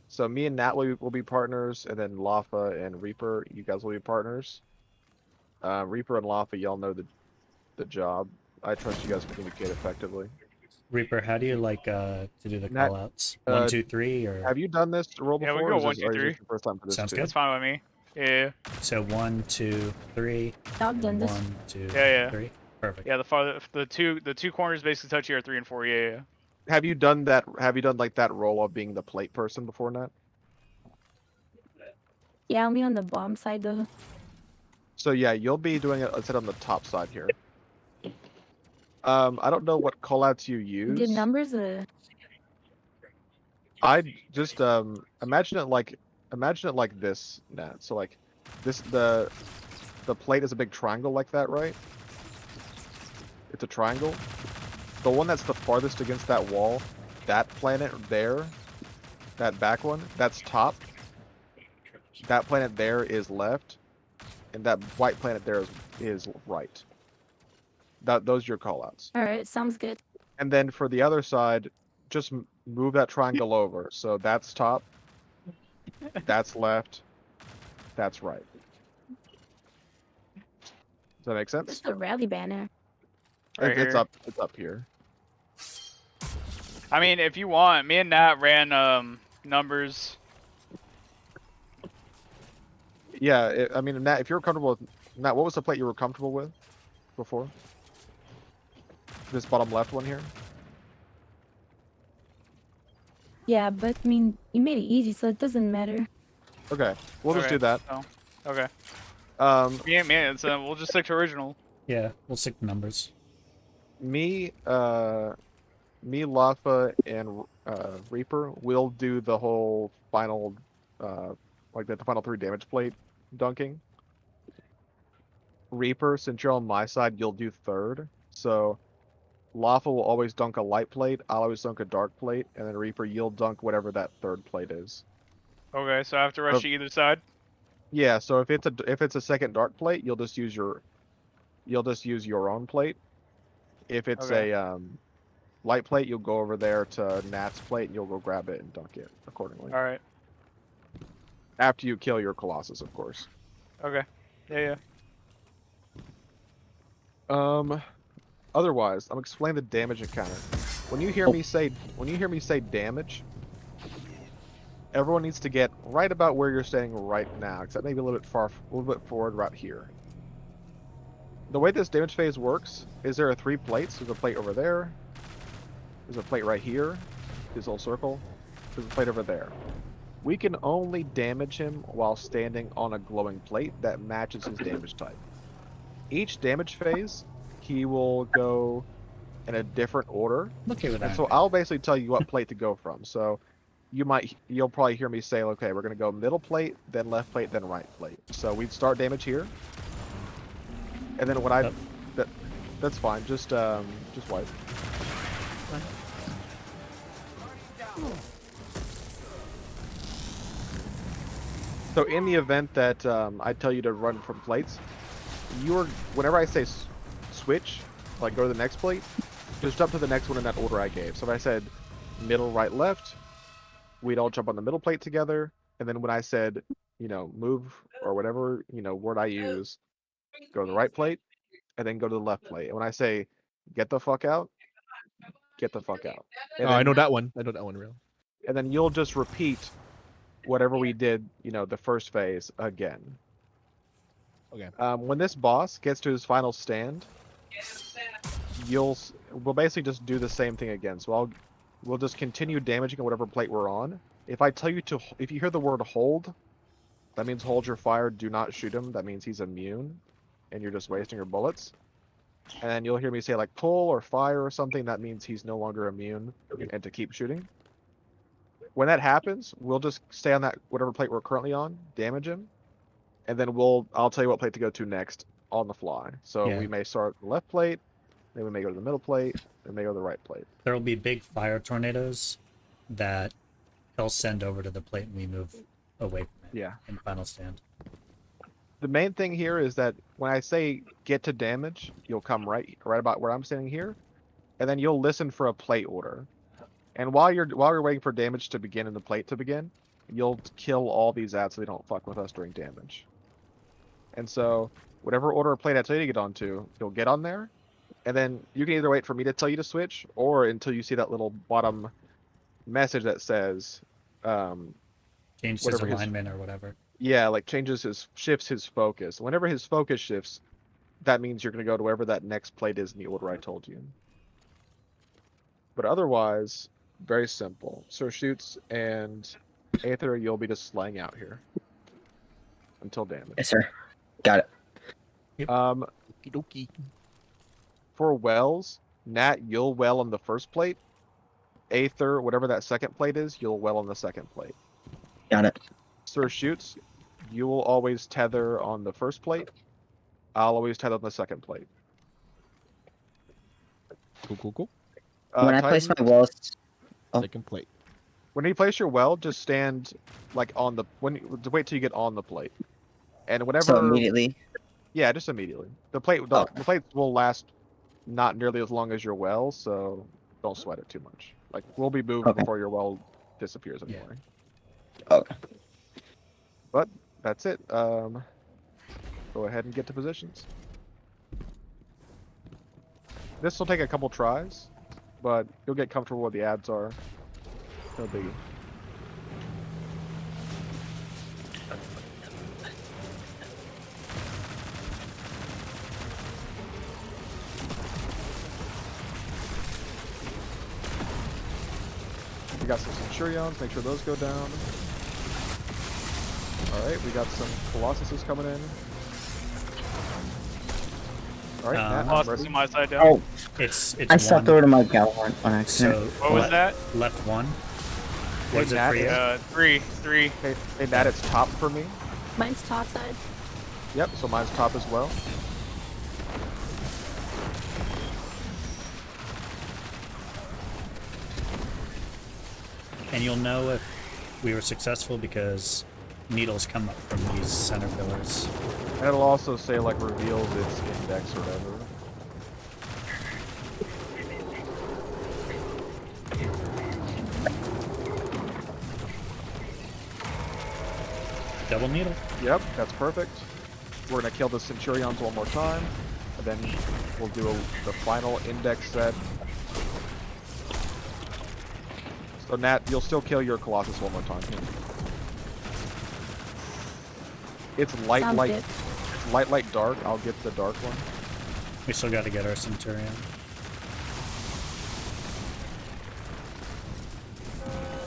So me and Nat will be partners, and then Lafa and Reaper, you guys will be partners. Reaper and Lafa, y'all know the job. I trust you guys to communicate effectively. Reaper, how do you like to do the Nat, call outs? 1, uh, 2, 3, or Have you done this role Yeah, we before, go or is 1, this, 2, or is this 3. your first time for this Sounds too? good. That's fine with me. Yeah. so 1, 2, 3, I've done and this. 1, 2, Yeah. 3. Perfect. Yeah. The two corners basically touch you are 3 and 4. Yeah. Have you done that? Have you done like that role of being the plate person before, Nat? Yeah, only on the bottom side though. So yeah, you'll be doing it, let's say, on the top side here. I don't know what callouts you You did use. numbers? I just imagine it like this, Nat. So like this, the plate is a big triangle like that, right? It's a triangle. The one that's the farthest against that wall, that planet there, that back one, that's top. That planet there is left, and that white planet there is right. Those are your callouts. All right, sounds good. And then for the other side, just move that triangle over. So that's top, that's left, that's right. Does that make sense? Where's the rally banner? Right It's here. up. It's up here. I mean, if you want, me and Nat ran numbers. Yeah. I mean, Nat, if you're comfortable with Nat, what was the plate you were comfortable with before? This bottom left one here. Yeah, but I mean, you made it easy, so it doesn't matter. Okay, we'll just Okay, do that. Oh. Okay. Me, Man, it's we'll just stick to original. Yeah, we'll stick to numbers. me, Lafa, and Reaper will do the whole final, like the final 3 damage plate dunking. Reaper, since you're on my side, you'll do third. So Lafa will always dunk a light plate. I'll always dunk a dark plate, and then Reaper, you'll dunk whatever that third plate is. Okay, so I have to rush to either side. Yeah. So if it's a second dark plate, you'll just use your own plate. If it's Okay. a light plate, you'll go over there to Nat's plate, and you'll go grab it and dunk it accordingly. All right. After you kill your Colossus, of course. Okay. Yeah. Otherwise, I'm explaining the damage encounter. When you hear me say damage, everyone needs to get right about where you're standing right now, except maybe a little bit forward right here. The way this damage phase works is there are 3 plates. There's a plate over there. There's a plate right here. This little circle. There's a plate over there. We can only damage him while standing on a glowing plate that matches his damage type. Each damage phase, he will go in a different order. Okay with And that. so I'll basically tell you what plate to go from. So you'll probably hear me say, okay, we're gonna go middle plate, then left plate, then right plate. So we'd start damage here. And then when that's fine, just wipe. So in the event that I tell you to run from plates, whenever I say switch, like go to the next plate, just jump to the next one in that order I gave. So if I said middle, right, left, we'd all jump on the middle plate together. And then when I said, move or whatever, word I use, go to the right plate and then go to the left plate. And when I say get the fuck out, get the fuck out. And I then, know that one. I know that one real. and then you'll just repeat whatever we did, the first phase again. Okay. When this boss gets to his final stand, we'll basically just do the same thing again. So we'll just continue damaging on whatever plate we're on. If you hear the word hold, that means hold your fire, do not shoot him. That means he's immune, and you're just wasting your bullets. And then you'll hear me say like pull or fire or something. That means he's no longer immune, and to keep shooting. when that happens, we'll just stay on that whatever plate we're currently on, damage him, and then I'll tell you what plate to go to next on the fly. So Yeah. we may start the left plate, then we may go to the middle plate, then we may go to the right plate. There will be big fire tornadoes that they'll send over to the plate and we move away from it. Yeah. In final stand. The main thing here is that when I say get to damage, you'll come right about where I'm standing here, and then you'll listen for a plate order. And while you're waiting for damage to begin and the plate to begin, you'll kill all these ads so they don't fuck with us during damage. And so whatever order of plate I tell you to get onto, you'll get on there, and then you can either wait for me to tell you to switch, or until you see that little bottom message that says Change his whatever alignment or whatever. yeah, like shifts his focus. Whenever his focus shifts, that means you're gonna go to wherever that next plate is in the order I told you. But otherwise, very simple. Sir Shoots and Aether, you'll be just slaying out here until damage. Yes, sir. Got it. Okie For wells, Nat, you'll well on the first plate. Aether, whatever that second plate is, you'll well on the second plate. Got it. Sir Shoots, you will always tether on the first plate. I'll always tether on the second plate. Cool. When I place Titan, my wells, Oh. Second plate. when you place your well, just stand like wait till you get on the plate. And whenever so immediately. Yeah, just immediately. The plates will last not nearly as long as your well, so don't sweat it too much. Like we'll be moving Okay. before your well disappears anyway. Okay. But that's it. Go ahead and get to positions. This will take a couple tries, but you'll get comfortable where the ads are. No biggie. We got some Centurions, make sure those go down. Alright, we got some Colossuses coming in. Alright, Matt, I'm Lost ready. to my side down. Oh, It's I stepped one. over to my Galahorn on accident. So What was that? Left one. Hey, Was it Nat, for you? Three. Hey, Nat, it's top for me. Mine's top side. Yep, so mine's top as well. And you'll know if we were successful because needles come up from these center pillars. And it'll also say, like, reveals its index or whatever. Double needle. Yep, that's perfect. We're gonna kill the Centurions one more time, and then we'll do the final index set. So Nat, you'll still kill your Colossus one more time. It's light, Sounds light. good. It's light, light, dark. I'll get the dark one. We still got to get our Centurion.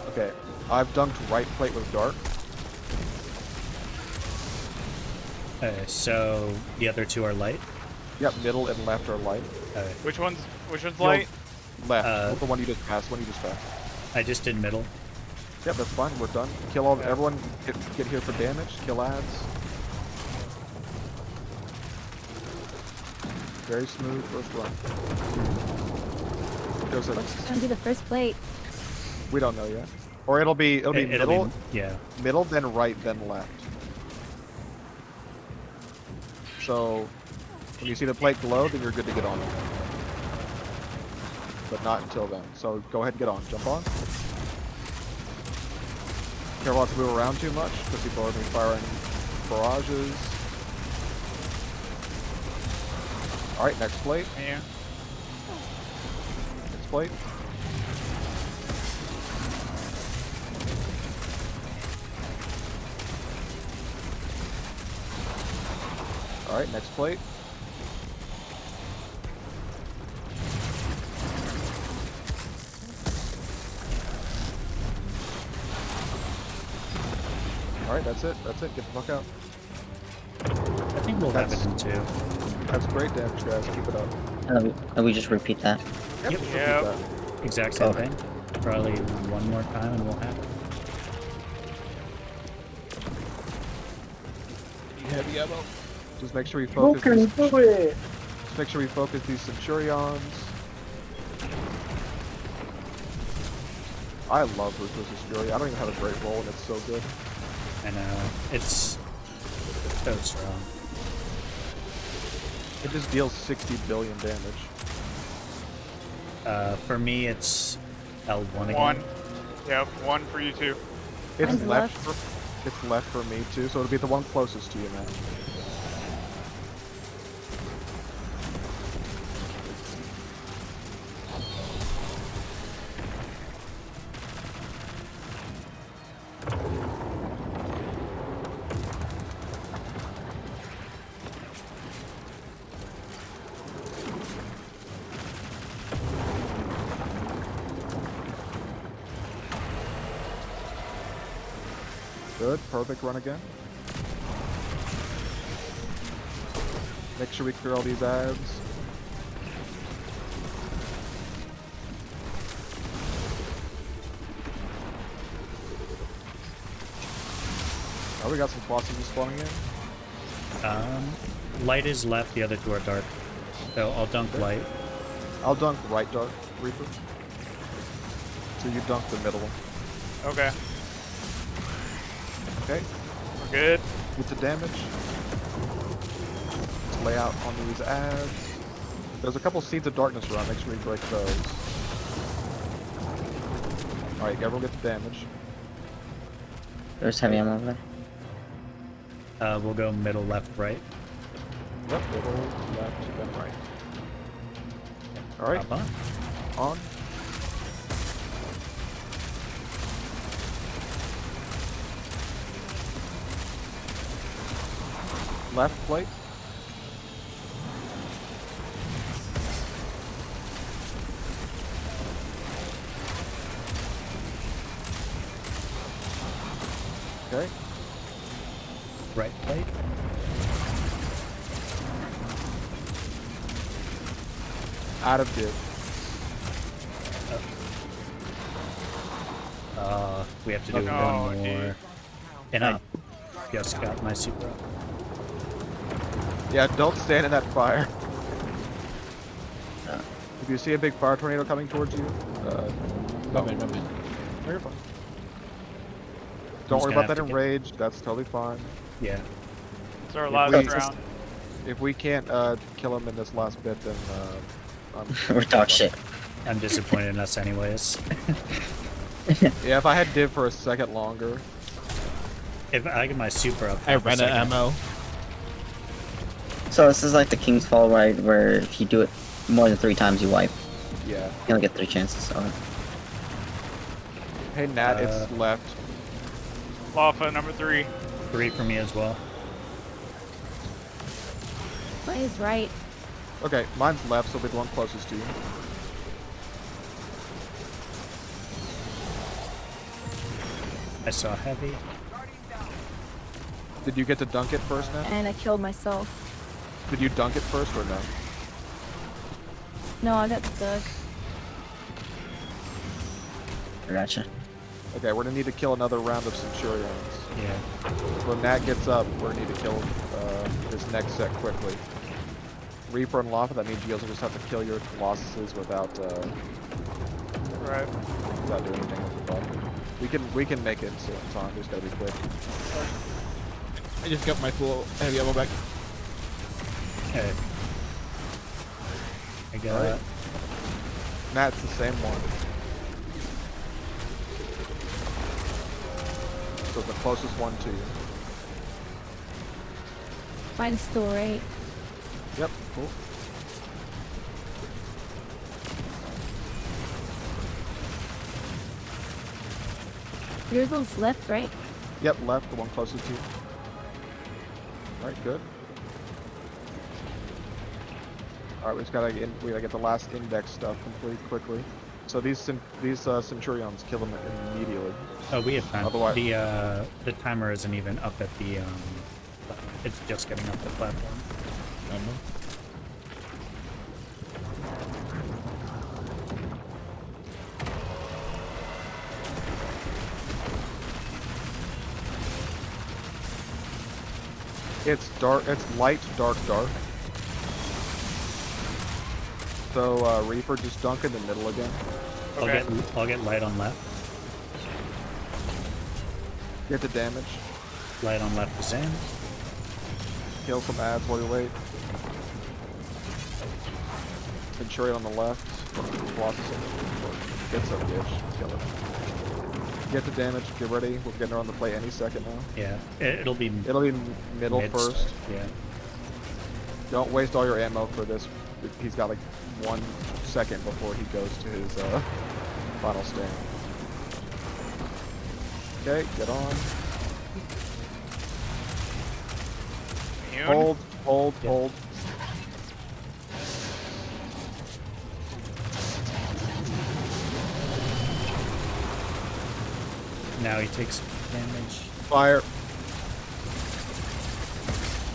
Okay, I've dunked right plate with dark. Okay, so the other two are light. Yep, middle and left are light. Okay. Which one's light? Left. The one you just passed. I just did middle. Yep, that's fine. We're done. Kill all. Everyone get here for damage. Kill ads. Very smooth first run. What's gonna be the first plate? We don't know yet. Or it'll be middle, yeah. middle, then right, then left. So when you see the plate glow, then you're good to get on it. But not until then. So go ahead and get on. Jump on. Careful not to move around too much, because people are going to be firing barrages. Alright, next plate. Yeah. Next plate. Alright, next plate. Alright, that's it. That's it. Get the fuck out. I think we'll have it in two. That's great damage, guys. Keep it up. And we just repeat that. Yep. just repeat Yep. that. Exact same Okay. thing. Probably one more time and we'll have it. Heavy ammo. Just make sure we focus. Just make sure we focus these Centurions. I love Ruthless's Fury. I don't even have a great roll and it's so good. I know. It's so strong. It just deals 60 billion damage. For me, it's L1 again. 1. Yep, 1 for you too. It's Mine's left. It's left for me too, so it'll be the one closest to you, man. Good, perfect run again. Make sure we clear all these ads. Oh, we got some bosses spawning in. Light is left, the other two are dark. So I'll dunk light. I'll dunk right dark Reaper. So you dunk the middle one. Okay, Okay, we're good. get the damage. Let's lay out on these ads. There's a couple seeds of darkness around, make sure we break those. Alright, everyone get the damage. There's heavy ammo over there. We'll go middle, left, right. Yep, middle, left, then right. Alright, Hop on. on. Left plate. Okay. Right plate. Out of div. We have to do Oh, one more. dude. And I just got my super up. Yeah, don't stand in that fire. Uh. If you see a big fire tornado coming towards you, Move in, move in. no, you're fine. Don't just worry gonna about that have to enrage. That's totally fine. Yeah. It's our If last we- round. If we can't kill him in this last bit, then We're dog shit. I'm disappointed in us anyways. yeah. If I had div for a second longer, If I get my super up, I half a ran out second. of ammo. So this is like the King's Fall, right? Where if you do it more than 3 times, you wipe. yeah. You only get 3 chances. So Hey Nat, it's left. Lava number 3. 3 for me as well. Mine is right. Okay, mine's left, so it'll be the one closest to you. I saw heavy. Did you get to dunk it first, Nat? And I killed myself. Did you dunk it first or no? No, I got stuck. I gotcha. Okay, we're gonna need to kill another round of Centurions. Yeah. When Nat gets up, we're gonna need to kill this next set quickly. Reaper and Lava, that means you guys will just have to kill your Colossuses without Right. without doing anything with the buff. We can make it in time, just gotta be quick. I just got my full heavy ammo back. Okay. I got Alright. Nat's the same one. So the closest one to you. Mine's still right. Yep, cool. Yours was left, right? Yep, left, the one closest to you. Alright, good. Alright, we gotta get the last index stuff complete quickly. So these Centurions kill them immediately. Oh, we have time. Otherwise- The timer isn't even up at the it's just getting up the platform. Ammo. It's dark. It's light, dark, dark. So Reaper, just dunk in the middle again. Okay. I'll get light on left. Get the damage. Light on left the same. Kill some ads while you wait. Centurion on the left. Colossus on the Get some bitch. Kill it. Get the damage. Get ready. We're getting her on the play any second now. Yeah, it'll be middle mid first. start, yeah. Don't waste all your ammo for this. He's got like 1 second before he goes to his final stand. Okay, get on. Immune? Hold. Now he takes damage. Fire.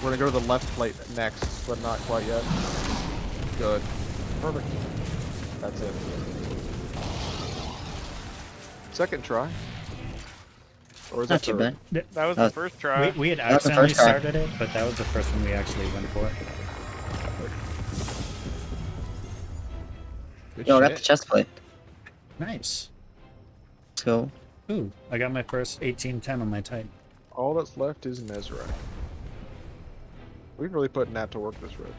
We're gonna go to the left plate next, but not quite yet. Good. Perfect. That's it. Second try. Or is Not that too third? bad. That was the first try. We had That was the accidentally first try. started it, but that was the first one we actually went for. Good Yo, I got shit. the chest plate. Nice. Let's go. Ooh, I got my first 1810 on my Titan. All that's left is Nezrak. We've really put Nat to work this road.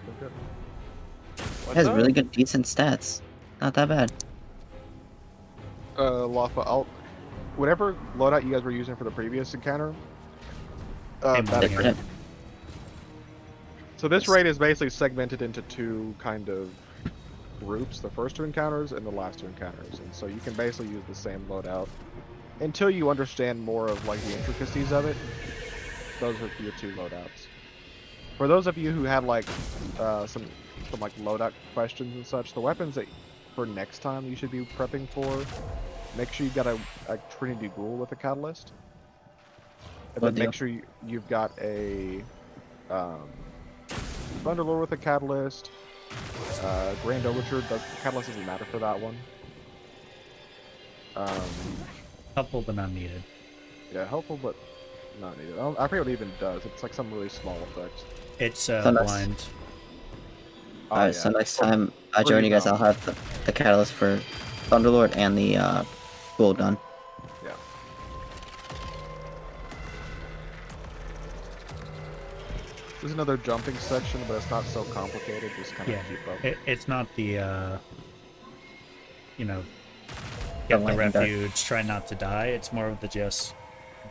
We're good. It has really good, decent stats. Not that bad. Lafa, whatever loadout you guys were using for the previous encounter, Hey, that Mario. again. So this raid is basically segmented into 2 kind of groups, the first 2 encounters and the last 2 encounters. And so you can basically use the same loadout until you understand more of like the intricacies of it. Those are your 2 loadouts. For those of you who had like some like loadout questions and such, the weapons that for next time you should be prepping for, make sure you got a Trinity Ghoul with a catalyst. And then make sure you've got a Thunderlord with a catalyst. Grand Overture, the catalyst doesn't matter for that one. Helpful but not needed. Yeah, helpful but not needed. I forget what it even does. It's like some really small effect. It's So next- blind. Alright, so next time I join you guys, I'll have the catalyst for Thunderlord and the Ghoul done. Yeah. There's another jumping section, but it's not so complicated. Just kind of Yeah, keep up. it's not the, you know, The get the landing dart. refuge, try not to die. It's more of the just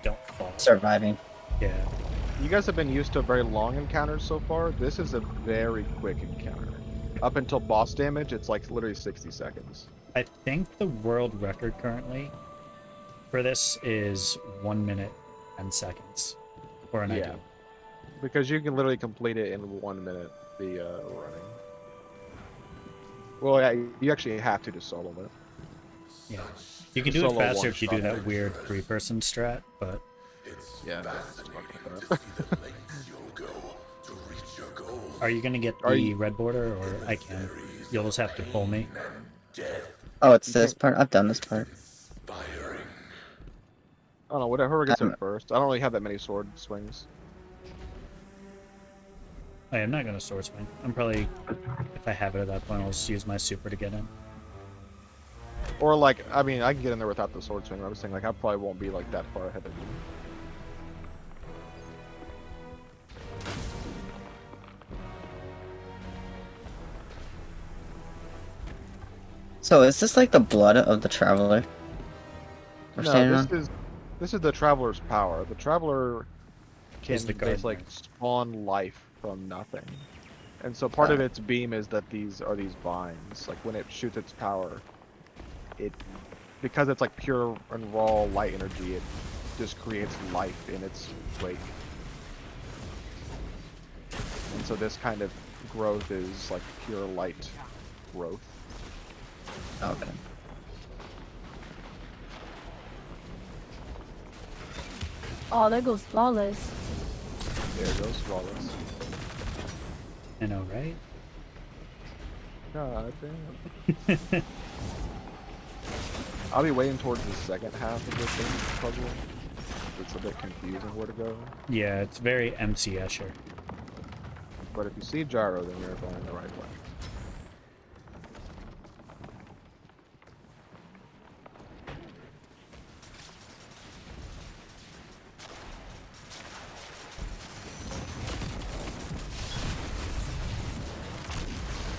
don't fall. Surviving. Yeah. You guys have been used to very long encounters so far. This is a very quick encounter. Up until boss damage, it's like literally 60 seconds. I think the world record currently for this is 1 minute and seconds for an idea. Because you can literally complete it in 1 minute, the running. Well, yeah, you actually have to solo it. Yeah. You can do it Solo faster if you do one-shot. that weird 3-person strat, but Yeah. are you gonna get Are the you- red border or I can? You'll just have to pull me. Oh, it's this part? I've done this part. I don't know, whatever gets I'm- it first. I don't really have that many sword swings. I am not gonna sword swing. I'm probably, if I have it at that point, I'll just use my super to get in. Or like, I mean, I can get in there without the sword swing. I was saying like, I probably won't be like that far ahead of you. So is this like the blood of the traveler? We're standing No, on? this is the traveler's power. The traveler can Is the basically gardener. spawn life from nothing. And so part of its beam is that these are these vines. Like when it shoots its power, because it's like pure and raw light energy, it just creates life in its wake. And so this kind of growth is like pure light growth. Okay. Oh, that goes flawless. There it goes, flawless. I know, right? God damn. I'll be waiting towards the second half of this thing puzzle. it's a bit confusing where to go. Yeah, it's very MC-esher. But if you see gyro, then you're going the right way.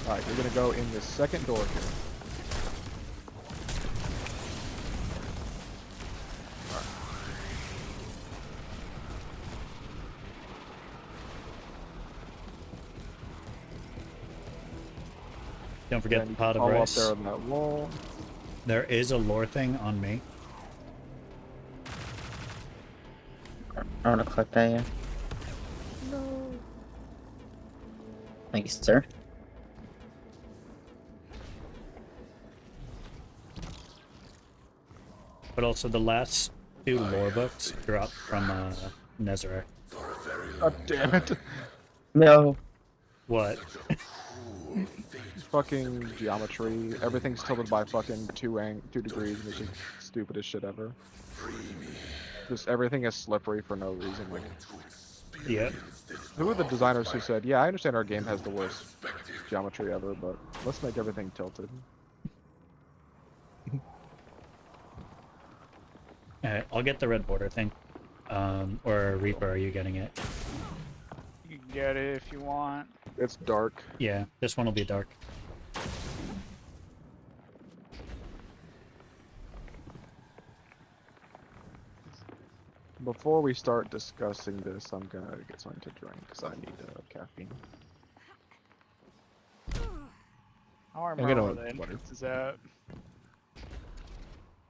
Alright, you're gonna go in the second door here. Don't forget And the you pot can of follow up rice. there on that wall. There is a lore thing on me. I want to collect that, yeah. No. Thank you, sir. But also the last 2 lore books dropped from Nezareth. God damn it. No. What? Fucking geometry. Everything's tilted by fucking 2 degrees, and it's just stupidest shit ever. Just everything is slippery for no reason. Like, Yep. who are the designers who said, yeah, I understand our game has the worst geometry ever, but let's make everything tilted. Alright, I'll get the red border thing. Or Reaper, are you getting it? You can get it if you want. It's dark. Yeah, this one will be dark. Before we start discussing this, I'm gonna get something to drink because I need caffeine. I don't I remember got where the water. entrance is at.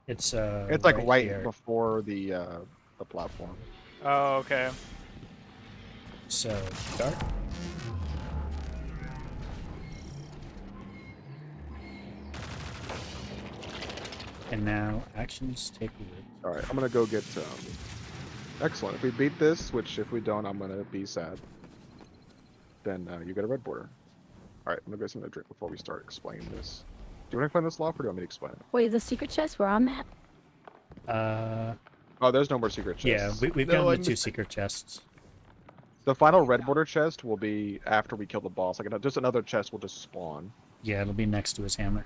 It's like right here. before the platform. Oh, okay. So dark. And now actions take root. All right, I'm gonna go get. Excellent. If we beat this, which if we don't, I'm gonna be sad. Then you get a red border. All right, I'm gonna get something to drink before we start explaining this. Do you want to explain this, Loft, or do you want me to explain it? Wait, the secret chest where I'm at? Oh, there's no more secret Yeah, chests. we've No, gotten I the 2 missed it. secret chests. The final red border chest will be after we kill the boss. Like just another chest will just spawn. Yeah, it'll be next to his hammer.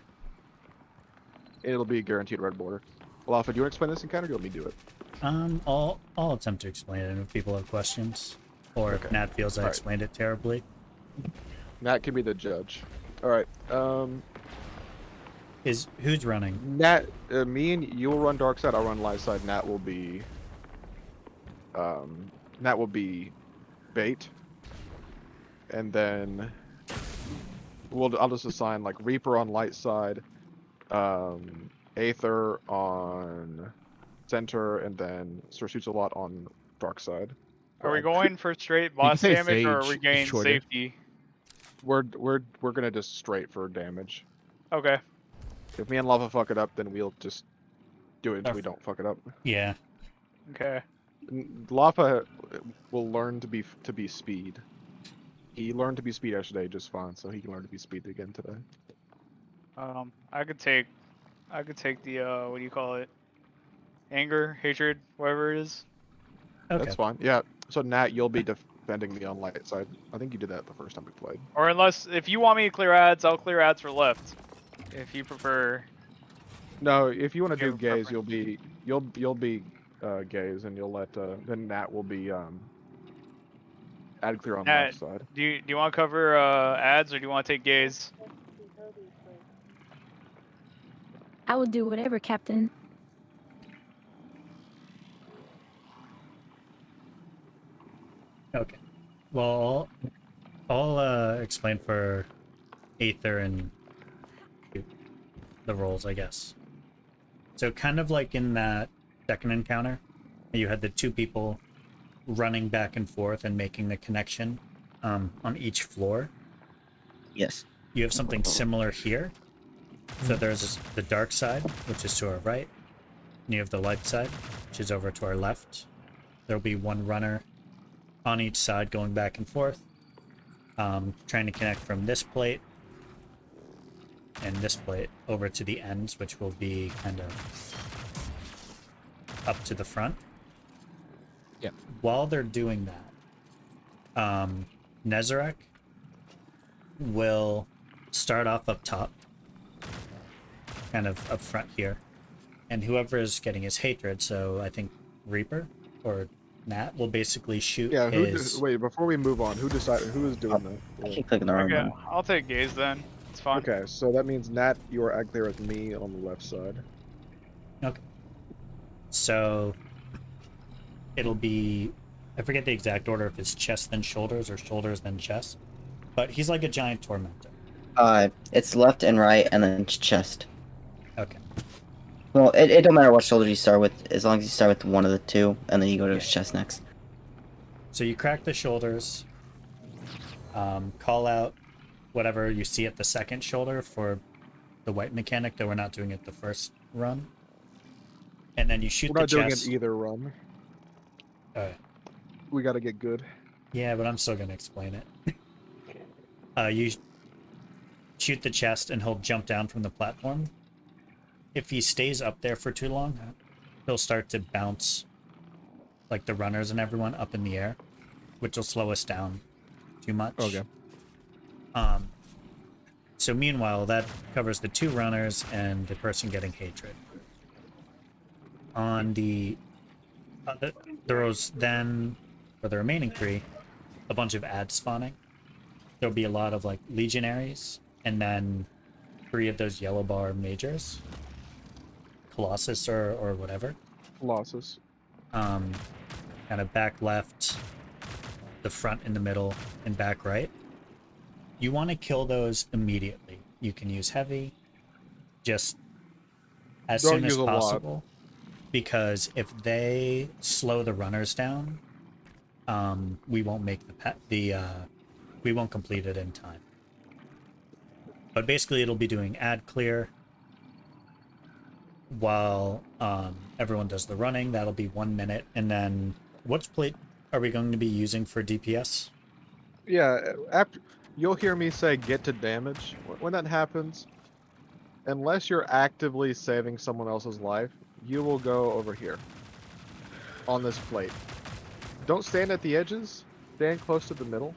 It'll be a guaranteed red border. Well, Alpha, do you want to explain this encounter? Or do you want me to do it? I'll attempt to explain it if people have questions. Or if Okay. Nat feels I Alright. explained it terribly. Nat can be the judge. All right. Who's running? Nat, me and you will run dark side. I'll run light side. Nat will be bait, and then I'll just assign like Reaper on light side, Aether on center, and then Sir Shoots a lot on dark side. Are we going for straight can boss say damage, or are we Sage, gaining shorter. safety? We're gonna just straight for damage. Okay. If me and Lava fuck it up, then we'll just do it until we don't fuck it up. Yeah. Okay. Lava will learn to be speed. He learned to be speed yesterday just fine, so he can learn to be speed again today. I could take the what do you call it? Anger, hatred, whatever it is. Okay. That's fine. Yeah. So Nat, you'll be defending me on light side. I think you did that the first time we played. Or unless if you want me to clear ads, I'll clear ads for left. If you prefer. No, if you want to You do have a gaze, you'll be gaze, and you'll let then Nat will be ad clear on Nat, left side. do you want to cover ads, or do you want to take gaze? I will do whatever, Captain. Okay. Well, I'll explain for Aether and the roles, I guess. So kind of like in that second encounter, you had the 2 people running back and forth and making the connection on each floor. Yes. You have something similar here. So there's the dark side, which is to our right, and you have the light side, which is over to our left. There'll be 1 runner on each side going back and forth, trying to connect from this plate and this plate over to the ends, which will be kind of up to the front. Yeah. While they're doing that, Nezarek will start off up top, kind of up front here, and whoever is getting his hatred, so I think Reaper or Nat will basically shoot Yeah. his. Wait, before we move on, who decided? Who is doing I that? keep clicking the wrong Okay, button. I'll take gaze then. It's fine. Okay, so that means Nat, you are out there with me on the left side. Okay. So it'll be, I forget the exact order if it's chest then shoulders or shoulders then chest, but he's like a giant tormentor. It's left and right, and then chest. Okay. Well, it don't matter what shoulder you start with, as long as you start with one of the two, and then you go to his chest next. So you crack the shoulders, call out whatever you see at the second shoulder for the white mechanic, though we're not doing it the first run. And then you shoot We're the not doing chest. it either run. We gotta get good. Yeah, but I'm still gonna explain it. You shoot the chest and he'll jump down from the platform. If he stays up there for too long, he'll start to bounce like the runners and everyone up in the air, which will slow us down too much. Okay. So meanwhile, that covers the two runners and the person getting hatred. On the there's then, for the remaining three, a bunch of ads spawning. There'll be a lot of like legionaries, and then 3 of those yellow bar majors, Colossus or whatever. Colossus. Kind of back left, the front in the middle, and back right. You want to kill those immediately. You can use heavy, just as Don't soon as use a lot. possible, because if they slow the runners down, we won't make we won't complete it in time. But basically, it'll be doing ad clear while everyone does the running. That'll be 1 minute, and then what plate are we going to be using for DPS? Yeah, after you'll hear me say get to damage. When that happens, unless you're actively saving someone else's life, you will go over here on this plate. Don't stand at the edges. Stand close to the middle,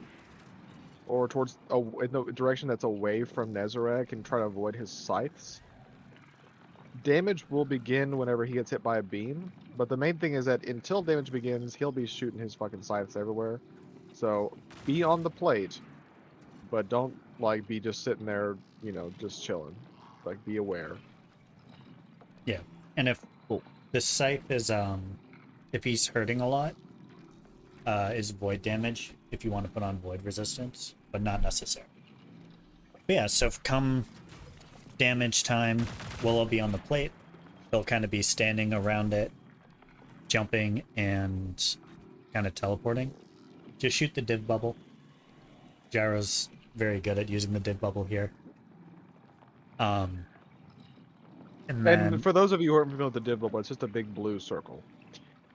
or towards in the direction that's away from Nezarek, and try to avoid his scythes. Damage will begin whenever he gets hit by a beam, but the main thing is that until damage begins, he'll be shooting his fucking scythes everywhere. So be on the plate, but don't like be just sitting there, just chilling. Like be aware. Yeah, and if the scythe is if he's hurting a lot, is void damage if you want to put on void resistance, but not necessary. But yeah, so come damage time, we'll all be on the plate. They'll kind of be standing around it, jumping and kind of teleporting. Just shoot the div bubble. Gyro's very good at using the div bubble here. And for those of you who aren't familiar with the div bubble, it's just a big blue circle.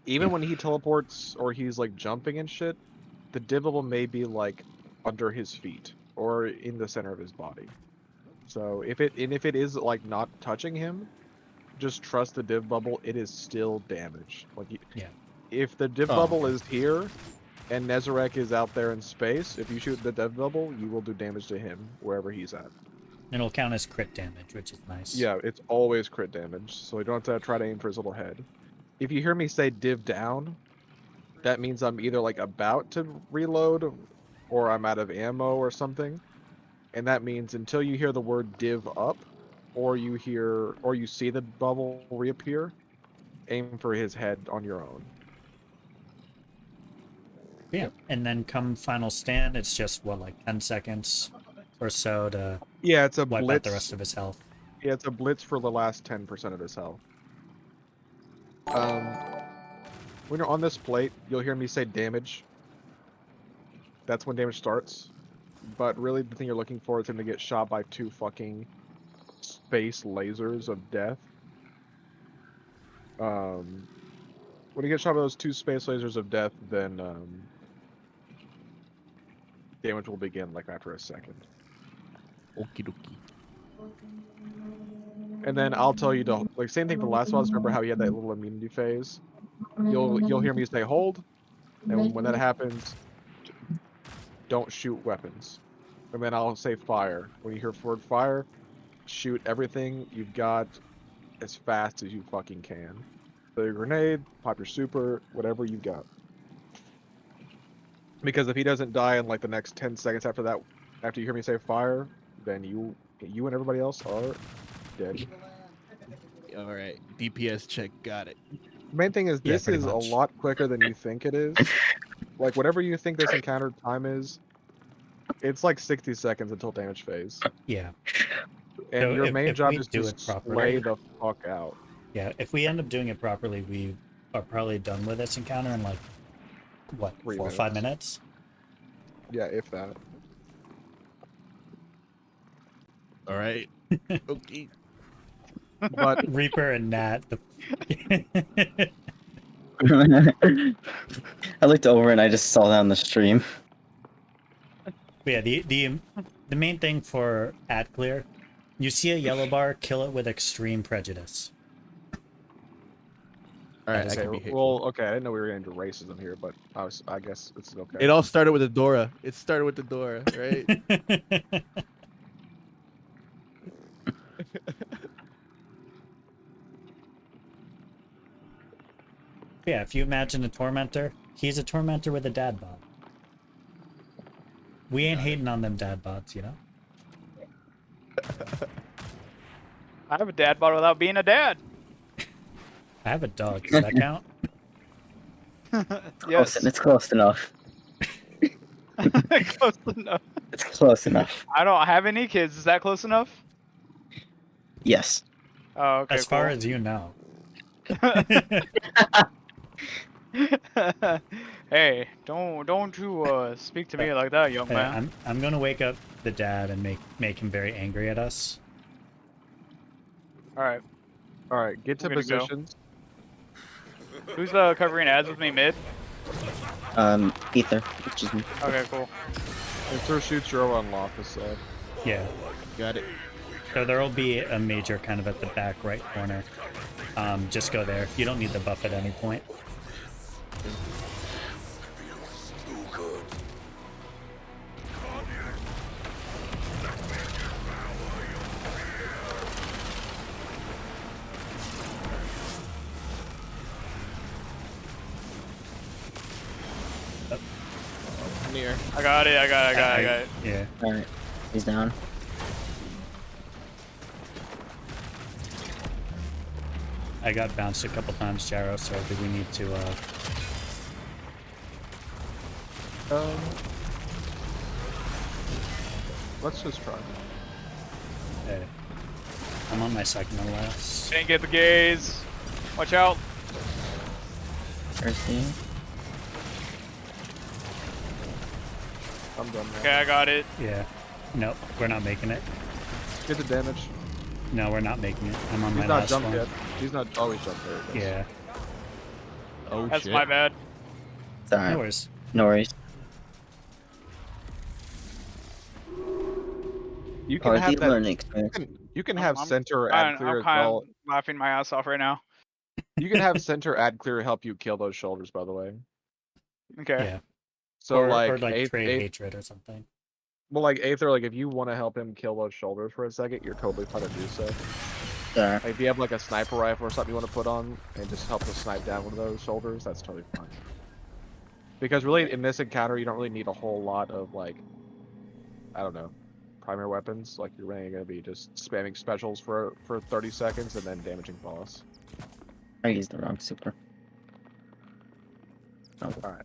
Even when he teleports or he's like jumping and shit, the div bubble may be like under his feet or in the center of his body. So if it is like not touching him, just trust the div bubble. It is still damage. If the div bubble is here and Nezarek is out there in space, if you shoot the div bubble, you will do damage to him wherever he's at. And it'll count as crit damage, which is nice. Yeah, it's always crit damage, so you don't have to try to aim for his little head. If you hear me say div down, that means I'm either like about to reload or I'm out of ammo or something. And that means until you hear the word div up or you see the bubble reappear, aim for his head on your own. Yeah, and then come final stand, it's just like 10 seconds or so to it's a wipe blitz. out the rest of his health. Yeah, it's a blitz for the last 10% of his health. When you're on this plate, you'll hear me say damage. That's when damage starts. But really, the thing you're looking for is him to get shot by 2 fucking space lasers of death. When you get shot by those 2 space lasers of death, then damage will begin like after a second. Okie dokie. And then I'll tell you same thing for the last boss. Remember how he had that little immunity phase? You'll hear me say hold, And when that happens, don't shoot weapons. And then I'll say fire. When you hear word fire, shoot everything you've got as fast as you fucking can. So your grenade, pop your super, whatever you got. Because if he doesn't die in like the next 10 seconds after that, after you hear me say fire, then you and everybody else are dead. All right, DPS check, got it. Main thing is Yeah, this pretty is a much. lot quicker than you think it is. Like whatever you think this encounter time is, it's like 60 seconds until damage phase. Yeah. And So your main if job we is do to it slay properly, the fuck out. yeah, if we end up doing it properly, we are probably done with this encounter in like what, 3 4 or 5 minutes? Yeah, if that. All right. Okay. But Reaper and Nat. I looked over and I just saw that on the stream. Yeah, the main thing for ad clear, you see a yellow bar, kill it with extreme prejudice. All right, I Okay, can be okay, hateful. well, okay, I didn't know we were getting into racism here, but I guess it's okay. It all started with Adora. It started with Adora, right? Yeah, if you imagine a tormentor, he's a tormentor with a dad bod. We ain't hating on them dad bods, you know? I have a dad bod without being a dad. I have a dog. Does that count? Yes. It's close enough. Close enough. It's close enough. I don't have any kids. Is that close enough? Yes. Oh, okay. As far as you know. Hey, don't you speak to me like that, young man. I'm gonna wake up the dad and make him very angry at us. All right. All right, get to We're gonna go. positions. Who's covering ads with me mid? Ether, which is me. Okay, cool. And throw shoots you're on Loftus side. Yeah. Got it. So there will be a major kind of at the back right corner. Just go there. You don't need the buff at any point. Near. I got it. I got it. Yeah. Alright, he's down. I got bounced a couple times, Jaro, so do we need to, Let's just try. Okay. I'm on my second to last. Didn't get the gaze. Watch out. Mercy. I'm done now. Okay, I got it. Yeah. Nope, we're not making it. Get the damage. No, we're not making it. I'm on He's my not last jumped one. yet. He's not always jumped there. Yeah. Oh That's shit. my bad. It's alright. No worries. No worries. You can Or have the that. learning experience. You can have I'm center kind ad clear of as well. laughing my ass off right now. You can have center ad clear help you kill those shoulders, by the way. Okay. Yeah. So or like, like trade hatred or something. well, like Aether, like if you want to help him kill those shoulders for a second, you're totally fine to do so. Alright. Like if you have like a sniper rifle or something you want to put on and just help to snipe down one of those shoulders, that's totally fine. Because really, in this encounter, you don't really need a whole lot of like, I don't know, primary weapons. Like you're really gonna be just spamming specials for 30 seconds and then damaging boss. I used the wrong super. Oh. All right.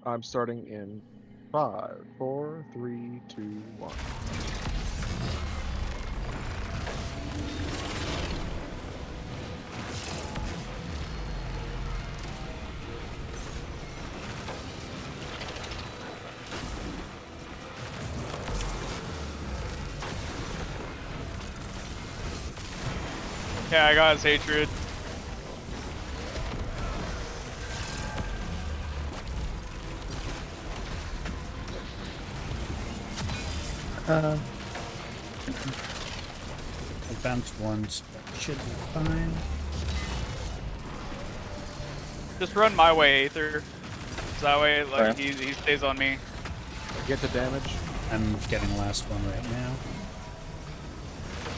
I'm starting in 5, 4, 3, 2, 1. Yeah, I got his hatred. I bounced once, but should be fine. Just run my way, Aether. So that way, like, Alright. he stays on me. Get the damage. I'm getting the last one right now.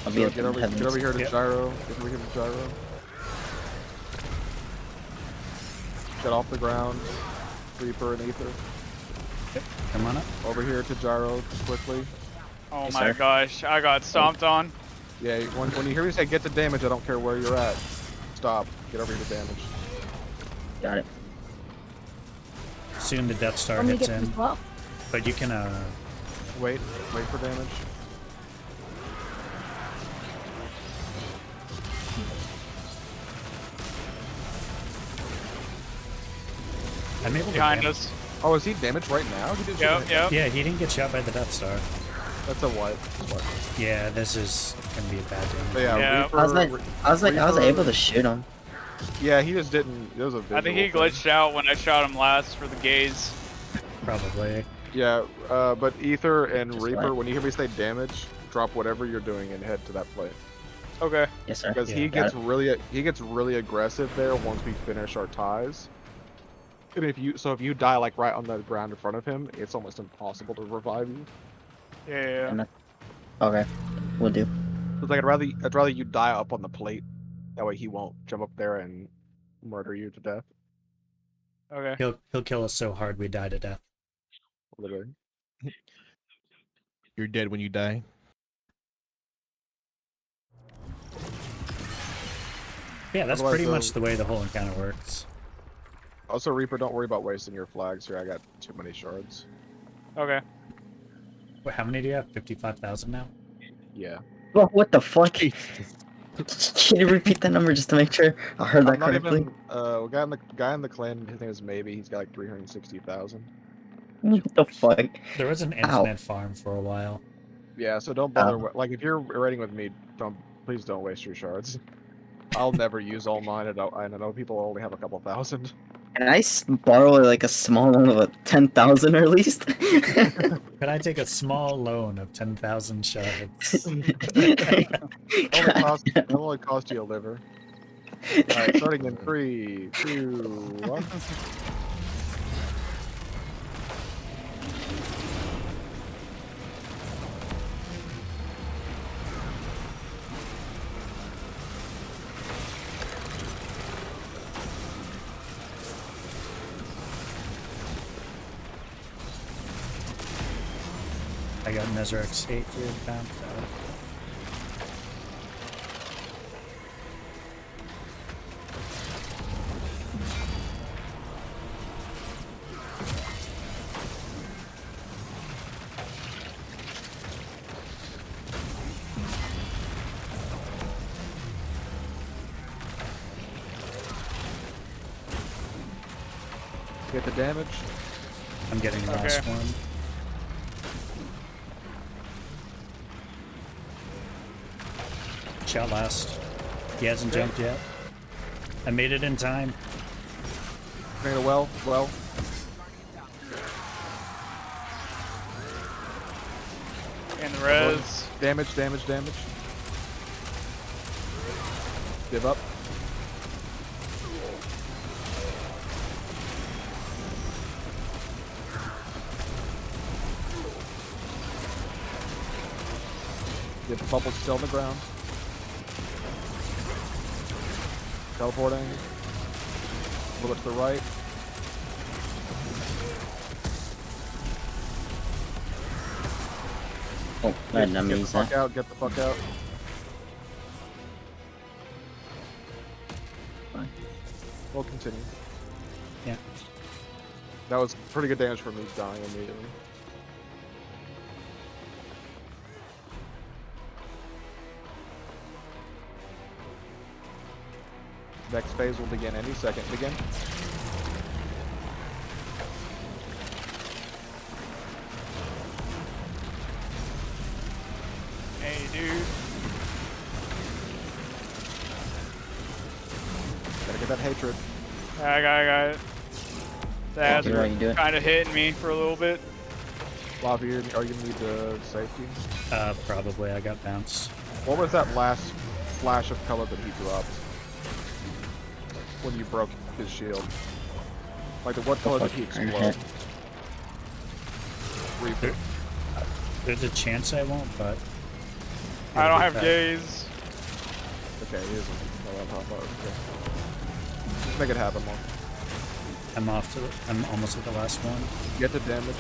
I'll So be get over here to Yep. gyro. Get over here to gyro. Get off the ground. Reaper and Aether. Come on up. Over here to gyro quickly. Oh Yes, my sir. gosh, I got stomped on. Yeah, when you hear me say get the damage, I don't care where you're at. Stop. Get over here to damage. Got it. Soon the Death Star Want me to hits get this in, well? but you can Wait for damage. I'm able to Behind dam- us. Oh, is he damaged right now? He didn't shoot Yep. Yeah, he didn't get shot by the Death Star. That's a what? Yeah, this is gonna be a bad But game. yeah, Yeah. Reaper, I was Reaper- able to shoot him. Yeah, he just didn't. It was a visual I think he thing. glitched out when I shot him last for the gaze. Probably. Yeah, but Aether and Just Reaper, what? when you hear me say damage, drop whatever you're doing and head to that plate. Okay. Yes, sir. Because Yeah. he Got gets really aggressive there once we finish our ties. And if you die like right on the ground in front of him, it's almost impossible to revive you. Yeah. Okay, we'll do. It's like I'd rather you die up on the plate. That way he won't jump up there and murder you to death. Okay. He'll kill us so hard we die to death. Literally. You're dead when you die. Yeah, that's Otherwise, pretty much the way the whole encounter works. Also, Reaper, don't worry about wasting your flags here. I got too many shards. Okay. Wait, how many do you have? 55,000 now? Yeah. Oh, what the fuck? Can you repeat that number just to make sure I heard that I'm not correctly? even. Guy in the clan. His name is Maybe. He's got like 360,000. What the fuck? There was an Ow. infinite farm for a while. Yeah. So don't bother. Like if you're raiding with me, please don't waste your shards. I'll never use all mine. And I know people only have a couple thousand. Can I borrow like a small loan of a 10,000 or at least? Could I take a small loan of 10,000 shards? It'll only cost you a liver. Alright, starting in 3, 2, 1. I got Nezrex 8 here, bounced out. Get the damage. I'm getting the Okay. last one. Shot last. He hasn't jumped yet. I made it in time. Made a well. And the res. Damage. Give up. Get the bubble still on the ground. Teleporting. A little bit to the right. Oh, I did not Get mean the to use that. fuck out. Get the fuck out. Fine. We'll continue. Yeah. That was pretty good damage for me dying immediately. Next phase will begin any second. Begin. Hey, dude. Gotta get that hatred. I got it. That's You're right, you do it. kind of hitting me for a little bit. Lobby, are you gonna need the safety? Probably. I got bounced. What was that last flash of color that he dropped? when you broke his shield. Like, what color did he explode? Reaper. There's a chance I won't, but I don't have gaze. Okay, he isn't. I'll let him hop out. Okay. Just make it happen, more. I'm almost at the last one. Get the damage.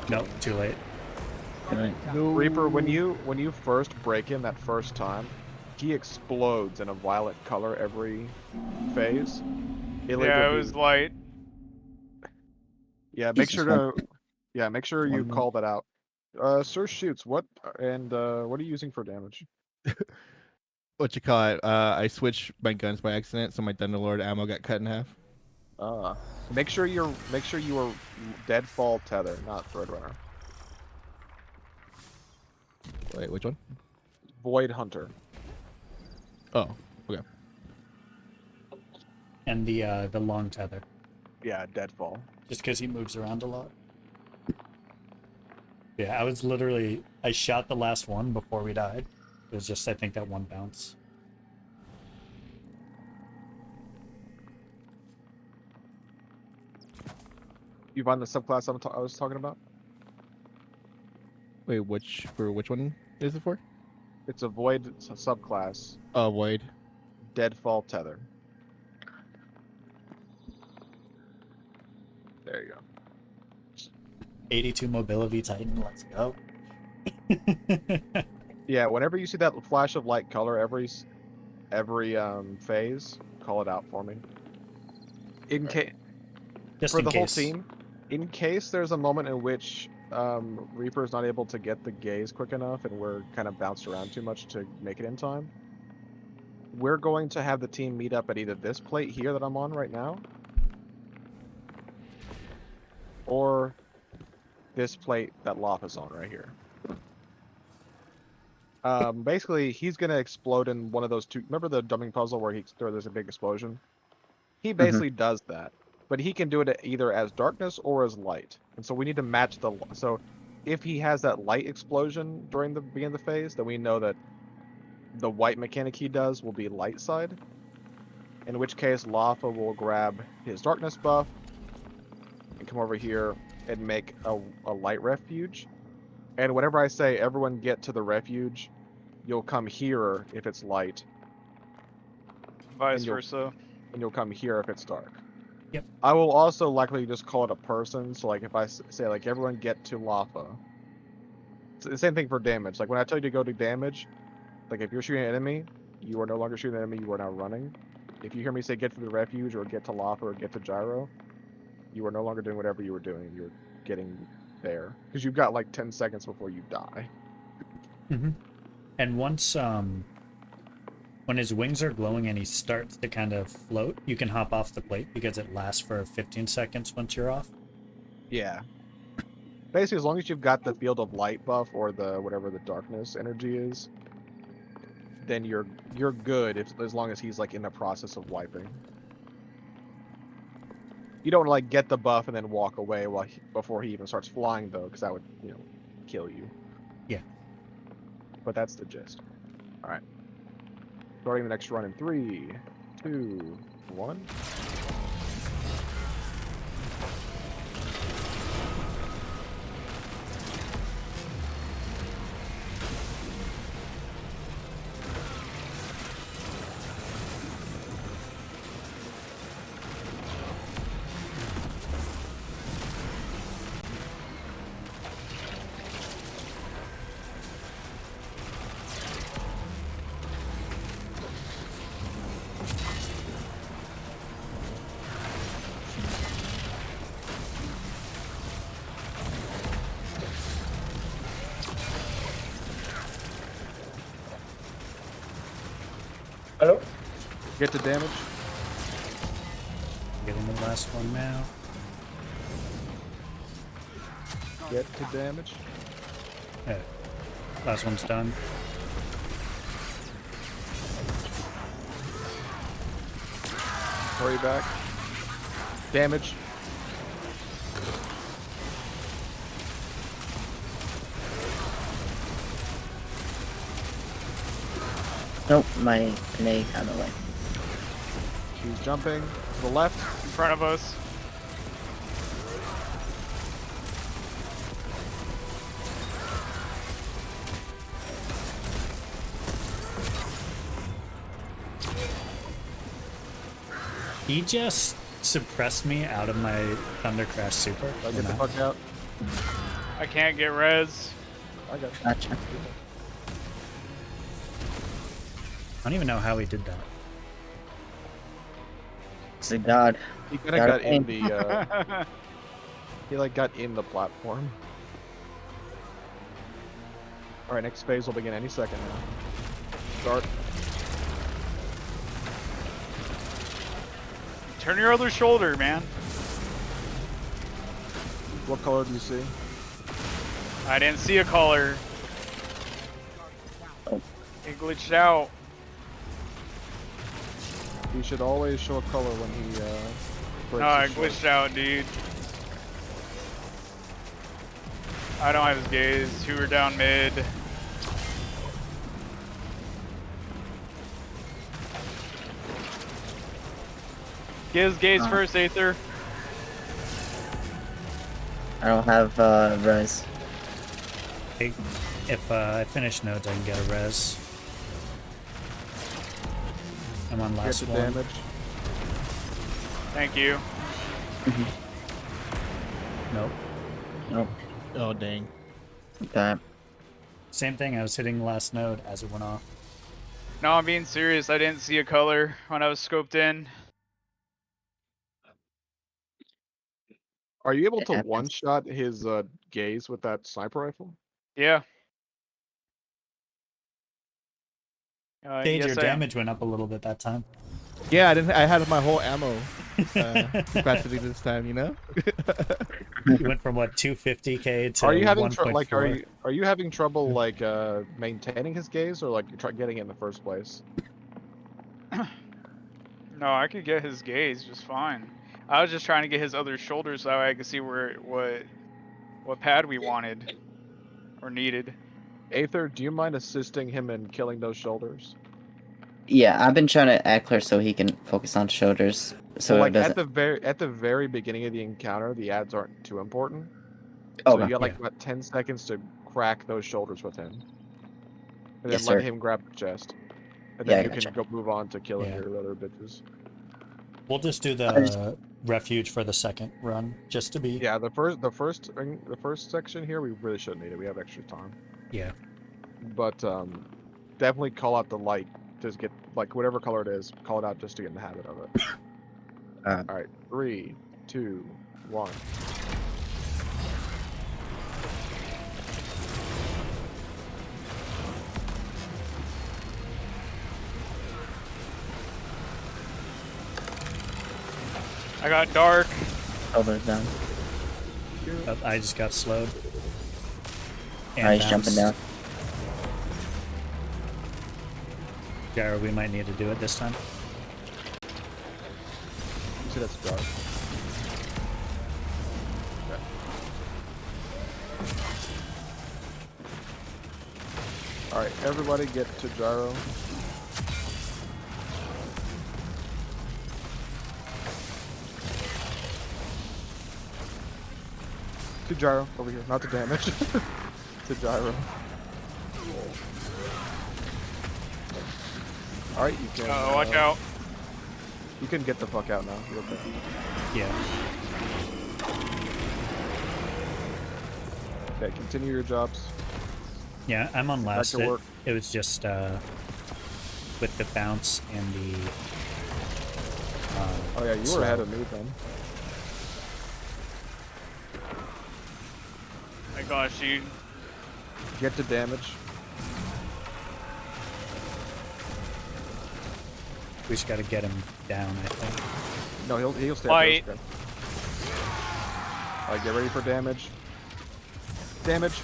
Nope, too late. Reaper, when you first break him that first time, he explodes in a violet color every phase. Yeah, it was light. Yeah, make Jesus, sure to. Yeah, make sure you One call that out. Sir Shoots, what are you using for damage? What you call it? I switched my guns by accident, so my Thunderlord ammo got cut in half. Make sure you are Deadfall Tether, not Threadrunner. Wait, which one? Void Hunter. Oh, okay. And the long tether, Yeah, Deadfall. just because he moves around a lot. Yeah, I shot the last one before we died. It was just, I think, that one bounce. You find the subclass I was talking about? Wait, which one is it for? It's a Void subclass. Oh, Void. Deadfall Tether. There you go. 82 mobility Titan, let's go. Yeah, whenever you see that flash of light color every phase, call it out for me. Just For in the whole case. team, in case there's a moment in which Reaper is not able to get the gaze quick enough and we're kind of bounced around too much to make it in time, we're going to have the team meet up at either this plate here that I'm on right now, or this plate that Lop is on right here. Basically, he's gonna explode in one of those two. Remember the dumping puzzle where there's a big explosion? He basically does that, but he can do it either as darkness or as light. And so we need to match the. So, if he has that light explosion during the beginning of the phase, then we know that the white mechanic he does will be light side. In which case, Lafa will grab his darkness buff and come over here and make a light refuge. And whenever I say everyone get to the refuge, you'll come here if it's light. Vice versa. And you'll come here if it's dark. Yep. I will also likely just call it a person. So like if I say like everyone get to Lafa. It's the same thing for damage. Like when I tell you to go to damage, like if you're shooting an enemy, you are no longer shooting an enemy, you are now running. If you hear me say get to the refuge or get to Lafa or get to Gyro, you are no longer doing whatever you were doing. You're getting there. Because you've got like 10 seconds before you die. Mm-hmm. And once when his wings are glowing and he starts to kind of float, you can hop off the plate because it lasts for 15 seconds once you're off. Yeah. Basically, as long as you've got the field of light buff or the whatever the darkness energy is, then you're good as long as he's like in the process of wiping. You don't like get the buff and then walk away before he even starts flying though, because that would kill you. Yeah. But that's the gist. All right. Starting the next run in 3, 2, 1. Hello? Get to damage. Getting the last one now. Get to damage. Yeah. Last one's done. Hurry back. Damage. Nope, my grenade got away. He's jumping to the left. In front of us. He just suppressed me out of my Thunder Crash Super. I get the fuck out. I can't get res. I got Gotcha. I don't even know how he did that. It's a god. He kind of got in the. He like got in the platform. All right, next phase will begin any second now. Start. Turn your other shoulder, man. What color do you see? I didn't see a color. Oh. It glitched out. He should always show a color when he breaks No, it his shirt. glitched out, dude. I don't have his gaze. Two are down mid. Get his gaze first, Aether. I don't have res. Hey, if I finish nodes, I can get a res. I'm on Get last the one. damage. Thank you. Nope. Nope. Oh dang. That. Same thing, I was hitting the last node as it went off. No, I'm being serious. I didn't see a color when I was scoped in. Are you able It to happens. one-shot his gaze with that sniper rifle? Yeah. Stage, yes, your I am. damage went up a little bit that time. Yeah, I didn't. I had my whole ammo capacity this time. You know. You went from what 250k to Are you having 1.4. are you having trouble like maintaining his gaze or like getting it in the first place? No, I could get his gaze just fine. I was just trying to get his other shoulder so that way I could see what pad we wanted or needed. Aether, do you mind assisting him in killing those shoulders? Yeah, I've been trying to act clear so he can focus on shoulders. So Well, it like doesn't. at the very beginning of the encounter, the ads aren't too important. Oh, So you got like Yeah. about 10 seconds to crack those shoulders with him. And Yes, then let sir. him grab the chest. And Yeah, then I you gotcha. can go move on to killing Yeah. your other bitches. We'll just do I the refuge for the second run, just to be. Yeah, the first section here we really shouldn't need it. We have extra time. Yeah. But definitely call out the light. Just get like whatever color it is, call it out just to get in the habit of it. All right, 3, 2, 1. I got dark. Shoulders down. Oh, I just got slowed. And Alright, he's jumping down. Gyro, we might need to do it this time. You see that's dark. Okay. All right, everybody get to gyro. To gyro over here, not to damage. To gyro. All right, you can. Watch out. You can get the fuck out now. You're okay. Yeah. Okay, continue your jobs. Yeah, I'm on Back last. to work. It was just with the bounce and the. Oh yeah, you were slow. ahead of me then. My gosh, dude. Get to damage. We just got to get him down, I think. No, he'll stay Fight. up there. Alright, get ready for damage. Damage.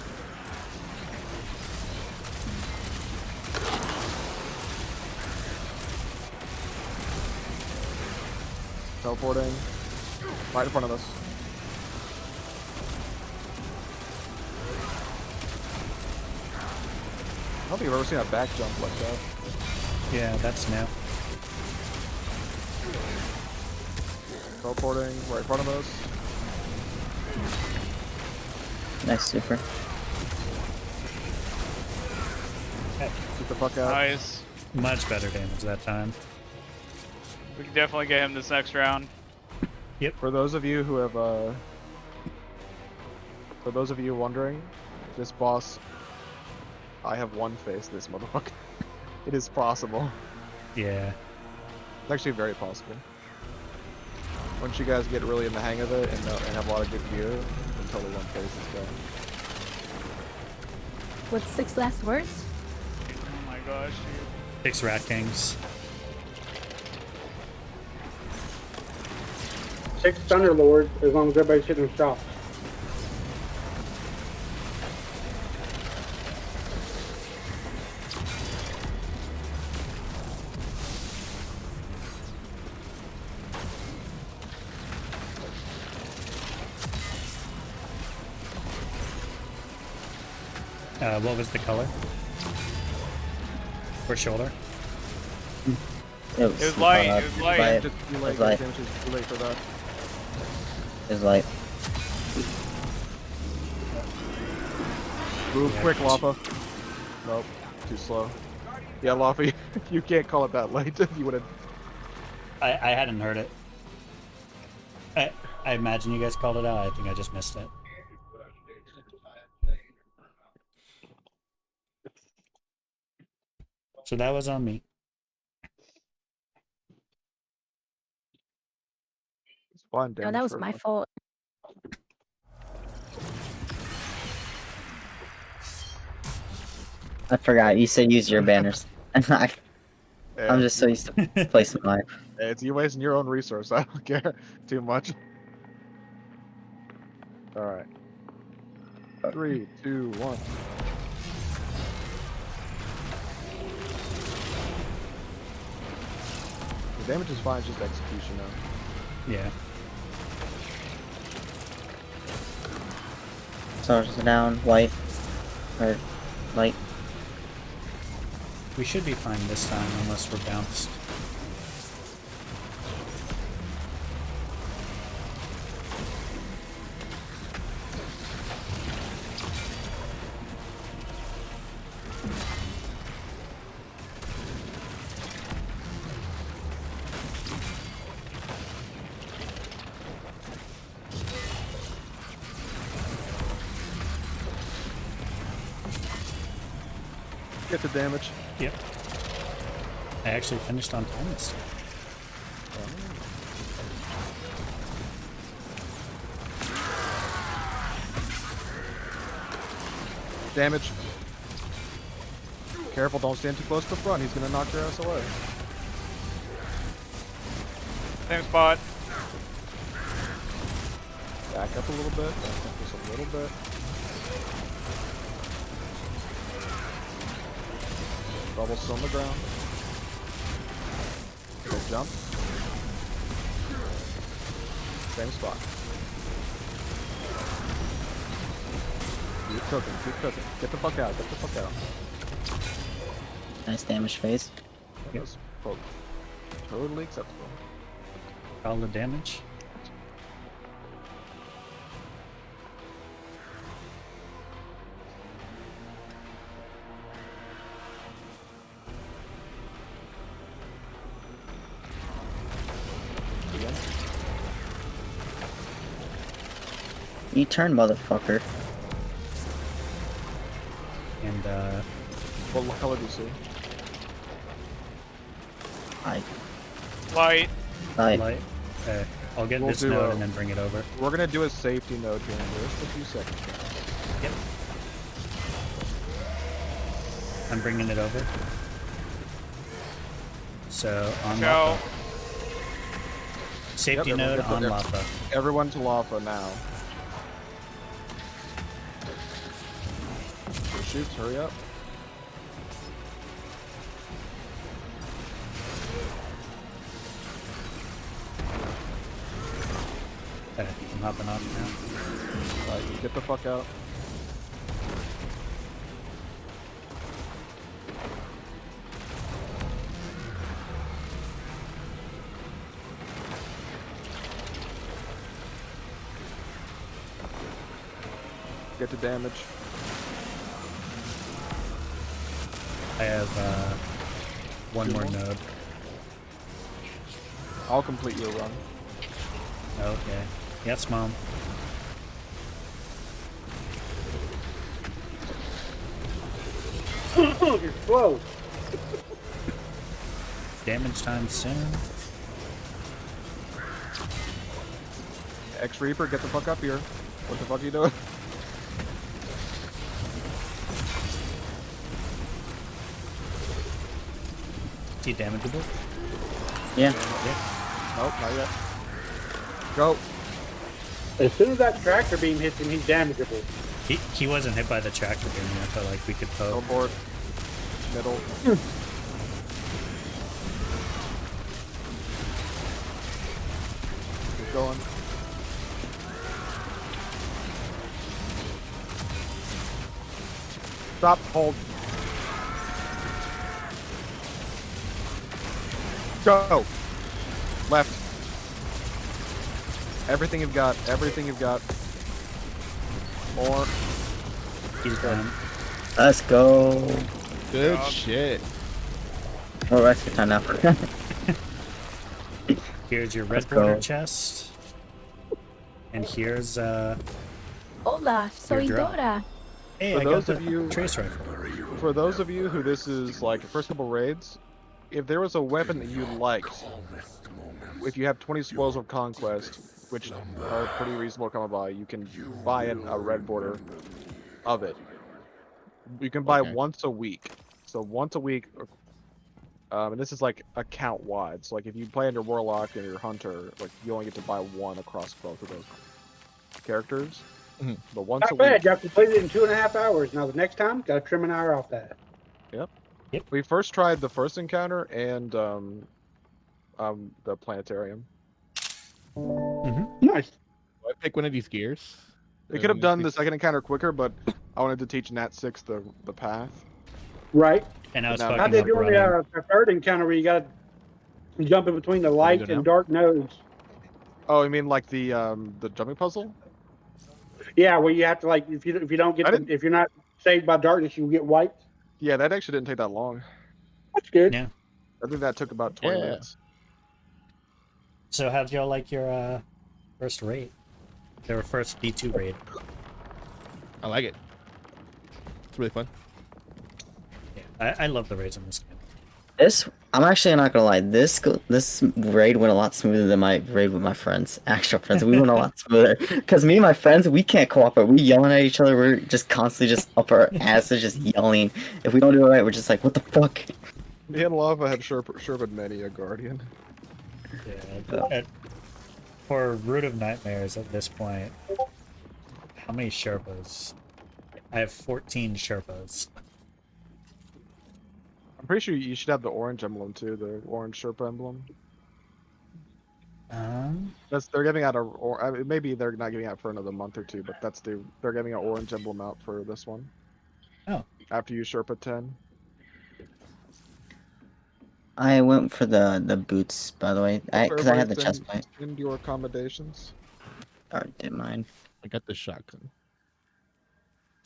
Teleporting. Right in front of us. I don't think I've ever seen a back jump like that. Yeah, that's new. Teleporting right in front of us. Nice super. Get the fuck out. Nice. Much better damage that time. We can definitely get him this next round. For those of you who have, for those of you wondering, this boss, I have one face, this motherfucker. It is possible. Yeah. It's actually very possible. Once you guys get really in the hang of it and have a lot of good gear, then totally one face is going. What's 6 last words? Oh my gosh, dude. 6 Rat Kings. 6 Thunder Lords, as long as everybody's hitting the shots. What was the color? For shoulder? It was light, it was light. Just too It late, was light. damage is too late for that. It was light. Move Yeah, quick, too- Lapa. Nope, too slow. Yeah, Lapa, you can't call it that late. You would have. I hadn't heard it. I imagine you guys called it out. I think I just missed it. So that was on me. It's fine, No, damage. that was for my everyone. fault. I forgot. You said use your banners. Yeah, I'm just so used to placing mine. It's you wasting your own resource. I don't care too much. All right. 3, 2, 1. The damage is fine. It's just execution now. Yeah. Stars down, white, or light. We should be fine this time unless we're bounced. Get the damage. Yep. I actually finished on time this time. Damage. Careful, don't stand too close to the front. He's gonna knock your ass away. Same spot. Back up a little bit. Back up just a little bit. Bubble still on the ground. Good jump. Same spot. Keep cooking, keep cooking. Get the fuck out, get the fuck out. Nice damage phase. That was totally acceptable. All the damage. Again. You turn, motherfucker. And What color do you see? I Light. light. I'll get We'll this do, node and then bring it over. We're gonna do a safety node here in just a few seconds, guys. Yep. I'm bringing it over. So on Go. Lapa. Safety Yep, node everyone on get Lapa. Everyone to Lava now. Shoots, hurry up. Okay, I'm hopping off now. Alright, get the fuck out. Get to damage. I have one Two more more? node. I'll complete your run. Okay. Yes, Mom. You're slow. Damage time soon. X Reaper, get the fuck up here. What the fuck are you doing? Is he damageable? Yeah. Nope, not yet. Go. As soon as that tractor beam hits him, he's damageable. He wasn't hit by the tractor beam. I felt like we could Go poke. for it. Middle. Keep going. Stop, hold. Go. Left. Everything you've got. Everything you've got. More. He's done. Let's go. Good Job. shit. Oh, rescue time now. Here's your Let's red border go. chest. And here's Hola, soy Your drop. Dora. hey, For I those got of the you- trace rifle. For those of you who this is like first couple raids, if there was a weapon that you liked, if you have 20 spoils of conquest, which are pretty reasonable to come by, you can buy a red border of it. You can buy Okay. once a week. So once a week, and this is like account wide. So like if you play under Warlock and your Hunter, like you only get to buy one across both of those characters. Mhm. But once Not a bad. week. Y'all completed it in 2.5 hours. Now the next time, gotta trim an hour off that. We first tried the first encounter and the planetarium. Nice. Do I pick one of these gears? We could have done the second encounter quicker, but I wanted to teach Nat 6 the path. Right. And I was Now- How fucking they up doing running. the third encounter where you gotta jump in between the light go and now? dark nodes? Oh, you mean like the jumping puzzle? Yeah, where you have to like if you don't get I didn't- if you're not saved by darkness, you get wiped. Yeah, that actually didn't take that long. That's good. Yeah. I think that took about 20 Yeah. minutes. So how'd y'all like your first raid? Their first D2 raid. I like it. It's really fun. Yeah, I love the raids in this game. I'm actually not gonna lie. This raid went a lot smoother than my raid with my friends, actual friends. We went a lot smoother because me and my friends, we can't cooperate. We yelling at each other. We're just constantly just up our asses, just yelling. If we don't do it right, we're just like, what the fuck? Me and Lava had Sherpa many a guardian. Yeah. For Root of Nightmares at this point, how many Sherpas? I have 14 Sherpas. I'm pretty sure you should have the orange emblem too, the orange Sherpa emblem. They're giving out or maybe they're not giving out for another month or two, but they're giving an orange emblem out for this one. Oh. After you Sherpa 10. I went for the boots, by the way, because I had the chest plate. Send your accommodations. Or did mine. I got the shotgun.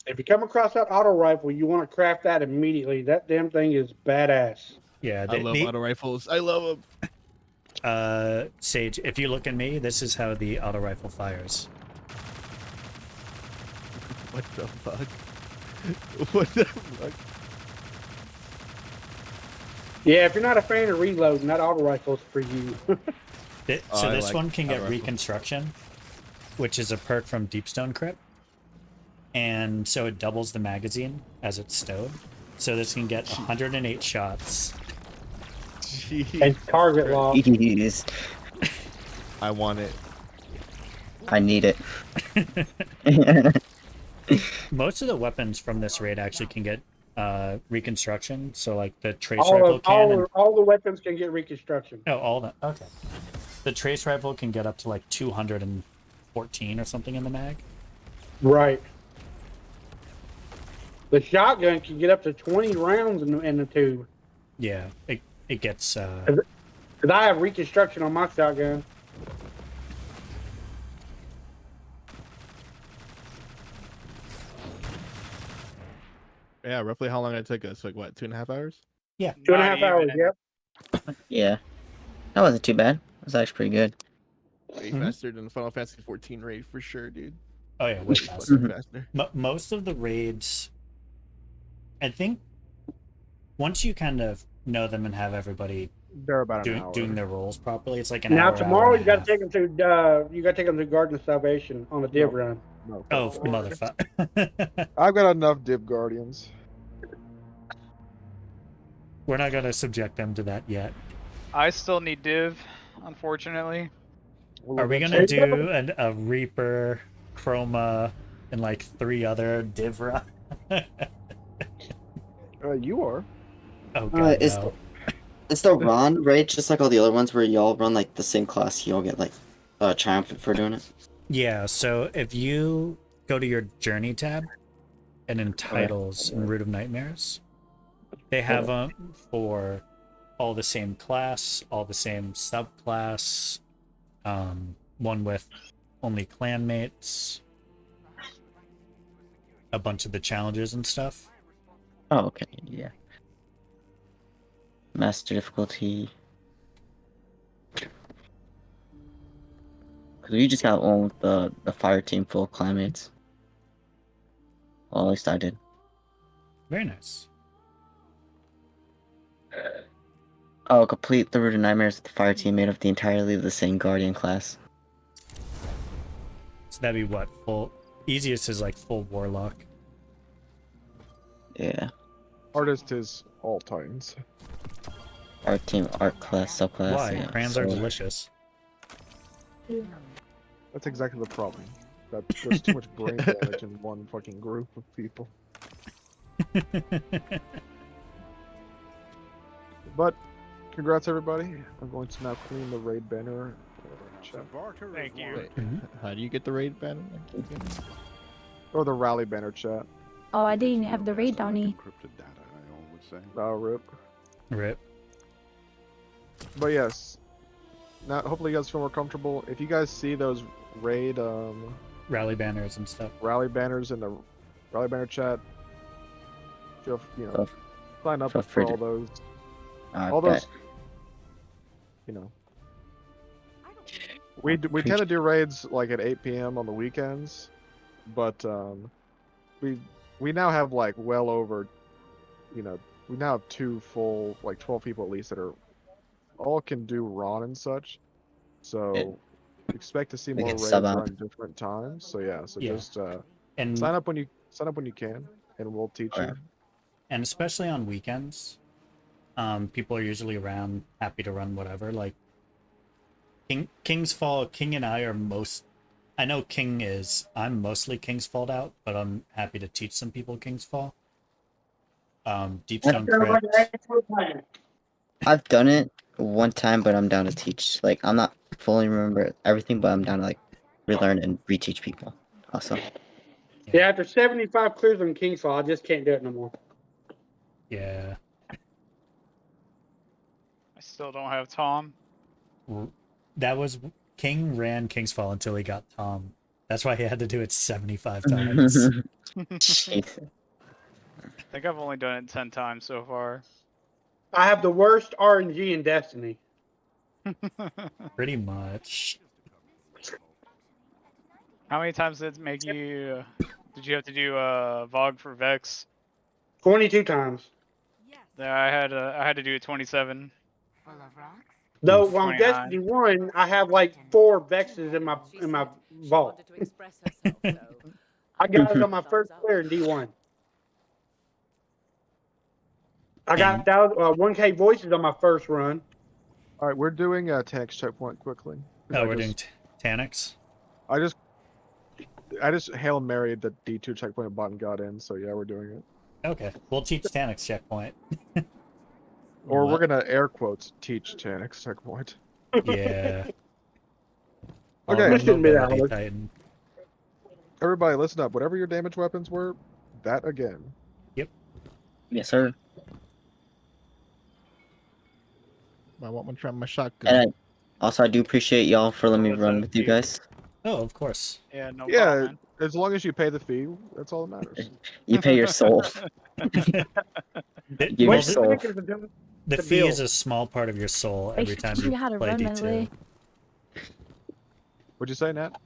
If you come across that auto rifle, you want to craft that immediately. That damn thing is badass. Yeah, I love auto rifles. I love them. Sage, if you look at me, this is how the auto rifle fires. What the fuck? What the fuck? Yeah, if you're not a fan of reloading, that auto rifle's for you. So I this like one can get auto rifle. reconstruction, which is a perk from Deepstone Crypt. And so it doubles the magazine as it's stowed. So this can get 108 shots. and target lock. Jeez, I want it. I need it. Most of the weapons from this raid actually can get reconstruction. So like the trace rifle can. And, All the weapons can get reconstruction. oh, all that. Okay. The trace rifle can get up to like 214 or something in the mag. Right. The shotgun can get up to 20 rounds in the tube. Yeah, it gets. Because I have reconstruction on my shotgun. Yeah, roughly how long did it take us? Like what, 2.5 hours? Yeah. 2.5 hours. Yep. Yeah, that wasn't too bad. It was actually pretty good. Way Mhm. faster than the Final Fantasy 14 raid for sure, dude. Oh yeah, way Fucking faster. faster. Most of the raids, I think, once you kind of know them and have everybody They're about an hour. doing their roles properly, it's like an Now hour. tomorrow hour you and a got half. to take them to you got to take them to Garden of Salvation on a div No. run. No. Oh, fuck that. motherfucker. I've got enough Div Guardians. We're not gonna subject them to that yet. I still need div, unfortunately. We'll Are we gonna eventually- do a Reaper, Chroma, and like 3 other div run? You are. Oh god, Is no. the Ron raid just like all the other ones where y'all run like the same class? Y'all get like triumphant for doing it. Yeah, so if you go to your journey tab and in titles and Root of Nightmares, they have them for all the same class, all the same subclass, one with only clanmates, a bunch of the challenges and stuff. Oh, okay, yeah. Master difficulty. Cause we just got one with the fire team full of clanmates. Well, at least I did. Very nice. Oh, complete the Root of Nightmares with the fire team made up the entirely of the same Guardian class. So that'd be what? Full easiest is like full Warlock. Yeah. Artist is all Titans. Art team, art class, subclass. Why? Yeah, Crayons are delicious. That's exactly the problem. That there's too much brain damage in one fucking group of people. But congrats everybody. I'm going to now clean the raid banner. Thank you. Wait, how do you get the raid banner? Or the rally banner chat. Oh, I didn't have the raid on me. Oh, rip. Rip. But yes. Now, hopefully you guys feel more comfortable. If you guys see those raid Rally banners and stuff. rally banners in the rally banner chat, feel sign up feel for free to- all those. I All bet. those. You know. We tend to do raids like at 8 p.m. on the weekends, but we now have like well over, we now have 2 full, like 12 people at least that are all can do Ron and such. So expect to see They more can raids sub out. run different times. So yeah, Yeah. just And sign up when you can, and we'll teach Okay. you. and especially on weekends, people are usually around, happy to run whatever. Like King's Fall, King and I are I know I'm mostly King's Falled out, but I'm happy to teach some people King's Fall. Deepstone Crypt. I've done it one time, but I'm down to teach. Like, I'm not fully remember everything, but I'm down to like relearn and reteach people. Also, Yeah, after 75 clears on Kingsfall, I just can't do it no more. Yeah. I still don't have Tom. That was King ran King's Fall until he got Tom. That's why he had to do it 75 times. jeez. I think I've only done it 10 times so far. I have the worst RNG in Destiny. Pretty much. How many times did it make you? Did you have to do Vogue for Vex? 22 times. Yeah, I had to do it 27. Though on 29. Destiny 1, I have like 4 Vexes in my vault. I got it on my first clear in D1. I got 1K voices on my first run. All right, we're doing a 10x checkpoint quickly. Oh, we're doing Tanix? I just Hail Married the D2 checkpoint button got in, so yeah, we're doing it. Okay, we'll teach Tanix checkpoint. Or we're gonna air quotes teach Tanix checkpoint. Yeah. Okay. Mobility Titan. Everybody listen up. Whatever your damage weapons were, that again. Yep. Yes, sir. I want to try my shotgun. And also, I do appreciate y'all for letting me run with you guys. Oh, of course. Yeah, no Yeah, problem, man. As long as you pay the fee, that's all that matters. You pay your soul. It- Give well, your the, soul. the the fee is bill. a small part of your soul Thanks every for time teaching you me how to play run, by the way. D2. What'd you say, Nat?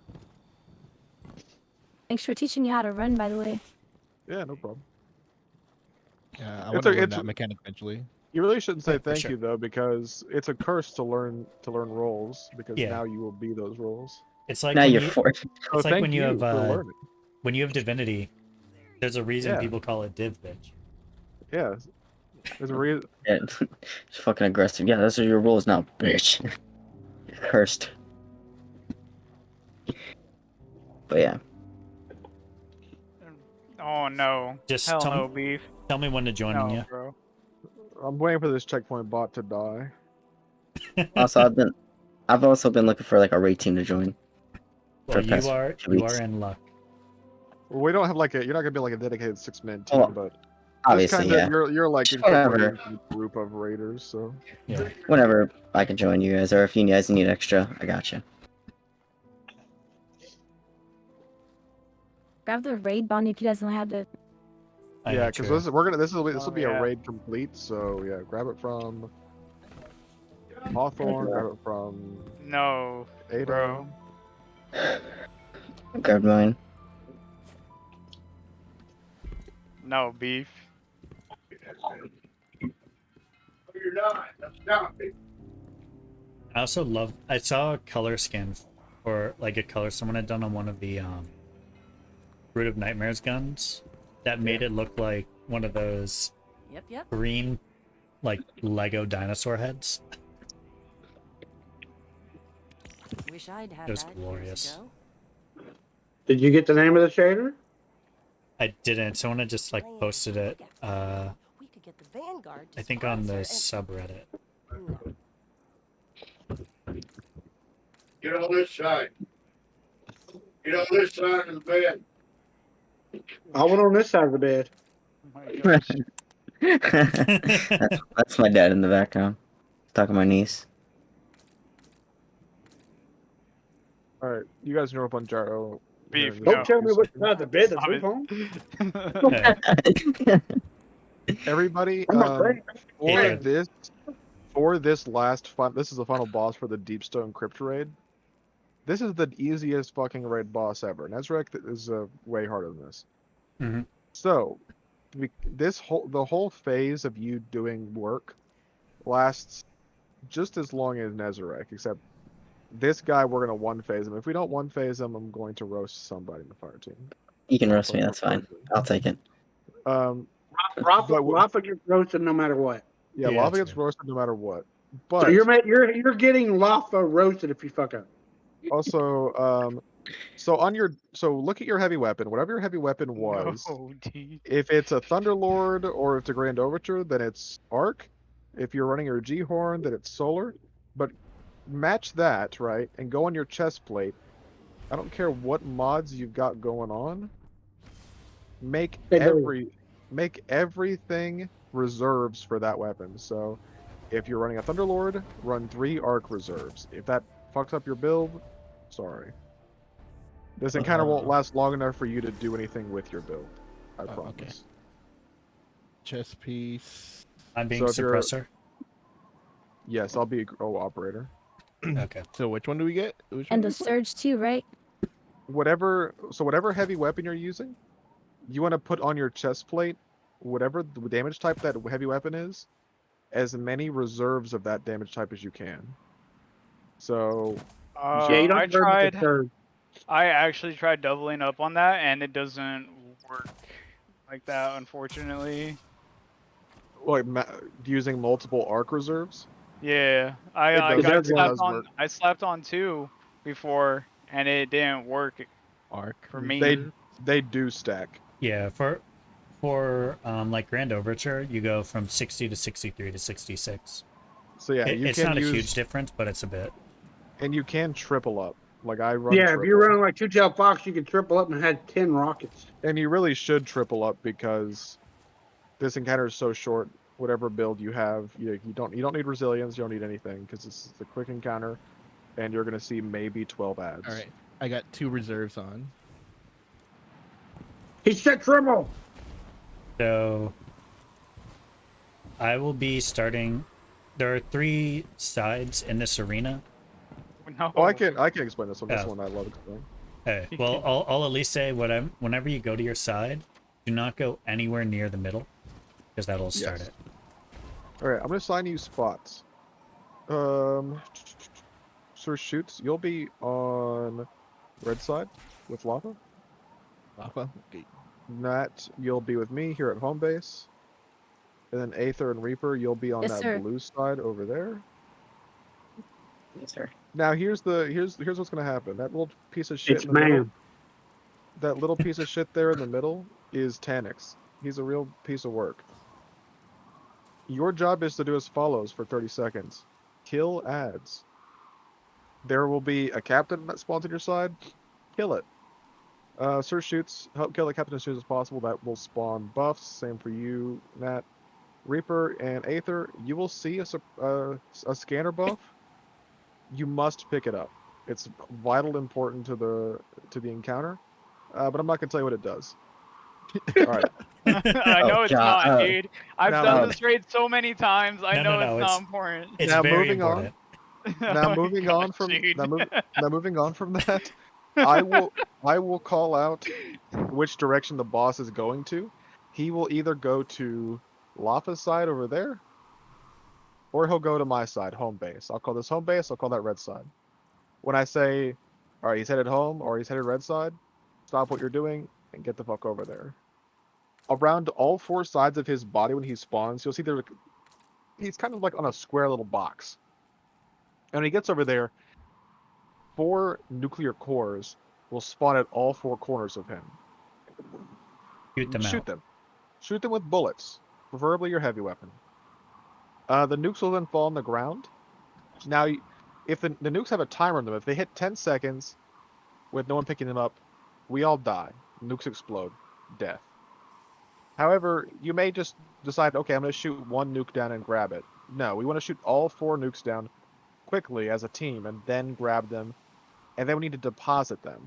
Thanks for teaching me how to run, by the way. Yeah, no problem. Yeah, I It's want to a- learn it's- that mechanic eventually. You really shouldn't say Yeah, for thank sure. you though, because it's a curse to learn roles, because Yeah. now you will be those roles. It's like Now when you're you, forced. So it's like thank when you have for learning. when you have divinity. There's a reason Yeah. people call it div, bitch. Yeah, there's a reason. Yeah, it's fucking aggressive. Yeah, those are your rules now, bitch. You're cursed. But yeah. Oh no. Just Hell tell no, me, beef. tell me when to join No, you. bro. I'm waiting for this checkpoint bot to die. Also, I've also been looking for like a raid team to join. Well, the past you are few weeks. in luck. Well, we don't have like you're not gonna be like a dedicated 6-man team, Well, but obviously, kinda, yeah. you're like Just incorporated whatever. into the group of raiders. So Yeah. Whenever I can join you guys, or if you guys need extra, I got you. Grab the raid bond if you guys don't have the. Oh, yeah, because true. this will Oh, be a yeah. raid complete. So yeah, grab it from Hawthorne, grab it from No, Ada. bro. Grab mine. No, beef. You're not. Stop it. I also love. I saw a color skin for like a color someone had done on one of the Root of Nightmares guns that made it look like one of those Yep. green, like Lego dinosaur heads. Wish I'd had It was that glorious. years ago. Did you get the name of the shader? I didn't. Someone had just like posted it. We could get the Vanguard to I think on the sponsor subreddit. and- Get on this side. Get on this side of the bed. I went on this side of the bed. Oh my gosh. that's my dad in the background. Talking to my niece. All right, you guys know up on Gyro. Beef, here in no. Don't tell me what seconds. side of the bed to Stop sleep it. on. Everybody, I'm not playing. for Yeah. this, this is the final boss for the Deepstone Crypt raid. This is the easiest fucking raid boss ever. Nezrek is way harder than this. Mhm. So, the whole phase of you doing work lasts just as long as Nezarek, except this guy we're gonna one phase him. If we don't one phase him, I'm going to roast somebody in the fire team. You can roast me, that's fine. I'll take it. Rafa gets roasted no matter what. Yeah, Yeah, Lava gets true. roasted no matter what. So But you're getting Rafa roasted if you fuck up. also, so look at your heavy weapon. Whatever your heavy weapon was, No, D. if it's a Thunderlord or it's a Grand Overture, then it's Arc. If you're running your G-Horn, then it's Solar. But match that, right, and go on your chest plate. I don't care what mods you've got going on. Make everything reserves for that weapon. So if you're running a Thunderlord, run 3 Arc reserves. If that fucks up your build, sorry. This encounter won't last long enough for you to do anything with your build. I promise. Okay. Chest piece. I'm being So if you're- suppressor. Yes, I'll be a operator. Okay. So which one do we get? Which And one the surge too, right? Whatever heavy weapon you're using, you want to put on your chest plate, whatever the damage type that heavy weapon is, as many reserves of that damage type as you can. So Yeah, you don't I deserve to get tried. served. I actually tried doubling up on that, and it doesn't work like that, unfortunately. like using multiple arc reserves. Yeah, It does work. I slapped on 2 before, and it didn't work Arc for me. They do stack. Yeah, for like Grand Overture, you go from 60 to 63 to 66. So yeah, you It's can not use, a huge difference, but it's a bit. and you can triple up. Like I run. Yeah, if triple. you're running like Two-Tailed Fox, you can triple up and had 10 rockets. And you really should triple up because this encounter is so short. Whatever build you have, you don't need resilience. You don't need anything because this is a quick encounter, and you're gonna see maybe 12 ads. All right, I got 2 reserves on. He said triple. So I will be starting. There are 3 sides in this arena. No. Oh, I can explain this one. This Oh. one I love explaining. Okay. Well, I'll at least say whenever you go to your side, do not go anywhere near the middle, because that'll start Yes. it. All right, I'm gonna assign you spots. Sir Shoots, you'll be on red side with Lava. Lava. Okay. Nat, you'll be with me here at home base. And then Aether and Reaper, you'll be on Yes, that sir. blue side over there. Yes, sir. Now here's what's gonna happen. That little piece of shit It's in the middle. man. That little piece of shit there in the middle is Tanix. He's a real piece of work. Your job is to do as follows for 30 seconds. Kill ads. There will be a captain that spawns on your side. Kill it. Sir Shoots, help kill the captain as soon as possible. That will spawn buffs. Same for you, Nat. Reaper and Aether, you will see a scanner buff. You must pick it up. It's vital important to the encounter. But I'm not gonna tell you what it does. All right. I know it's God. not, dude. I've Now done move- this raid so many times. I No, know no, it's no, not it's- important. It's Now very moving on. important. Now Oh my moving gosh, on from dude. now moving on from that, I will call out which direction the boss is going to. He will either go to Lafa's side over there, or he'll go to my side, home base. I'll call this home base. I'll call that red side. When I say, all right, he's headed home or he's headed red side, stop what you're doing and get the fuck over there. Around all 4 sides of his body when he spawns, you'll see he's kind of like on a square little box. And when he gets over there, 4 nuclear cores will spawn at all 4 corners of him. Shoot them out. them. Shoot them with bullets, preferably your heavy weapon. The nukes will then fall on the ground. Now, if the nukes have a timer on them, if they hit 10 seconds with no one picking them up, we all die. Nukes explode. Death. However, you may just decide, okay, I'm going to shoot 1 nuke down and grab it. No, we want to shoot all 4 nukes down quickly as a team and then grab them, and then we need to deposit them.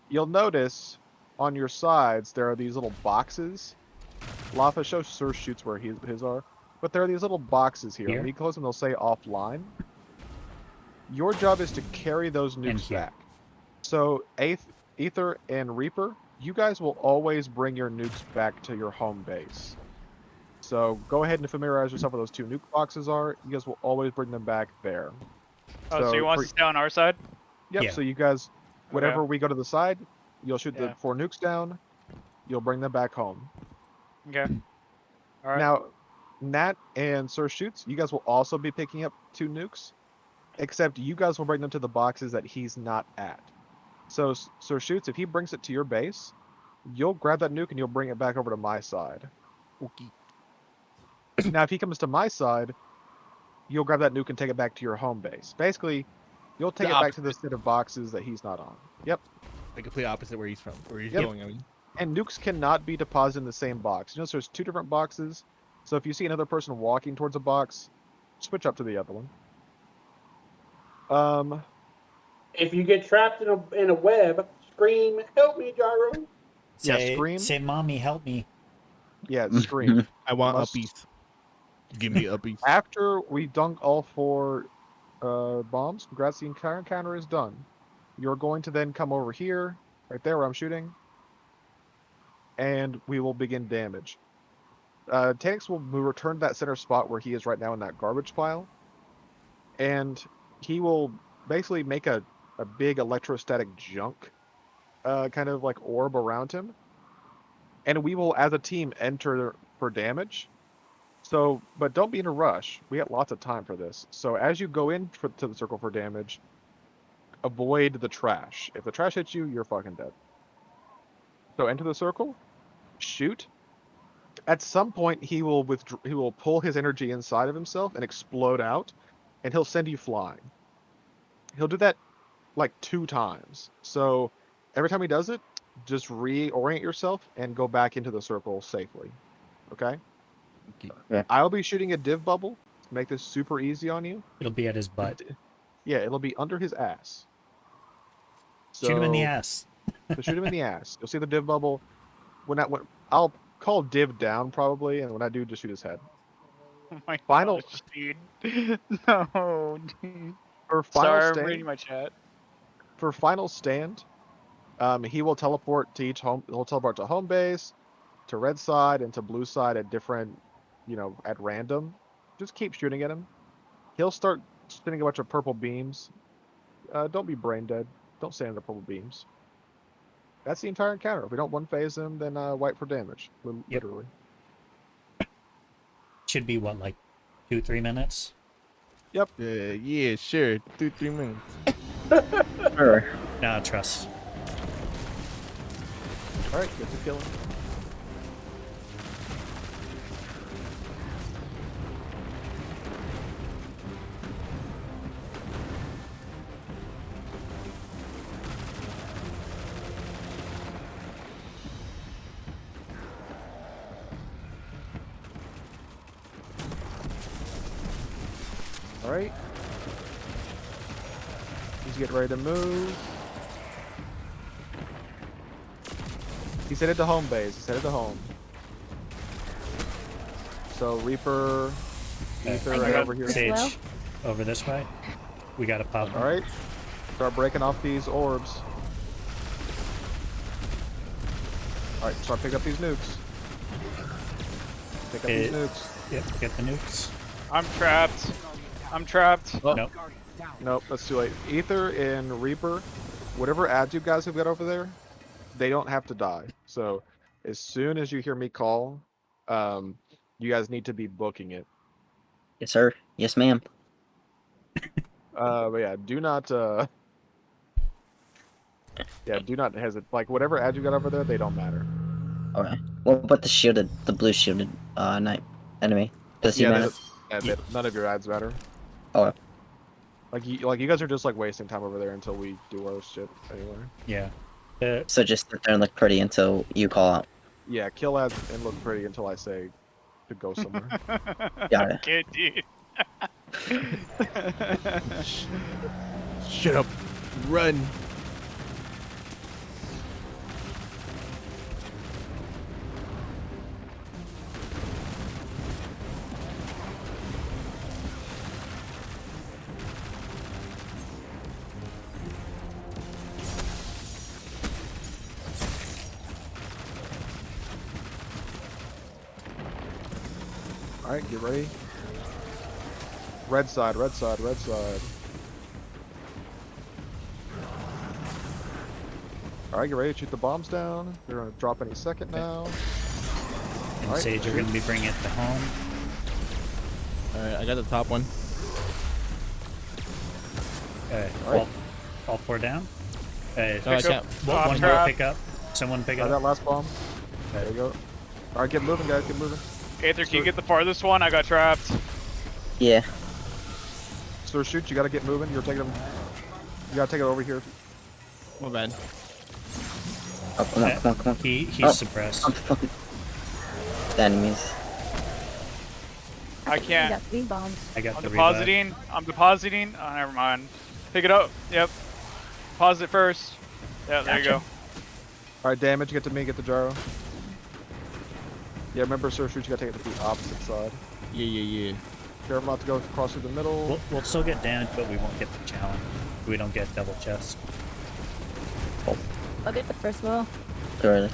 You'll notice on your sides there are these little boxes. Lafa shows Sir Shoots where his are, but there are these little boxes here. Here? When you close them, they'll say offline. Your job is to carry those And nukes here. back. So Aether and Reaper, you guys will always bring your nukes back to your home base. So go ahead and familiarize yourself with those 2 nuke boxes are. You guys will always bring them back there. Oh, so you want us to stay on our side? Yep. Yeah. So you guys, whenever we go to the side, you'll shoot Yeah. the 4 nukes down. You'll bring them back home. Okay. All right. Now, Nat and Sir Shoots, you guys will also be picking up 2 nukes, except you guys will bring them to the boxes that he's not at. So Sir Shoots, if he brings it to your base, you'll grab that nuke and you'll bring it back over to my side. Okay. Now, if he comes to my side, you'll grab that nuke and take it back to your home base. Basically, you'll take The it back to the set of boxes that he's not on. Yep. The complete opposite where he's from, where he's Yep. going. I mean, And nukes cannot be deposited in the same box. You notice there's 2 different boxes. So if you see another person walking towards a box, switch up to the other one. If you get trapped in a web, scream, "Help me, Gyro!" Yeah, scream. Say, "Mommy, help me." Yeah, scream. I want Must- uppies. Give me uppies. After we dunk all 4 bombs, congrats, the encounter is done. You're going to then come over here, right there where I'm shooting, and we will begin damage. Tanix will return to that center spot where he is right now in that garbage pile, and he will basically make a big electrostatic junk kind of like orb around him, and we will, as a team, enter for damage. So, but don't be in a rush. We got lots of time for this. So as you go to the circle for damage, avoid the trash. If the trash hits you, you're fucking dead. So enter the circle, shoot. At some point, he will pull his energy inside of himself and explode out, and he'll send you flying. He'll do that like 2 times. So every time he does it, just reorient yourself and go back into the circle safely. Okay? Okay. I'll be shooting a div bubble to make this super easy on you. It'll be at his butt. Yeah, it'll be under his ass. So, Shoot him in the ass. So shoot him in the ass. You'll see the div bubble. When I'll call div down probably, and when I do, just shoot his head. Oh my Final gosh, dude. No, dude. for final Sorry, I'm stand. reading my chat. For final stand, he will teleport to each home. He'll teleport to home base, to red side, and to blue side at different, at random. Just keep shooting at him. He'll start spinning a bunch of purple beams. Don't be brain dead. Don't stand in the purple beams. That's the entire encounter. If we don't one phase him, then wipe for damage. Literally. Should be what, like 2-3 minutes? Yep. Yeah, sure. 2-3 minutes. Sure. Nah, trust. All right, get to killing. All right. He's getting ready to move. He's headed to home base. He's headed to home. So Reaper, Ether, I right got over here. Sage over this way. We gotta pop him. All right. Start breaking off these orbs. All right, start picking up these nukes. Pick up these nukes. Yep, get the nukes. I'm trapped. I'm trapped. Oh. Nope. Nope, that's too late. Ether and Reaper, whatever ads you guys have got over there, they don't have to die. So as soon as you hear me call, you guys need to be booking it. Yes, sir. Yes, ma'am. But yeah, do not do not hesitate. Like whatever ads you got over there, they don't matter. Okay. What about the blue shielded knight enemy? Does he matter? None of your ads matter. Oh. Like you guys are just like wasting time over there until we do our shit anyway. Yeah. So just sit there and look pretty until you call out. Yeah, kill ads and look pretty until I say to go somewhere. Got it. Good dude. Shut up. Run. Alright, get ready. Red side, red side, red side. Alright, get ready to shoot the bombs down. They're gonna drop any second now. And Alright, Sage are shoot. gonna be bringing it to home. Alright, I got the top one. Alright, all 4 down. No, I Pick can't. up. One more trap. pick up. Someone pick it Got up. that last bomb. There you go. Alright, get moving, guys, get moving. Aether, can you get the farthest one? I got trapped. Yeah. So shoot, you gotta get moving. You're taking them. You gotta take it over here. My bad. Oh, come on, come on, come on. He's suppressed. I'm fucking... The enemies. I I can't. got 3 bombs. I got I'm the revive. depositing. I'm depositing. Oh, never mind. Pick it up. Yep. Pause it first. Yeah, there you Gotcha. go. Alright, damage, get to me, get the gyro. Yeah, remember, Sir Shoot, you gotta take it to the opposite side. Yeah. Careful not to go across through the middle. We'll still get damage, but we won't get the challenge. We don't get double chest. I'll get the first wall. Too early.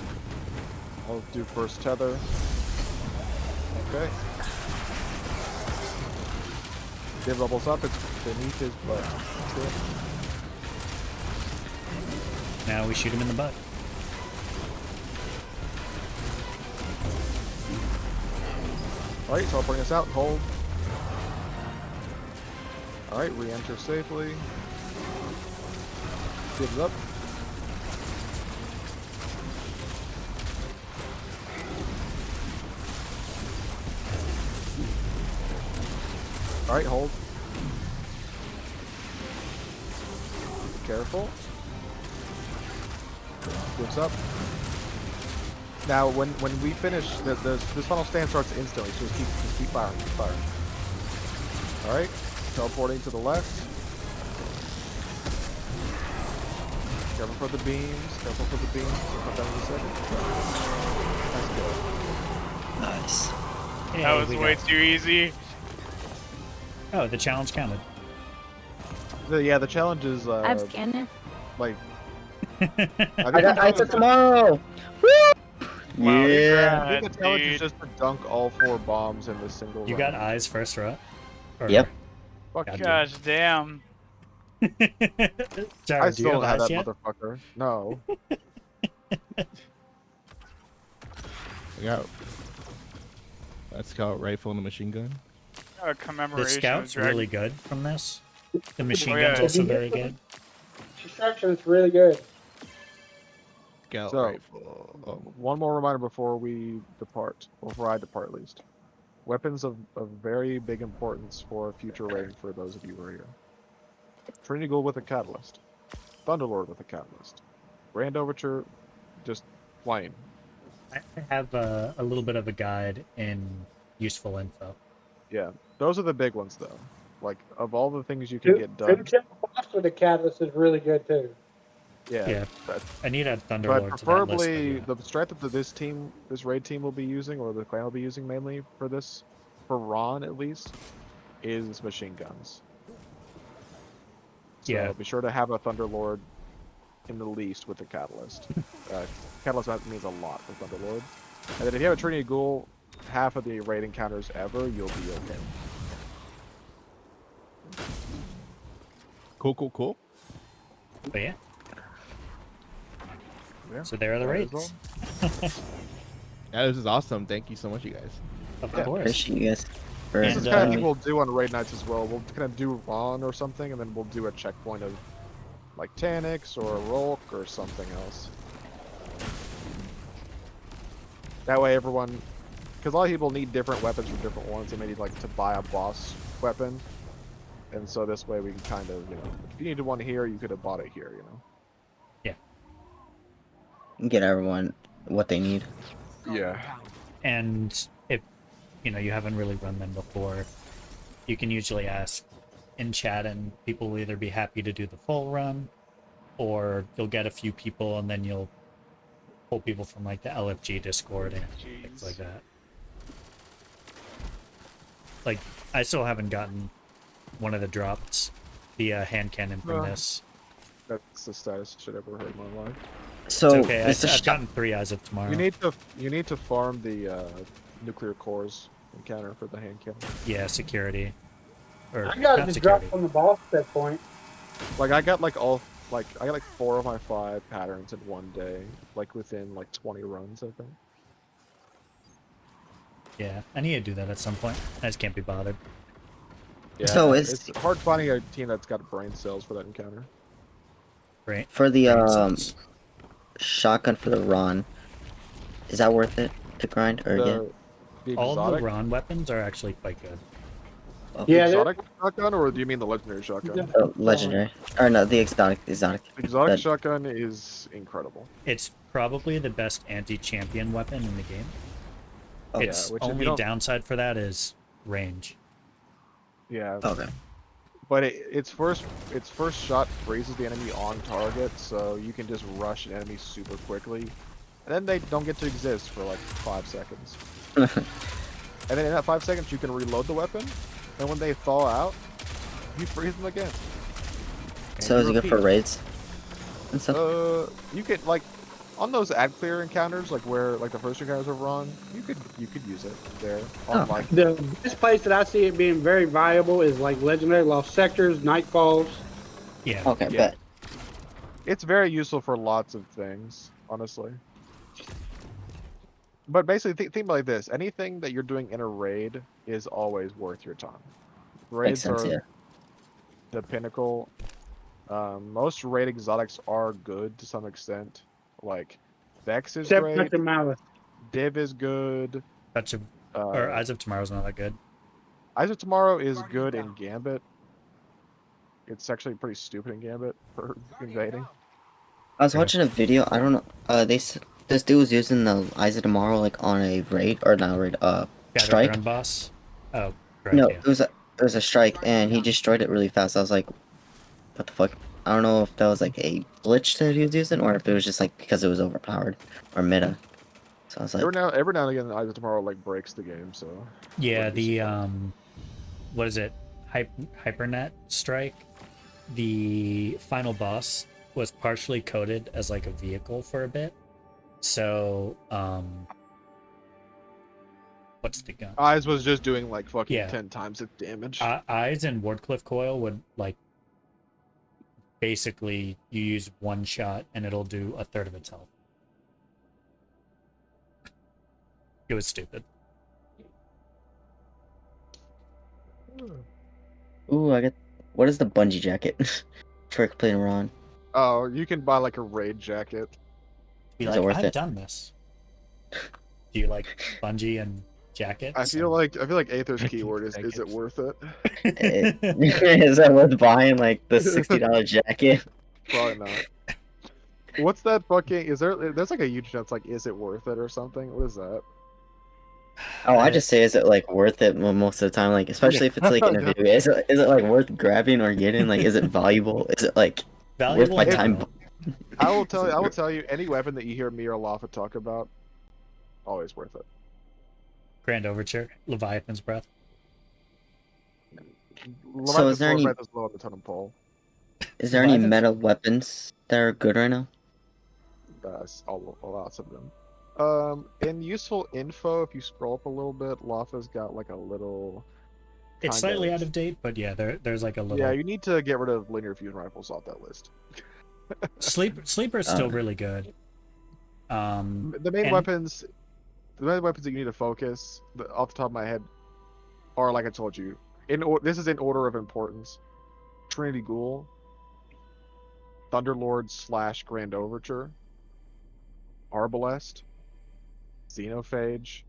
I'll do first tether. Okay. Div levels up, it's beneath his butt. That's it. Now we shoot him in the butt. Alright, so I'll bring us out and hold. Alright, re-enter safely. Divs up. Alright, hold. Careful. Divs up. Now, when we finish, this final stand starts instantly, so just keep firing, keep firing. Alright, teleporting to the left. Careful for the beams. Careful for the beams. We'll put that in a second. Nice kill. Nice. That was way too easy. Oh, the challenge counted. The challenge is I've scanned it. like. I got ice tomorrow. Woo! Wow, Yeah. I think the challenge dude. is just to dunk all 4 bombs in this single You round. got eyes first, right? Or- Yep. Fuck God Gosh damn. Jared, I do you still have have eyes that yet? motherfucker. No. I got that scout rifle and a machine gun. A The commemoration. of scout's Dragon- really good from this. The machine yeah. gun's also very good. Construction is really good. Scout So, rifle. Oh. one more reminder before we depart, before I depart at least. Weapons of very big importance for future raiding for those of you who are here. Trinity Ghoul with a catalyst. Thunderlord with a catalyst. Grand Overture, just plain. I have a little bit of a guide in useful info. Yeah, those are the big ones though. Like, of all the things you can get done, Boss with the catalyst is really good too. Yeah, but I need a But Thunderlord to that list. preferably, the strat that this raid team will be using, or the clan will be using mainly for this, for Ron at least, is machine guns. So Yeah. be sure to have a Thunderlord in the least with the Catalyst. Catalyst means a lot for Thunderlord. And then if you have a Trinity Ghoul, half of the raid encounters ever, you'll be okay. Cool. But yeah. Yeah, So there are the that is raids. Yeah, this is awesome. Thank you so much, you guys. Of Yeah. course. Appreciate you guys. For This is And, kind of uh, thing we'll do on raid nights as well. We'll kind of do Ron or something, and then we'll do a checkpoint of like Tanix or Rolk or something else. That way everyone, because a lot of people need different weapons for different ones. They may need like to buy a boss weapon, and so this way we can kind of, you know, if you needed one here, you could have bought it here, you know. get everyone what they need. Yeah. And if you haven't really run them before, you can usually ask in chat, and people will either be happy to do the full run, or you'll get a few people, and then you'll pull people from like the LFG Discord and things like that. Like, I still haven't gotten one of the drops, the hand cannon from this. That's the saddest shit I've ever heard in my life. So It's okay. is the I've gotten 3 as of tomorrow. You need to farm the nuclear cores encounter for the hand cannon. Yeah, security. Or I got not the security. drop from the boss at that point. Like I got like 4 of my 5 patterns in one day, like within like 20 runs, I think. Yeah, I need to do that at some point. I just can't be bothered. Yeah, So it's hard finding a team that's got brain cells for that encounter. Right. for the Brain cells. shotgun for the Ron? Is that worth it to grind or get? The All of exotic, the Ron weapons are actually quite good. Yeah, exotic shotgun, or do you mean the legendary shotgun? Oh, legendary. Or no, the exotic. The exotic That- shotgun is incredible. It's probably the best anti-champion weapon in the game. Oh, Its which if you only don't- downside for that is range. Yeah. Okay. But its first shot freezes the enemy on target, so you can just rush an enemy super quickly, and then they don't get to exist for like 5 seconds. And then in that 5 seconds, you can reload the weapon, and when they thaw out, you freeze them again. And So you is it good for repeat. raids and stuff? You could like on those ad clear encounters, like where like the first encounters are run, you could use it there. On Oh. like The best place that I see it being very viable is like legendary lost sectors, nightfalls. Yeah. Okay, yeah. bet. It's very useful for lots of things, honestly. But basically, think about it like this: anything that you're doing in a raid is always worth your time. Raids sense, are yeah. the pinnacle. Most raid exotics are good to some extent. Like Vex is Except great. Hunter Malice. Div is good. Touch of or Eyes of Tomorrow's not that good. Eyes of Tomorrow is good in Gambit. It's actually pretty stupid in Gambit for invading. I was watching a video. I don't know. This dude was using the Eyes of Tomorrow like on a raid or not raid. Strike. Run boss. Oh, correct, No, yeah. it was a strike, and he destroyed it really fast. I was like, what the fuck? I don't know if that was like a glitch that he was using, or if it was just like because it was overpowered or meta. So I was like, Every now and again, Eyes of Tomorrow like breaks the game. So Yeah, wouldn't be the surprised. what is it? Hypernet Strike. The final boss was partially coded as like a vehicle for a bit. So, what's the gun? Eyes was just doing like fucking Yeah. 10 times its damage. Eyes and Wardcliff Coil would like basically you use one shot and it'll do a third of its health. It was stupid. ooh, I got. What is the bungee jacket for playing Ron? Oh, you can buy like a raid jacket. Be Is it like, worth I've it? done this. Do you like bungee and jackets? I feel like Aether's keyword is Jackets. it worth it? Is that worth buying like the $60 jacket? Probably not. What's that fucking? There's like a YouTube that's like, is it worth it or something? What is that? Oh, I just say, is it like worth it most of the time? Like, especially if it's like in a video, is it like worth grabbing or getting? Like, is it valuable? Is it like worth Valuable my and time? no. I will tell you, any weapon that you hear me or Lafa talk about, always worth it. Grand Overture, Leviathan's Breath. So is there any Breath is low on the totem pole. is there any Leviathan's- meta weapons that are good right now? That's lots of them. In useful info, if you scroll up a little bit, Lafa's got like a little. It's kind slightly out of date, but yeah, there's like a little. Yeah, you need to get rid of linear fusion rifles off that list. Sleeper's still really good. The main and- weapons, that you need to focus, off the top of my head, are like I told you. This is in order of importance: Trinity Ghoul, Thunderlord / Grand Overture, Arbalest, Xenophage,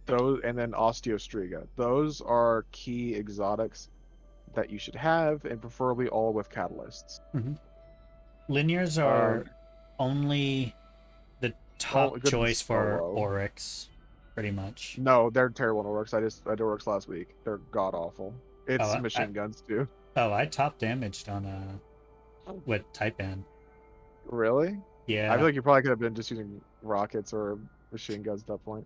those, and then Osteostriga. Those are key exotics that you should have, and preferably all with catalysts. Linears are only the top good choice for solo. Oryx, pretty much. No, they're terrible in Oryx. I did Oryx last week. They're god awful. It's Oh, machine guns too. Oh, I top damaged on with Taipan. Really? Yeah. I feel like you probably could have been just using rockets or machine guns at that point.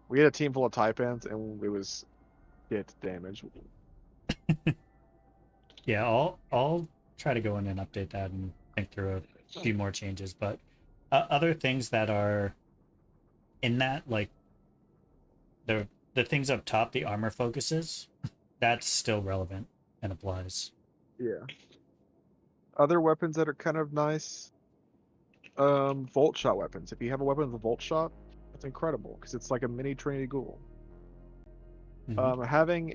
We had a team full of Taipans, and it was hit damage. Yeah, I'll try to go in and update that and think through a few more changes. But other things that are in that, like the things up top, the armor focuses, that's still relevant and applies. Yeah. Other weapons that are kind of nice, volt shot weapons. If you have a weapon with a volt shot, that's incredible because it's like a mini Trinity Ghoul. Having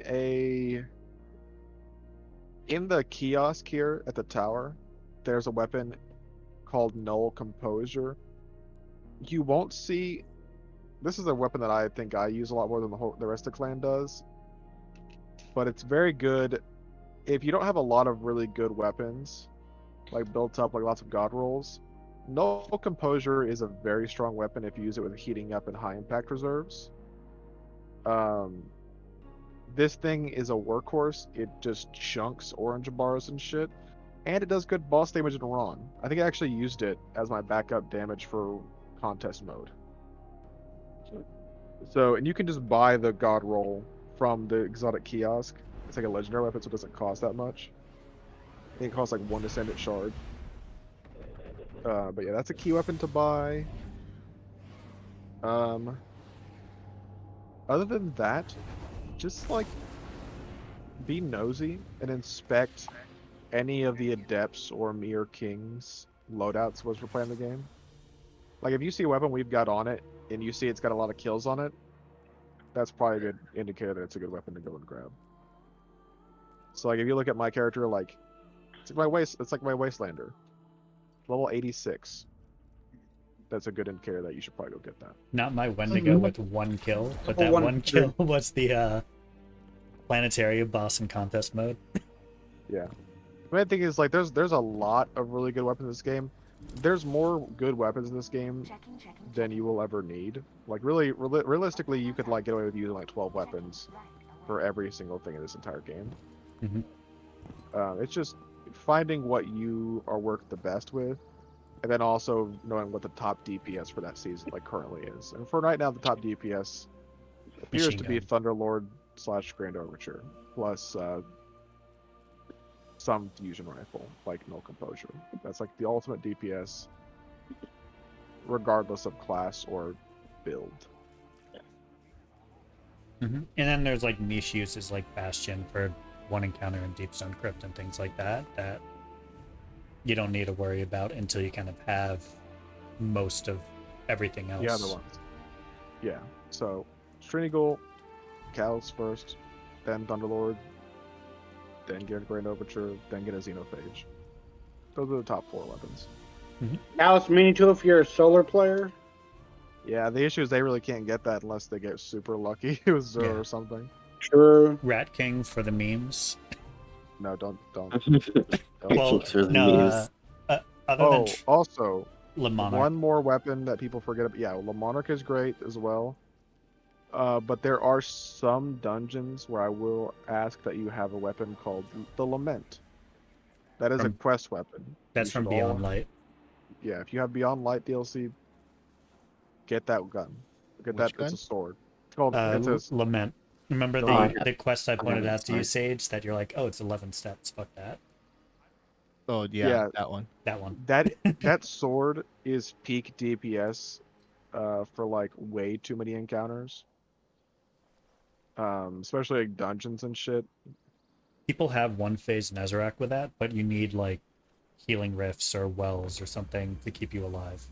in the kiosk here at the tower, there's a weapon called Null Composure. You won't see. This is a weapon that I think I use a lot more than the rest of the clan does, but it's very good if you don't have a lot of really good weapons, like built up like lots of god rolls. Null Composure is a very strong weapon if you use it with heating up and high impact reserves. This thing is a workhorse. It just chunks orange bars and shit, and it does good boss damage in Ron. I think I actually used it as my backup damage for contest mode. So, and you can just buy the god roll from the exotic kiosk. It's like a legendary weapon, so it doesn't cost that much. I think it costs like 1 Descendant Shard. But yeah, that's a key weapon to buy. Other than that, just like be nosy and inspect any of the Adepts or Mere Kings loadouts was for playing the game. Like if you see a weapon we've got on it and you see it's got a lot of kills on it, that's probably a good indicator that it's a good weapon to go and grab. So like if you look at my character, like it's like my Wastelander, level 86. That's a good indicator that you should probably go get that. Not my Wendigo with 1 kill, but that one kill was the planetarium boss in contest mode. Yeah. The main thing is like there's a lot of really good weapons in this game. There's more good weapons in this game than you will ever need. Like realistically, you could like get away with using like 12 weapons for every single thing in this entire game. It's just finding what you are work the best with, and then also knowing what the top DPS for that season like currently is. And for right now, the top DPS appears Machine to be gun. Thunderlord / Grand Overture plus some fusion rifle like No Composure. That's like the ultimate DPS, regardless of class or build. And then there's like niche uses like Bastion for one encounter in Deep Stone Crypt and things like that that you don't need to worry about until you kind of have most of everything else. The other ones. Yeah. So Trinity Ghoul, Callus first, then Thunderlord, then get a Grand Overture, then get a Xenophage. Those are the top 4 weapons. Now it's meaning to if you're a solar player. Yeah, the issue is they really can't get that unless they get super lucky with Zero or something. True. Rat King for the memes. No, don't. Well, For the no, memes. other than also, Le Monarch. one more weapon that people forget about. Yeah, Le Monarch is great as well. But there are some dungeons where I will ask that you have a weapon called the Lament. That is a quest weapon. That's You from should Beyond all- Light. Yeah, if you have Beyond Light DLC, get that gun. Get Which that. gun? It's a sword. It's called. It says Lament. Remember Lament. the quest I pointed have out to you, it. Sage, that you're like, oh, it's 11 steps. Fuck that. Oh yeah, Yeah. that one. That one. That sword is peak DPS for like way too many encounters. Especially like dungeons and shit. People have one phase Nezarec with that, but you need like healing rifts or wells or something to keep you alive.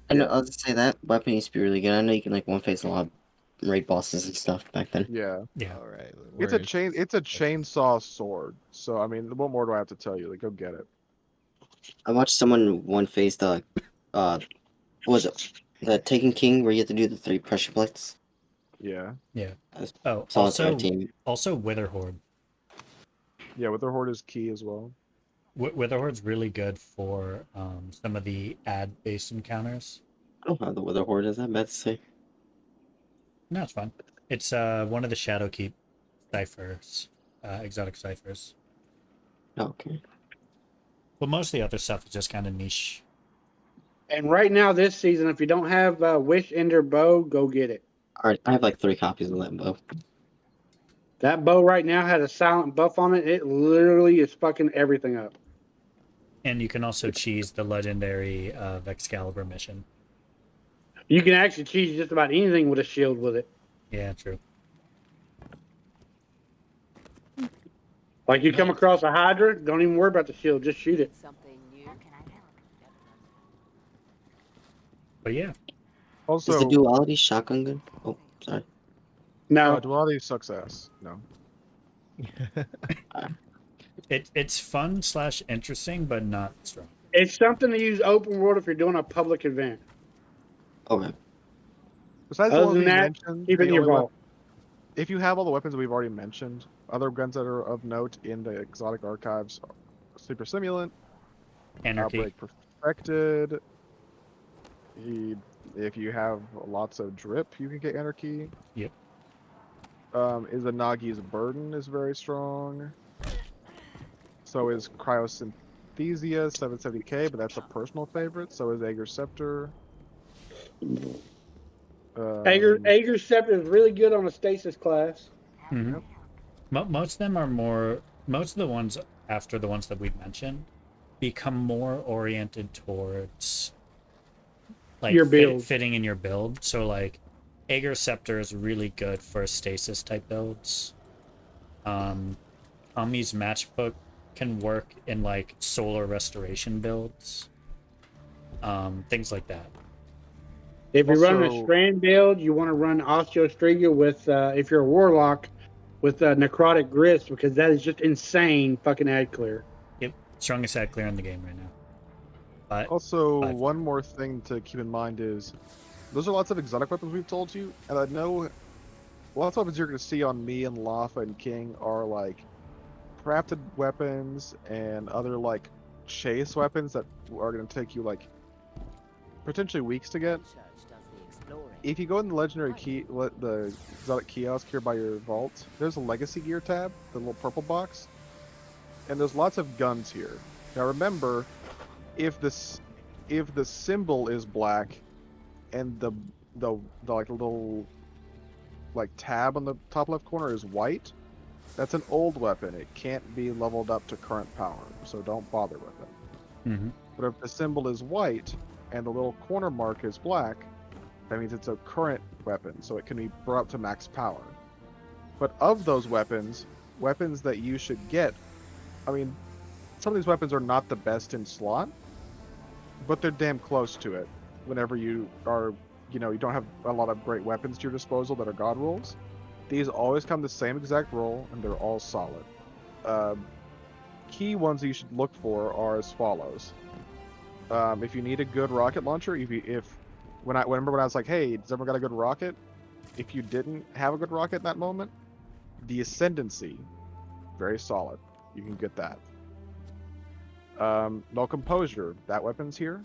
I know. I'll just say that weapon used to be really good. I know you can like one face a lot of raid bosses and stuff back then. Yeah. Yeah. All right. It's a chainsaw sword. So I mean, what more do I have to tell you? Like, go get it. I watched someone one face the what was it? The Taken King where you have to do the 3 pressure plates. Yeah. Yeah. I Oh, saw it on our team. also Witherhorde. Yeah, Witherhorde is key as well. Witherhoard's really good for some of the ad-based encounters. I don't know how the Wither Horde is that bad to say. No, it's fine. It's one of the Shadowkeep ciphers, exotic ciphers. Oh, okay. But most of the other stuff is just kind of niche. And right now, this season, if you don't have Wish Ender Bow, go get it. Alright, I have like 3 copies of that bow. That bow right now has a silent buff on it. It literally is fucking everything up. And you can also cheese the legendary Excalibur mission. You can actually cheese just about anything with a shield with it. Yeah, true. Like you come across a Hydra, don't even worry about the shield, just shoot it. Something new. But yeah. Also, is the duality shotgun good? Oh, sorry. No. Duality sucks ass. No. It's fun / interesting, but not strong. It's something to use open world if you're doing a public event. Okay. Besides the Other ones than we that, mentioned, keep it the in your only one- vault. if you have all the weapons we've already mentioned, other guns that are of note in the exotic archives are Sleeper Simulant, Anarchy. Outbreak Perfected. If you have lots of drip, you can get Anarchy. Yep. Izanagi's Burden is very strong. So is Cryosynthesia 770k, but that's a personal favorite. So is Ager's Scepter. Ager's Scepter is really good on a stasis class. Mm-hmm. Most of them are more. Most of the ones after the ones that we've mentioned become more oriented towards like Your build. fitting in your build. So like, Ager's Scepter is really good for stasis type builds. Tommy's Matchbook can work in like solar restoration builds. Things like that. If you're running a Also- strand build, you want to run Osteostriga with, if you're a warlock, with Necrotic Grist, because that is just insane fucking ad clear. Yep, strongest ad clear in the game right now. But Also, Five. one more thing to keep in mind is those are lots of exotic weapons we've told you, and I know lots of weapons you're going to see on me and Lafa and King are like crafted weapons and other like chase weapons that are going to take you like potentially weeks to get. If you go in the legendary key, the exotic kiosk here by your vault, there's a legacy gear tab, the little purple box. and there's lots of guns here. Now remember, if the symbol is black, and the like little like tab on the top left corner is white, that's an old weapon. It can't be leveled up to current power, so don't bother with it. Mm-hmm. But if the symbol is white and the little corner mark is black, that means it's a current weapon, so it can be brought up to max power. But of those weapons that you should get, I mean, some of these weapons are not the best in slot, but they're damn close to it. Whenever you are, you don't have a lot of great weapons to your disposal that are god rolls, these always come the same exact roll, and they're all solid. Key ones that you should look for are as follows. If you need a good rocket launcher, when I was like, hey, does everyone got a good rocket? If you didn't have a good rocket in that moment, the Ascendancy, very solid. You can get that. No Composure, that weapon's here.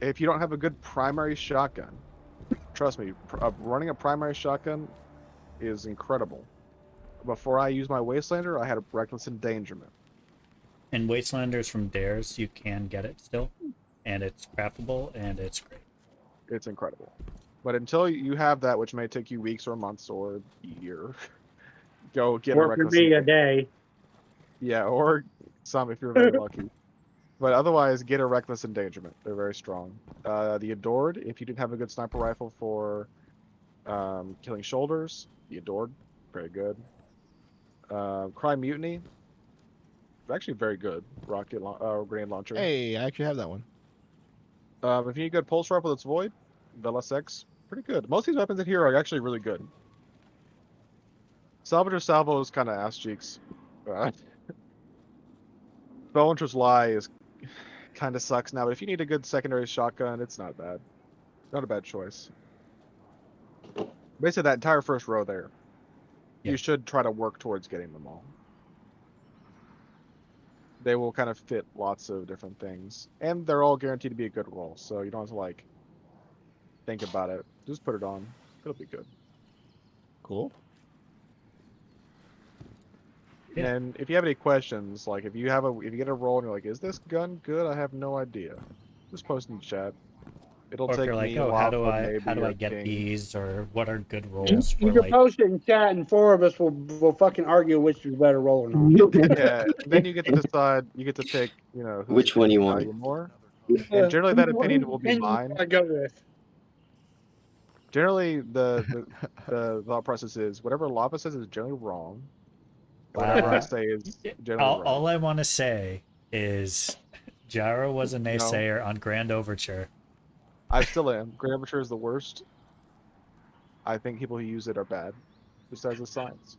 If you don't have a good primary shotgun, trust me, running a primary shotgun is incredible. Before I used my Wastelander, I had a Reckless Endangerment. And Wastelanders from Dares, you can get it still, and it's craftable, and it's great. It's incredible. But until you have that, which may take you weeks or months or a year, go get a Or for Reckless me, a Endangerment. day. Yeah, or some if you're very lucky. But otherwise, get a Reckless Endangerment. They're very strong. The Adored, if you didn't have a good sniper rifle for killing shoulders, the Adored, very good. Crime Mutiny, actually very good. Grenade launcher. Hey, I actually have that one. If you need a good pulse rifle that's void, Velas X, pretty good. Most of these weapons in here are actually really good. Salvager Salvo is kind of ass cheeks. Spellwinter's Lie is kind of sucks now, but if you need a good secondary shotgun, it's not bad. Not a bad choice. Basically, that entire first row there, you should try to work towards getting them all. They will kind of fit lots of different things, and they're all guaranteed to be a good roll, so you don't have to like think about it. Just put it on. It'll be good. Cool. Yeah. And if you have any questions, like if you get a roll and you're like, "Is this gun good?" I have no idea. Just post in the chat. It'll Or if take you're like, me a oh, while how do I get these, or what are good You rolls for can like? post it in chat, and four of us will fucking argue which is better roll or not. Yeah, then you get to decide. You get to pick, whose Which one you opinion want? value more. And generally, that opinion will be mine. I go with. Generally, the thought process is whatever Lava says is generally wrong. Whatever I say is generally right. All I want to say is, Gyro was a No. naysayer on Grand Overture. I still am. Grand Overture is the worst. I think people who use it are bad. Just as a science.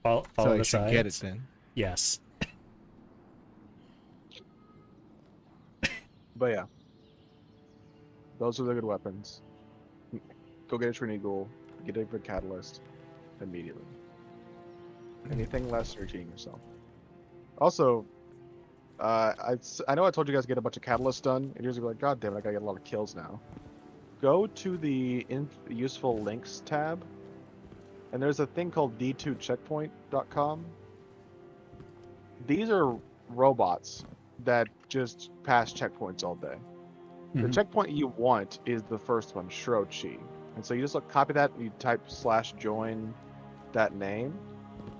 Follow So I the should science. get it then. Yes. But yeah. Those are the good weapons. Go get a Trinity Ghoul. Get a good Catalyst. Immediately. Anything less, you're cheating yourself. Also, I know I told you guys to get a bunch of Catalysts done, and you're gonna be like, God damn it, I gotta get a lot of kills now. Go to the useful links tab, and there's a thing called d2checkpoint.com. These are robots that just pass checkpoints all day. The checkpoint you want is the first one, Shrochi. And so you just copy that, and you type /join that name.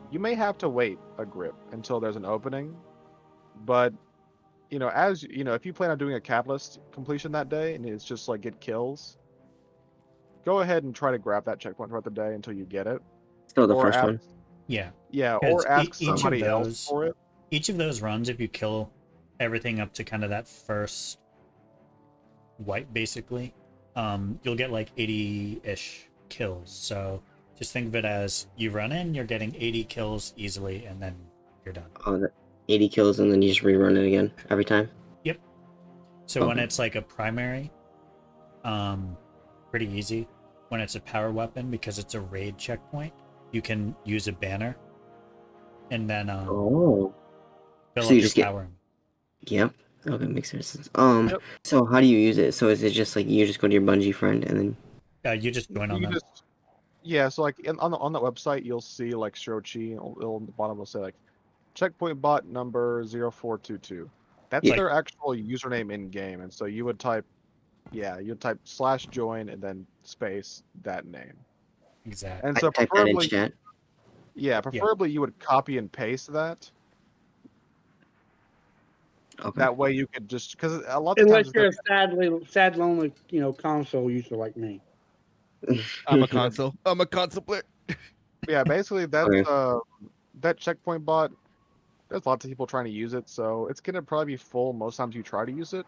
You may have to wait a grip until there's an opening, but if you plan on doing a Catalyst completion that day and it's just like get kills, go ahead and try to grab that checkpoint throughout the day until you get it. Still the first one. Yeah. Yeah, or ask somebody else for it. Each of those runs, if you kill everything up to kind of that first white, basically, you'll get like 80-ish kills. So just think of it as you run in, you're getting 80 kills easily, and then you're done. Oh, 80 kills, and then you just rerun it again every time? Yep. So when it's like a primary, pretty easy. When it's a power weapon, because it's a raid checkpoint, you can use a banner, and then Oh. fill So up you your just get... power. Yep. Okay, makes sense. So how do you use it? So is it just like you just go to your Bungie friend and then... You just join on them. Yeah, so like on that website, you'll see like Shrochi, on the bottom will say like checkpoint bot number 0422. That's Yeah. their actual username in game, and so you would type, you'd type /join and then space that name. Exactly. And I so type that in preferably, chat. preferably you would copy and paste that. Okay. That way you could just, because a lot of Unless times, you're a sad, lonely, console user like me. I'm a console. I'm a console player. yeah, basically that's Okay. that checkpoint bot. There's lots of people trying to use it, so it's gonna probably be full most times you try to use it.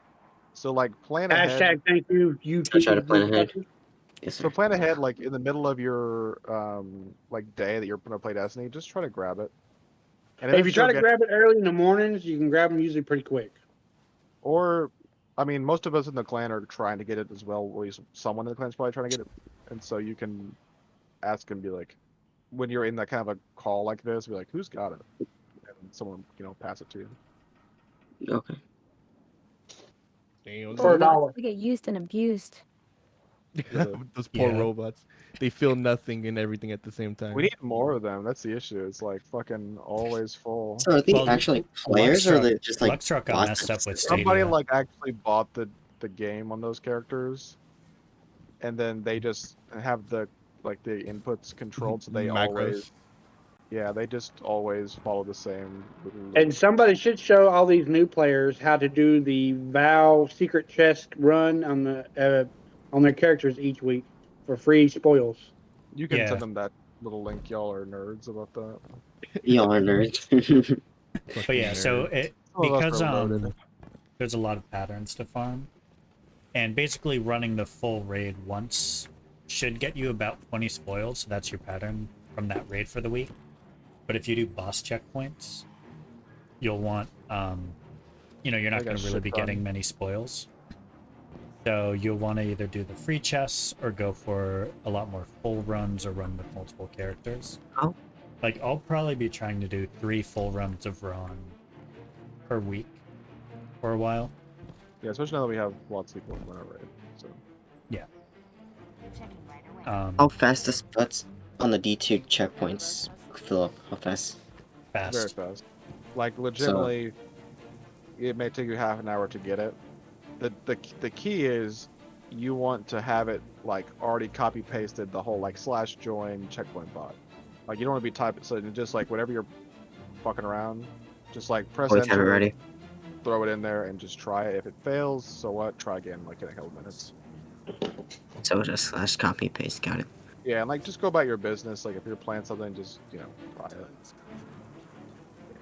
So like plan ahead. Hashtag thank you, you I try to keeping plan me ahead. fuckers. Yes, So sir. plan ahead, like in the middle of your like day that you're gonna play Destiny. Just try to grab it. And If you eventually try you'll to get, grab it early in the mornings, you can grab them usually pretty quick. or I mean, most of us in the clan are trying to get it as well. At least someone in the clan's probably trying to get it, and so you can ask and be like, when you're in that kind of a call like this, be like, who's got it? And someone pass it to you. Okay. Damn, For a Robots dollar. to get used and abused. those poor Yeah. robots. They feel nothing and everything at the same time. We need more of them. That's the issue. It's like fucking always full. So are they Well, actually players or are they just like Luxtruck got bots messed that up with just- Somebody Stadia. like actually bought the game on those characters, and then they just have the inputs controlled, so they always they just always follow the same little loop. And somebody should show all these new players how to do the Vow secret chest run on their characters each week for free spoils. You can Yeah. send them that little link. Y'all are nerds about that. Y'all are nerds. But yeah, so it Some of us because are loaded. there's a lot of patterns to farm, and basically running the full raid once should get you about 20 spoils. So that's your pattern from that raid for the week. But if you do boss checkpoints, you'll want you're not I got going to really shit be done. getting many spoils. So you'll want to either do the free chests or go for a lot more full runs or run with multiple characters. Oh. Like, I'll probably be trying to do 3 full runs of Ron per week for a while. Yeah, especially now that we have lots of people in our raid. So Yeah. How fast does butts on the D2 checkpoints fill up? How fast? Fast. very fast. Like legitimately, it may take you half an hour to get it. The key is you want to have it like already copy pasted the whole like /join checkpoint bot. Like you don't want to be typing, so just like whenever you're fucking around, just like press Always have it enter, ready. throw it in there, and just try it. If it fails, so what? Try again like in a couple minutes. So just copy paste. Got it. Yeah, and like just go about your business. Like if you're playing something, just try it.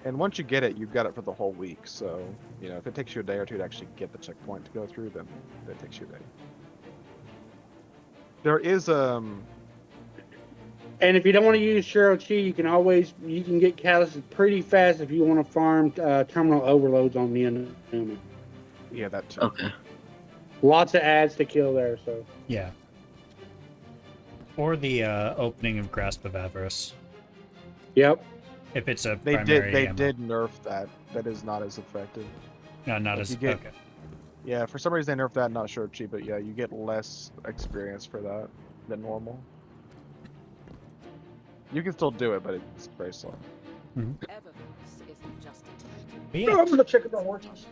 And once you get it, you've got it for the whole week. So if it takes you a day or two to actually get the checkpoint to go through, then that takes you a day. There is And if you don't want to use Cheryl Chi, you can get catalysts pretty fast if you want to farm terminal overloads on Neonuma. yeah, that too. Okay. Lots of ads to kill there, so. Yeah. Or the opening of Grasp of Avarice. Yep. If it's a They primary ammo. did nerf that. That is not as effective. No, not Like, as... you get- okay. Yeah, for some reason they nerfed that. Not sure, cheap, but yeah, you get less experience for that than normal. You can still do it, but it's very slow. Eververse isn't just a tech. But yeah, I'm gonna check it out more times.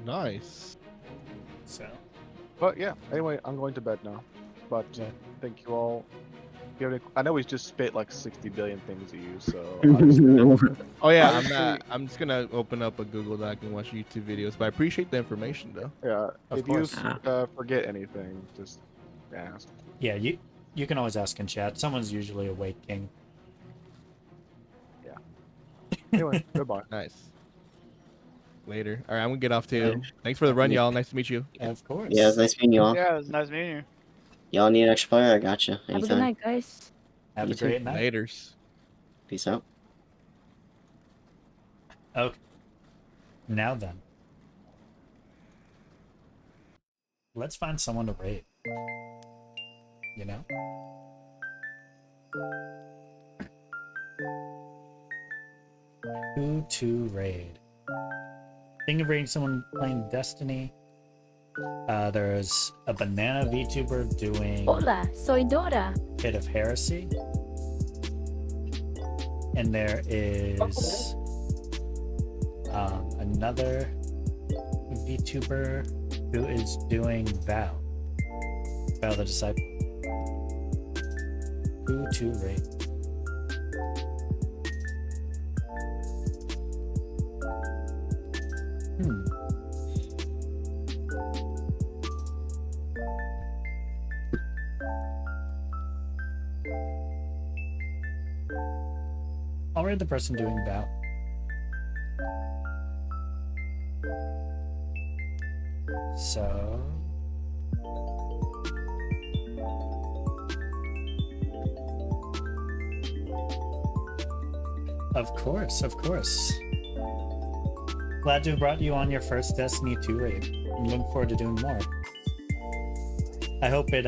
Nice. so... But yeah, anyway, I'm going to bed now. But Yeah. thank you all. If you have any, I know we just spit like 60 billion things at you, so I'll just- Oh yeah, Honestly- I'm just gonna open up a Google Doc and watch YouTube videos. But I appreciate the information though. yeah. Of If course. you forget anything, just ask. Yeah, you can always ask in chat. Someone's usually awake, King. Anyway, goodbye. Nice. Later. All right, I'm gonna get off too. Thanks for the run, y'all. Nice to meet you. Of course. Yeah, it's nice meeting you all. Yeah, it was nice meeting you. Y'all need an extra player? I got you. Have a good Anytime. night, guys. Have You a too. great night. Laters. Peace out. Okay. Now then. Let's find someone to raid. You know? Who to raid? Think of raiding someone playing Destiny. There's a banana VTuber doing Hola, soy Dora. Pit of Heresy. And there is another VTuber who is doing Vow the Disciple. Who to rate? I'll read the person doing Vow. So... Of course, of course. Glad to have brought you on your first Destiny 2 raid. I'm looking forward to doing more. I hope it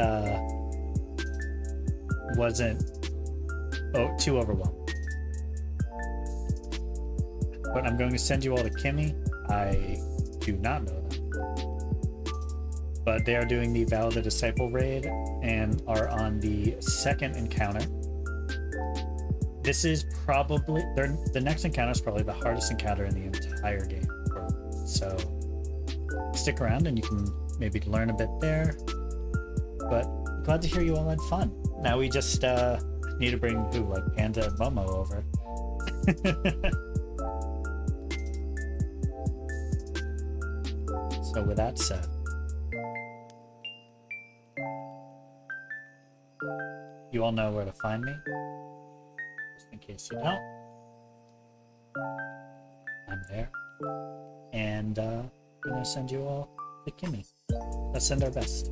wasn't too overwhelming. But I'm going to send you all to Kimmy. I do not know them. But they are doing the Vow the Disciple raid and are on the second encounter. This is probably the next encounter is probably the hardest encounter in the entire game. So stick around and you can maybe learn a bit there. But glad to hear you all had fun. Now we just need to bring who, like Panda and Momo over. So with that said, you all know where to find me. Just in case you don't, I'm there. And I'm gonna send you all to Kimmy. Let's send our best.